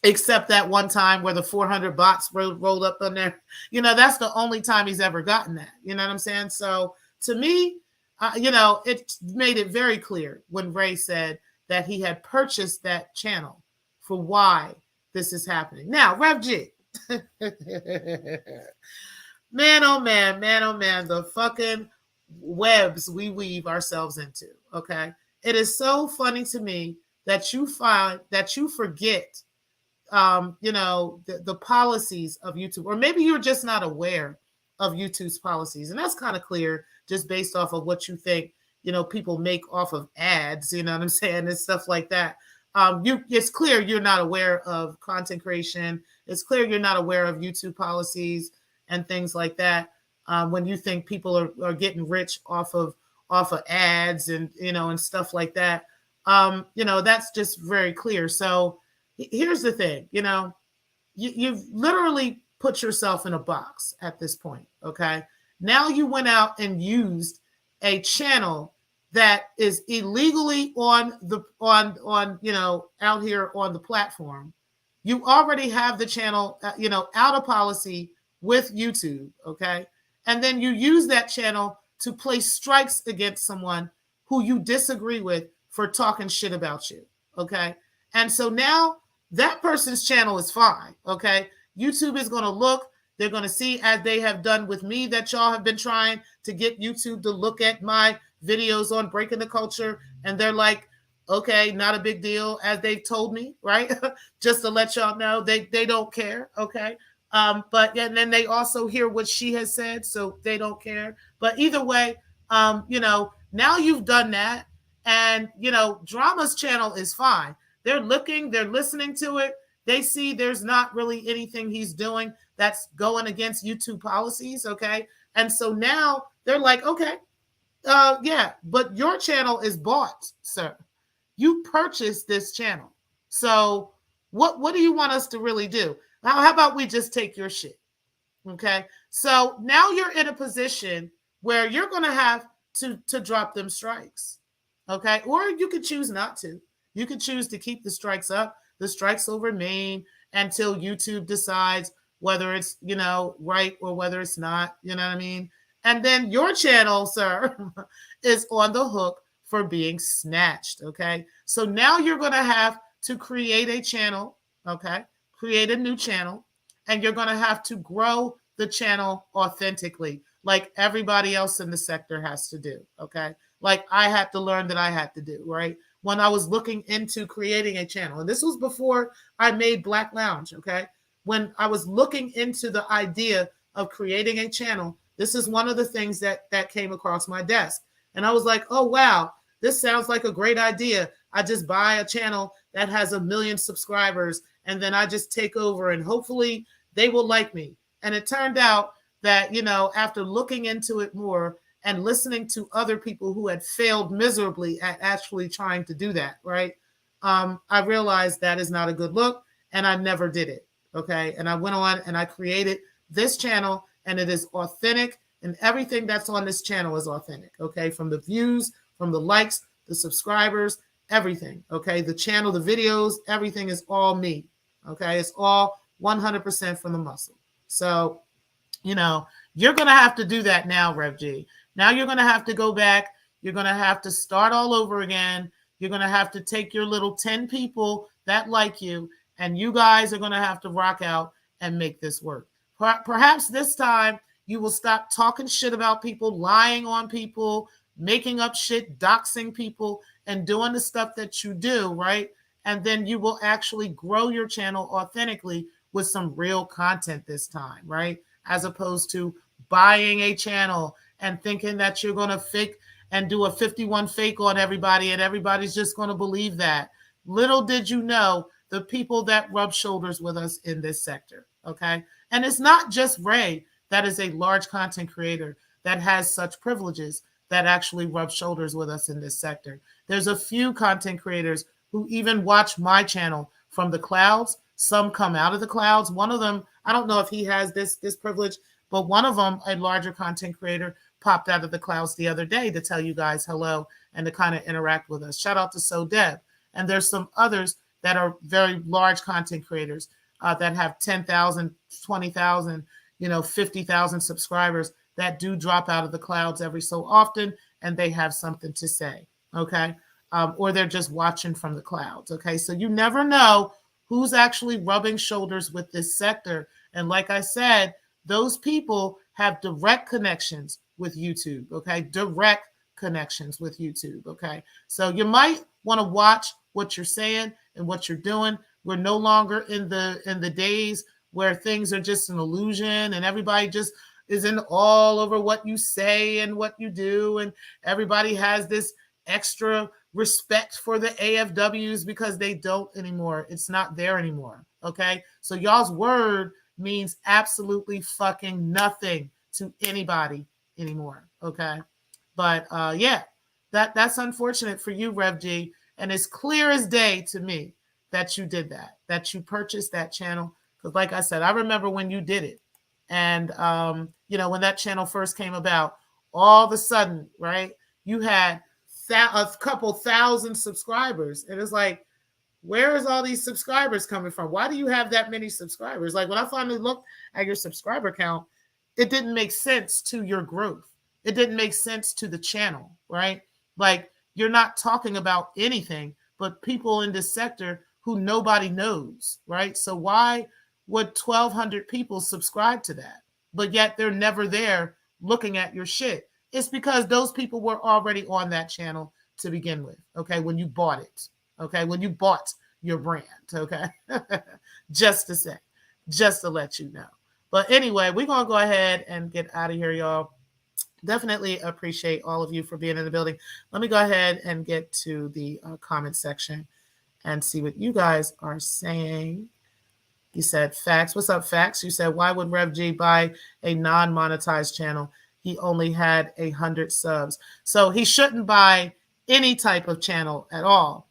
Except that one time where the 400 bots rolled up on there. You know, that's the only time he's ever gotten that. You know what I'm saying? So to me, you know, it made it very clear when Ray said that he had purchased that channel for why this is happening. Now, Rev G. Man, oh man, the fucking webs we weave ourselves into, okay? It is so funny to me that you forget, you know, the policies of YouTube, or maybe you're just not aware of YouTube's policies. And that's kind of clear just based off of what you think, you know, people make off of ads, you know what I'm saying, and stuff like that. It's clear you're not aware of content creation. It's clear you're not aware of YouTube policies and things like that. When you think people are getting rich off of ads and, you know, and stuff like that, you know, that's just very clear. So here's the thing, you know, you've literally put yourself in a box at this point. Okay. Now you went out and used a channel that is illegally on you know, out here on the platform. You already have the channel, you know, out of policy with YouTube. Okay. And then you use that channel to place strikes against someone who you disagree with for talking shit about you. Okay. And so now that person's channel is fine. Okay. YouTube is going to look, they're going to see, as they have done with me, that y'all have been trying to get YouTube to look at my videos on breaking the culture. And they're like, okay, not a big deal, as they've told me, right? Just to let y'all know, they don't care. Okay. But and then they also hear what she has said, so they don't care. But either way, you know, now you've done that, and you know, Drama's channel is fine. They're looking, they're listening to it. They see there's not really anything he's doing that's going against YouTube policies. Okay. And so now they're like, okay, yeah, but your channel is bought, sir. You purchased this channel. So what do you want us to really do? Now, how about we just take your shit? Okay. So now you're in a position where you're going to have to drop them strikes. Okay. Or you could choose not to. You could choose to keep the strikes up. The strikes will remain until YouTube decides whether it's, you know, right or whether it's not, you know what I mean? And then your channel, sir, is on the hook for being snatched. Okay. So now you're going to have to create a channel. Okay. Create a new channel, and you're going to have to grow the channel authentically, like everybody else in the sector has to do. Okay. Like I had to learn that I had to do, right? When I was looking into creating a channel, and this was before I made Black Lounge. Okay. When I was looking into the idea of creating a channel, this is one of the things that came across my desk. And I was like, oh, wow, this sounds like a great idea. I just buy a channel that has 1 million subscribers, and then I just take over, and hopefully they will like me. And it turned out that, you know, after looking into it more and listening to other people who had failed miserably at actually trying to do that, right? I realized that is not a good look, and I never did it. Okay. And I went on and I created this channel, and it is authentic, and everything that's on this channel is authentic. Okay. From the views, from the likes, the subscribers, everything. Okay. The channel, the videos, everything is all me. Okay. It's all 100% from the muscle. So, you know, you're going to have to do that now, Rev G. Now you're going to have to go back. You're going to have to start all over again. You're going to have to take your little 10 people that like you, and you guys are going to have to rock out, and make this work. Perhaps this time you will stop talking shit about people, lying on people, making up shit, doxing people, and doing the stuff that you do, right? And then you will actually grow your channel authentically with some real content this time, right? As opposed to buying a channel and thinking that you're going to fake and do a 51 fake on everybody and everybody's just going to believe that. Little did you know the people that rub shoulders with us in this sector, okay? And it's not just Ray that is a large content creator that has such privileges that actually rub shoulders with us in this sector. There's a few content creators who even watch my channel from the clouds. Some come out of the clouds. One of them, I don't know if he has this privilege, but one of them, a larger content creator, popped out of the clouds the other day to tell you guys hello and to kind of interact with us. Shout out to So Deb. And there's some others that are very large content creators that have 10,000, 20,000, 50,000 subscribers that do drop out of the clouds every so often, and they have something to say, okay? Or they're just watching from the clouds, okay? So you never know who's actually rubbing shoulders with this sector. And like I said, those people have direct connections with YouTube, okay? Direct connections with YouTube, okay? So you might want to watch what you're saying and what you're doing. We're no longer in the days where things are just an illusion and everybody just is in all over what you say and what you do, and everybody has this extra respect for the AFWs because they don't anymore. It's not there anymore, okay? So y'all's word means absolutely fucking nothing to anybody anymore, okay? But yeah, that's unfortunate for you, Rev G, and it's clear as day to me that you did that you purchased that channel. Because like I said, I remember when you did it. And, when that channel first came about, all of a sudden, right, you had a couple thousand subscribers. And it's like, where is all these subscribers coming from? Why do you have that many subscribers? Like when I finally looked at your subscriber count, it didn't make sense to your growth. It didn't make sense to the channel, right? Like you're not talking about anything but people in this sector who nobody knows, right? So why would 1,200 people subscribe to that? But yet they're never there looking at your shit. It's because those people were already on that channel to begin with, okay, when you bought it, okay, when you bought your brand, okay? Just to let you know. But anyway, we're going to go ahead and get out of here, y'all. Definitely appreciate all of you for being in the building. Let me go ahead and get to the comment section and see what you guys are saying. You said, Facts. What's up, Facts? You said, why would Rev G buy a non-monetized channel? He only had 100 subs. So he shouldn't buy any type of channel at all,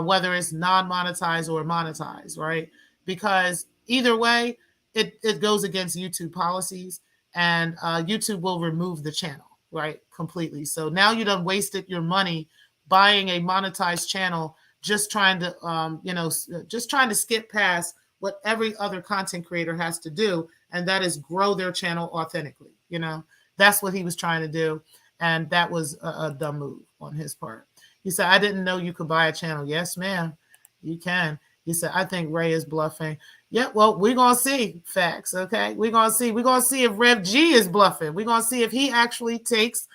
whether it's non-monetized or monetized, right? Because either way, it goes against YouTube policies, and YouTube will remove the channel, right? Completely. So now you done wasted your money buying a monetized channel, just trying to skip past what every other content creator has to do, and that is grow their channel authentically. That's what he was trying to do, and that was a dumb move on his part. He said, I didn't know you could buy a channel. Yes, ma'am, you can. He said, I think Ray is bluffing. Yeah, well, we're going to see. Facts, okay? We're going to see. We're going to see if Rev G is bluffing. We're going to see if he actually takes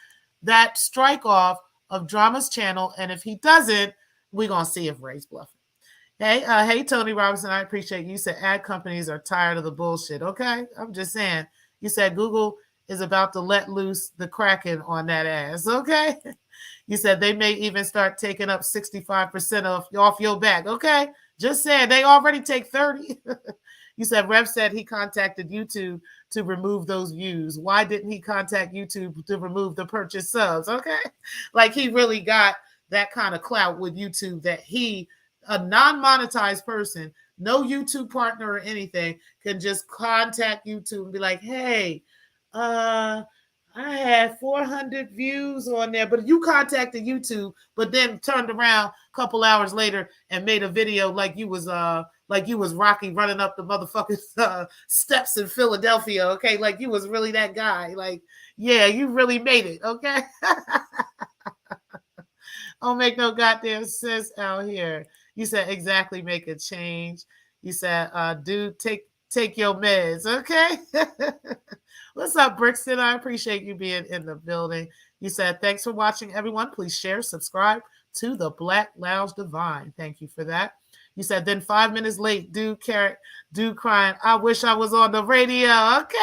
that strike off of Drama's channel, and if he doesn't, we're going to see if Ray's bluffing. Hey, Tony Robinson, I appreciate you. You said ad companies are tired of the bullshit. Okay, I'm just saying. You said Google is about to let loose the Kraken on that ass. Okay, you said they may even start taking up 65% off your back. Okay, just saying they already take 30. You said Rev said he contacted YouTube to remove those views. Why didn't he contact YouTube to remove the purchase subs? Okay, like he really got that kind of clout with YouTube that he, a non-monetized person, no YouTube partner or anything, can just contact YouTube and be like, hey, I had 400 views on there, but you contacted YouTube, but then turned around a couple hours later and made a video like you was Rocky running up the motherfucking steps in Philadelphia, okay? Like you was really that guy. Like, yeah, you really made it, okay? Don't make no goddamn sense out here. You said exactly, make a change. You said, dude, take take your meds, okay? What's up, Brixton? I appreciate you being in the building. You said, thanks for watching, everyone. Please share, subscribe to the Black Lounge Divine. Thank you for that. You said, then 5 minutes late, dude crying, I wish I was on the radio, okay?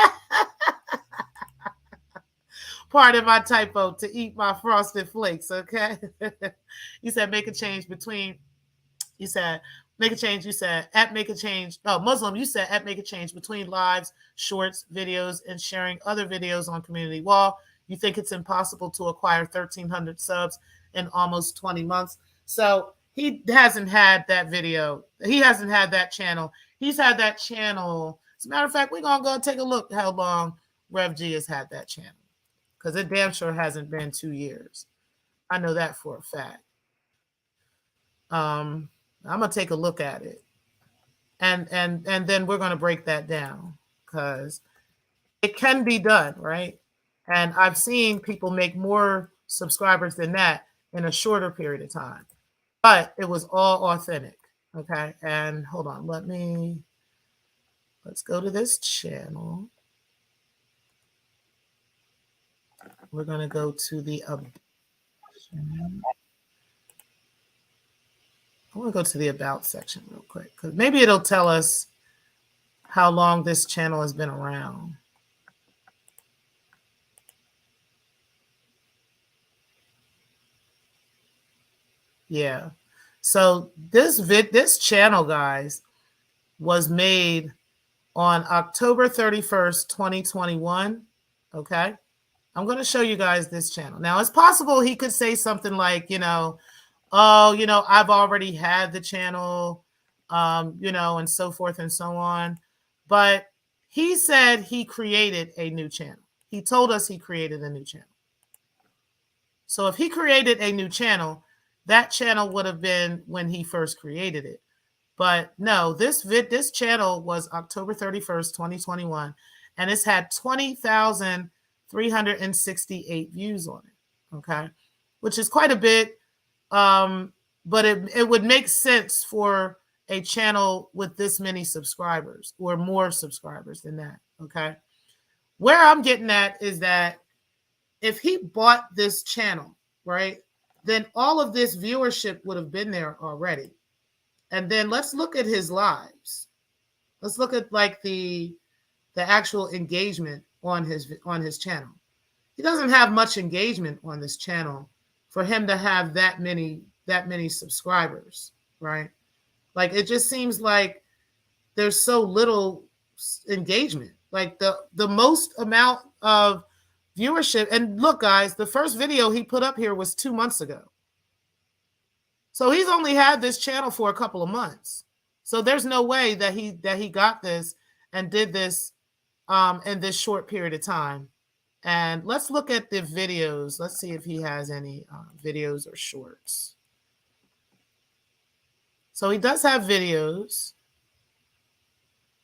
Pardon my typo, to eat my frosted flakes, okay? You said, make a change between, you said, make a change, you said, at make a change, oh, Muslim, you said, at make a change between lives, shorts, videos, and sharing other videos on Community Wall. You think it's impossible to acquire 1,300 subs in almost 20 months. So he hasn't had that video. He hasn't had that channel. He's had that channel. As a matter of fact, we're going to go take a look how long Rev G has had that channel. Because it damn sure hasn't been 2 years. I know that for a fact. I'm going to take a look at it. And then we're going to break that down. Because it can be done, right? And I've seen people make more subscribers than that in a shorter period of time. But it was all authentic, okay? And hold on, let's go to this channel. We're going to go to the, I want to go to the About section real quick, because maybe it'll tell us how long this channel has been around. Yeah. So this channel, guys, was made on October 31st, 2021. Okay. I'm going to show you guys this channel. Now, it's possible he could say something like, oh, I've already had the channel, and so forth and so on. But he said he created a new channel. He told us he created a new channel. So if he created a new channel, that channel would have been when he first created it. But no, this channel was October 31st, 2021, and it's had 20,368 views on it, okay? Which is quite a bit, but it would make sense for a channel with this many subscribers or more subscribers than that, okay? Where I'm getting at is that if he bought this channel, right, then all of this viewership would have been there already. And then let's look at his lives. Let's look at like the actual engagement on his channel. He doesn't have much engagement on this channel for him to have that many subscribers, right? Like it just seems like there's so little engagement. Like the most amount of viewership. And look, guys, the first video he put up here was 2 months ago. So he's only had this channel for a couple of months. So there's no way that he got this and did this in this short period of time. And let's look at the videos. Let's see if he has any videos or shorts. So he does have videos.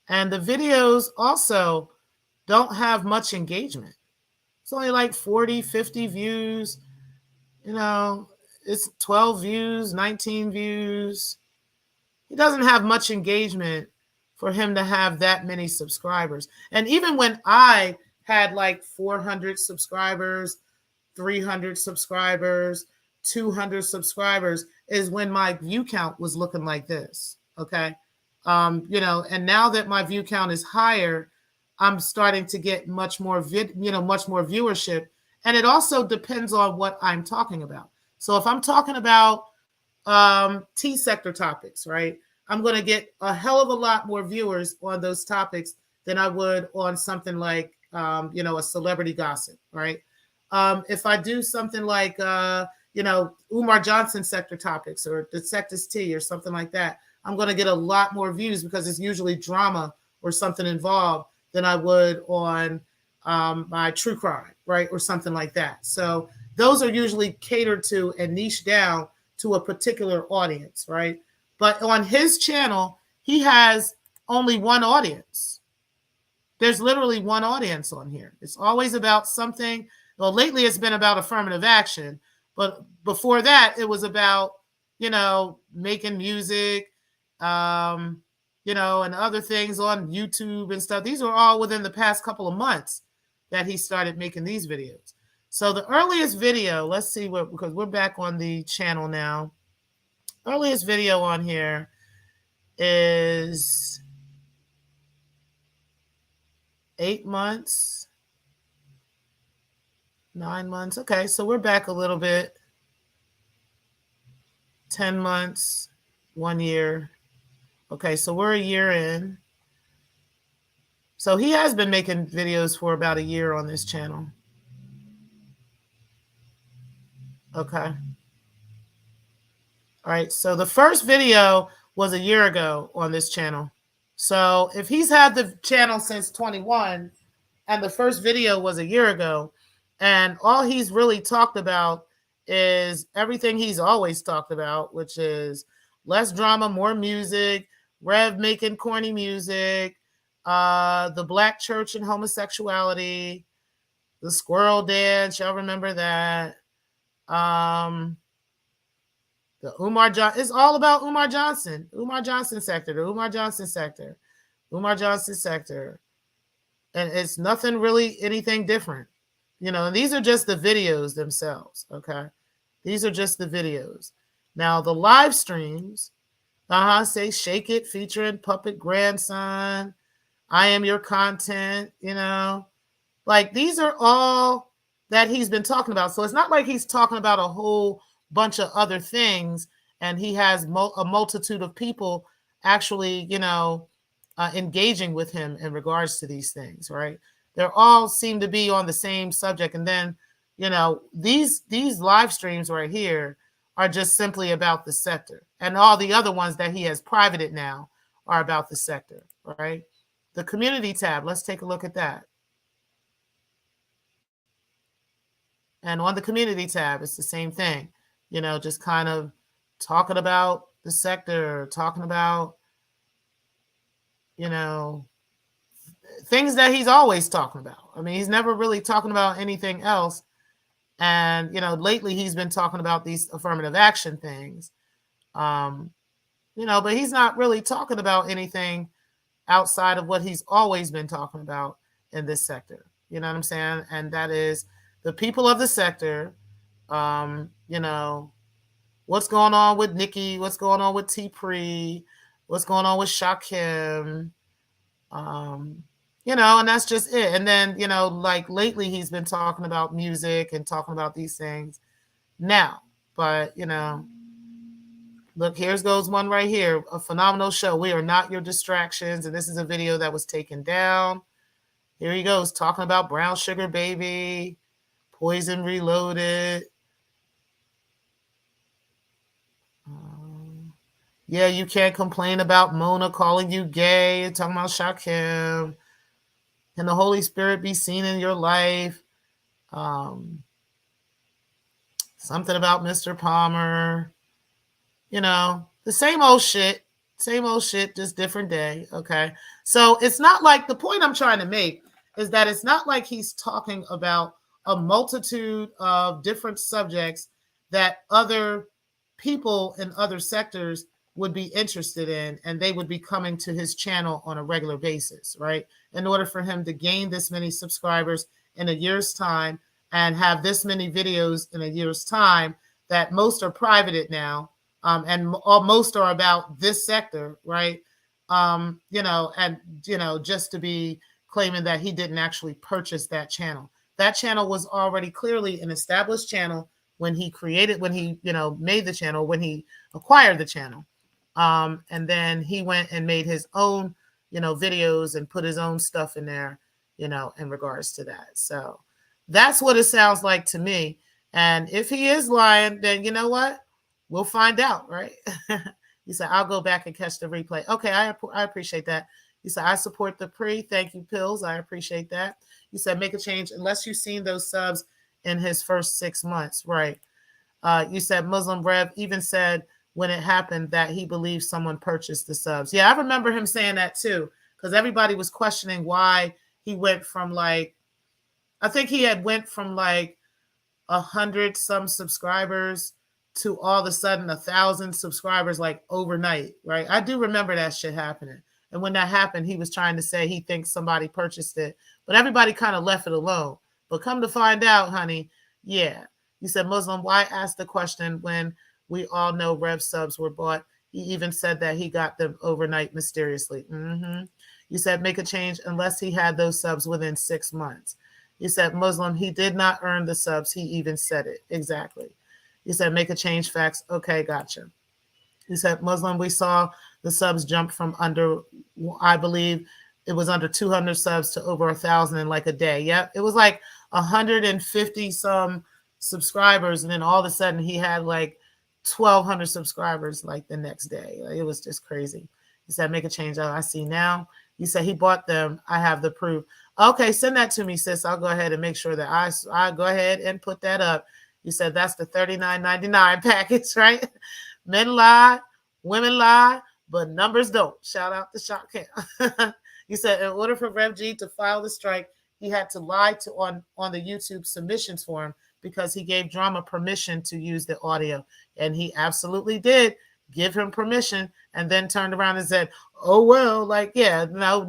And the videos also don't have much engagement. It's only like 40, 50 views. It's 12 views, 19 views. He doesn't have much engagement for him to have that many subscribers. And even when I had like 400 subscribers, 300 subscribers, 200 subscribers is when my view count was looking like this, okay? And now that my view count is higher, I'm starting to get much more viewership. And it also depends on what I'm talking about. So if I'm talking about Secktah topics, right, I'm going to get a hell of a lot more viewers on those topics than I would on something like, a celebrity gossip, right? If I do something like, Umar Johnson Secktah topics or the Secktah's tea or something like that, I'm going to get a lot more views because it's usually drama or something involved than I would on my true crime, right? Or something like that. So those are usually catered to and niche down to a particular audience, right? But on his channel, he has only one audience. There's literally one audience on here. It's always about something. Well, lately it's been about affirmative action. But before that, it was about, making music, you know, and other things on YouTube and stuff. These were all within the past couple of months that he started making these videos. So the earliest video, let's see what, because we're back on the channel now. Earliest video on here is 8 months, 9 months. Okay, so we're back a little bit. 10 months, 1 year. Okay, so we're a year in. So he has been making videos for about a year on this channel. Okay. All right, so the first video was a year ago on this channel. So if he's had the channel since 21 and the first video was a year ago, and all he's really talked about is everything he's always talked about, which is less drama, more music, Rev making corny music, the black church and homosexuality, the squirrel dance, y'all remember that. The Umar Johnson, it's all about Umar Johnson sector, the Umar Johnson sector, and it's nothing really anything different, you know. And these are just the videos themselves, okay? These are just the videos. Now the live streams, say Shake It featuring Puppet Grandson, I Am Your Content, you know, like these are all that he's been talking about. So it's not like he's talking about a whole bunch of other things and he has a multitude of people actually, you know, engaging with him in regards to these things, right? They're all seem to be on the same subject. And then, you know, these live streams right here are just simply about the sector, and all the other ones that he has privated now are about the sector, right? The community tab, let's take a look at that. And on the community tab, it's the same thing, you know, just kind of talking about the sector, talking about, you know, things that he's always talking about. I mean, he's never really talking about anything else. And, you know, lately he's been talking about these affirmative action things, you know, but he's not really talking about anything outside of what he's always been talking about in this sector. You know what I'm saying? And that is the people of the sector, you know, what's going on with Nikki, what's going on with T-Pre, what's going on with Shakim, you know, and that's just it. And then, you know, like lately he's been talking about music and talking about these things now. But, you know, look, here's goes one right here. A phenomenal show. We are not your distractions. And this is a video that was taken down. Here he goes talking about Brown Sugar Baby, Poison Reloaded. Yeah, you can't complain about Mona calling you gay, talking about Shakim. Can the Holy Spirit be seen in your life? Something about Mr. Palmer. You know, the same old shit, just different day. Okay. So it's not like, the point I'm trying to make is that it's not like he's talking about a multitude of different subjects that other people in other sectors would be interested in, and they would be coming to his channel on a regular basis, right? In order for him to gain this many subscribers in a year's time and have this many videos in a year's time, that most are privated now, and most are about this sector, right? You know, and, you know, just to be claiming that he didn't actually purchase that channel. That channel was already clearly an established channel when he created, when he, you know, made the channel, when he acquired the channel. And then he went and made his own, you know, videos and put his own stuff in there, you know, in regards to that. So that's what it sounds like to me. And if he is lying, then you know what? We'll find out, right? He said, I'll go back and catch the replay. Okay, I appreciate that. He said, I support the pre. Thank you, Pills. I appreciate that. He said, make a change unless you've seen those subs in his first 6 months, right? You said Muslim Rev even said when it happened that he believes someone purchased the subs. Yeah, I remember him saying that too, because everybody was questioning why he went from like, I think he had went from like 100 some subscribers to all of a sudden 1,000 subscribers like overnight, right? I do remember that shit happening. And when that happened, he was trying to say he thinks somebody purchased it, but everybody kind of left it alone. But come to find out, honey, yeah. You said, Muslim, why ask the question when we all know Rev subs were bought? He even said that he got them overnight mysteriously. You said, make a change unless he had those subs within 6 months. You said, Muslim, he did not earn the subs. He even said it. Exactly. You said, make a change, facts. Okay, gotcha. You said, Muslim, we saw the subs jump from under, I believe it was under 200 subs to over 1,000 in like a day. Yep. It was like 150 some subscribers. And then all of a sudden he had like 1,200 subscribers like the next day. Like, it was just crazy. He said, make a change. Oh, I see now. You said he bought them. I have the proof. Okay, send that to me, sis. I'll go ahead and make sure that I go ahead and put that up. You said that's the $39.99 package, right? Men lie, women lie, but numbers don't. Shout out to Shot Cam. You said in order for Rev G to file the strike, he had to lie to on the YouTube submissions form because he gave Drama permission to use the audio. And he absolutely did give him permission, and then turned around and said, oh, well, like, yeah, no.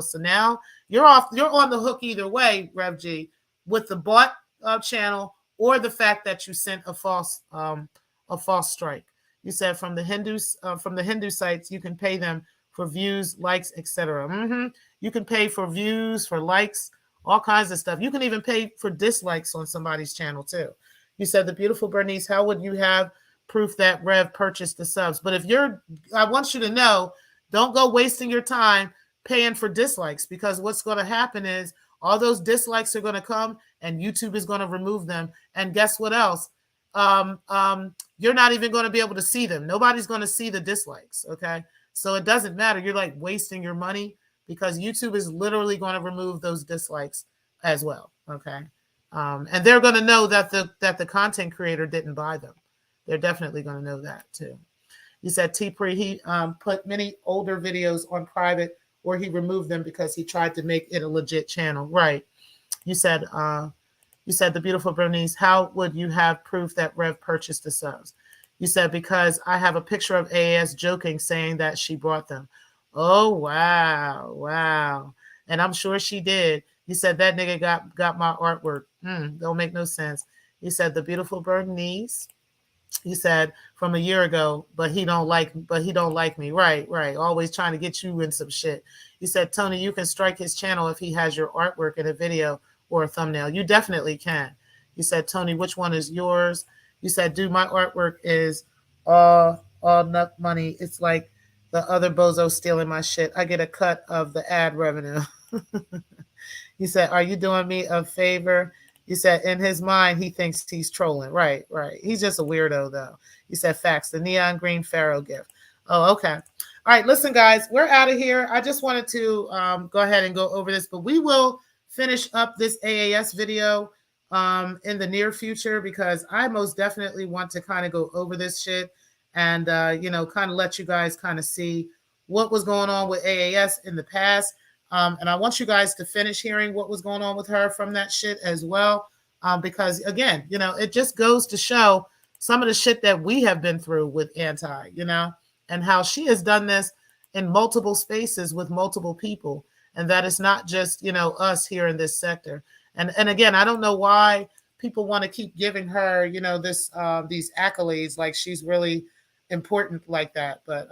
So now you're on the hook either way, Rev G, with the bought channel or the fact that you sent a false strike. You said from the Hindu sites, you can pay them for views, likes, etc. You can pay for views, for likes, all kinds of stuff. You can even pay for dislikes on somebody's channel too. You said, the beautiful Bernice, how would you have proof that Rev purchased the subs? But I want you to know, don't go wasting your time paying for dislikes, because what's going to happen is all those dislikes are going to come and YouTube is going to remove them. And guess what else? You're not even going to be able to see them. Nobody's going to see the dislikes. Okay. So it doesn't matter. You're like wasting your money because YouTube is literally going to remove those dislikes as well. Okay. And they're going to know that the content creator didn't buy them. They're definitely going to know that too. You said T-Pre, he put many older videos on private, or he removed them because he tried to make it a legit channel. Right. You said the beautiful Bernice, how would you have proof that Rev purchased the subs? You said, because I have a picture of AAS joking, saying that she bought them. Oh, wow. And I'm sure she did. You said that nigga got my artwork. Don't make no sense. You said the beautiful Bernice. You said from a year ago, but he don't like me. Right. Always trying to get you in some shit. You said, Tony, you can strike his channel if he has your artwork in a video or a thumbnail. You definitely can. You said, Tony, which one is yours? You said, dude, my artwork is all nut money. It's like the other bozo stealing my shit. I get a cut of the ad revenue. You said, are you doing me a favor? You said, in his mind, he thinks he's trolling. Right. He's just a weirdo, though. You said, facts, the neon green Pharaoh gift. Oh, okay. All right, listen, guys, we're out of here. I just wanted to go ahead and go over this, but we will finish up this AAS video in the near future, because I most definitely want to kind of go over this shit and, kind of let you guys kind of see what was going on with AAS in the past. And I want you guys to finish hearing what was going on with her from that shit as well. Because again, it just goes to show some of the shit that we have been through with Anti, and how she has done this in multiple spaces with multiple people. And that it's not just, us here in this sector. And again, I don't know why people want to keep giving her, these accolades, like she's really important like that. But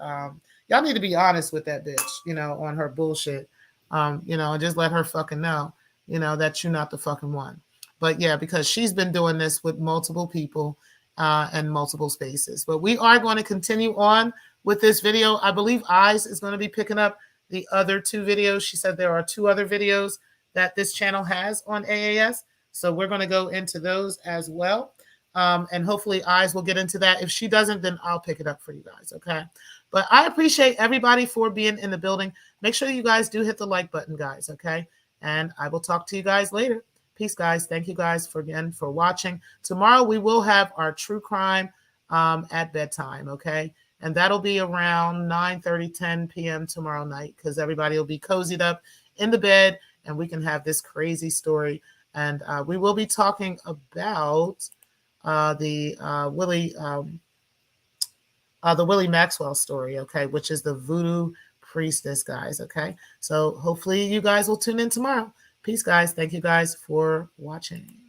y'all need to be honest with that bitch, on her bullshit. And just let her fucking know, that you're not the fucking one. But yeah, because she's been doing this with multiple people and multiple spaces. But we are going to continue on with this video. I believe Eyes is going to be picking up the other 2 videos. She said there are 2 other videos that this channel has on AAS. So we're going to go into those as well. And hopefully Eyes will get into that. If she doesn't, then I'll pick it up for you guys. Okay. But I appreciate everybody for being in the building. Make sure you guys do hit the like button, guys. Okay. And I will talk to you guys later. Peace, guys. Thank you guys for watching. Tomorrow we will have our true crime at bedtime. Okay. And that'll be around 9:30, 10 p.m. tomorrow night, because everybody will be cozied up in the bed and we can have this crazy story. And we will be talking about the Willie Maxwell story, okay, which is the voodoo decrease this, guys. Okay. So hopefully you guys will tune in tomorrow. Peace, guys. Thank you guys for watching.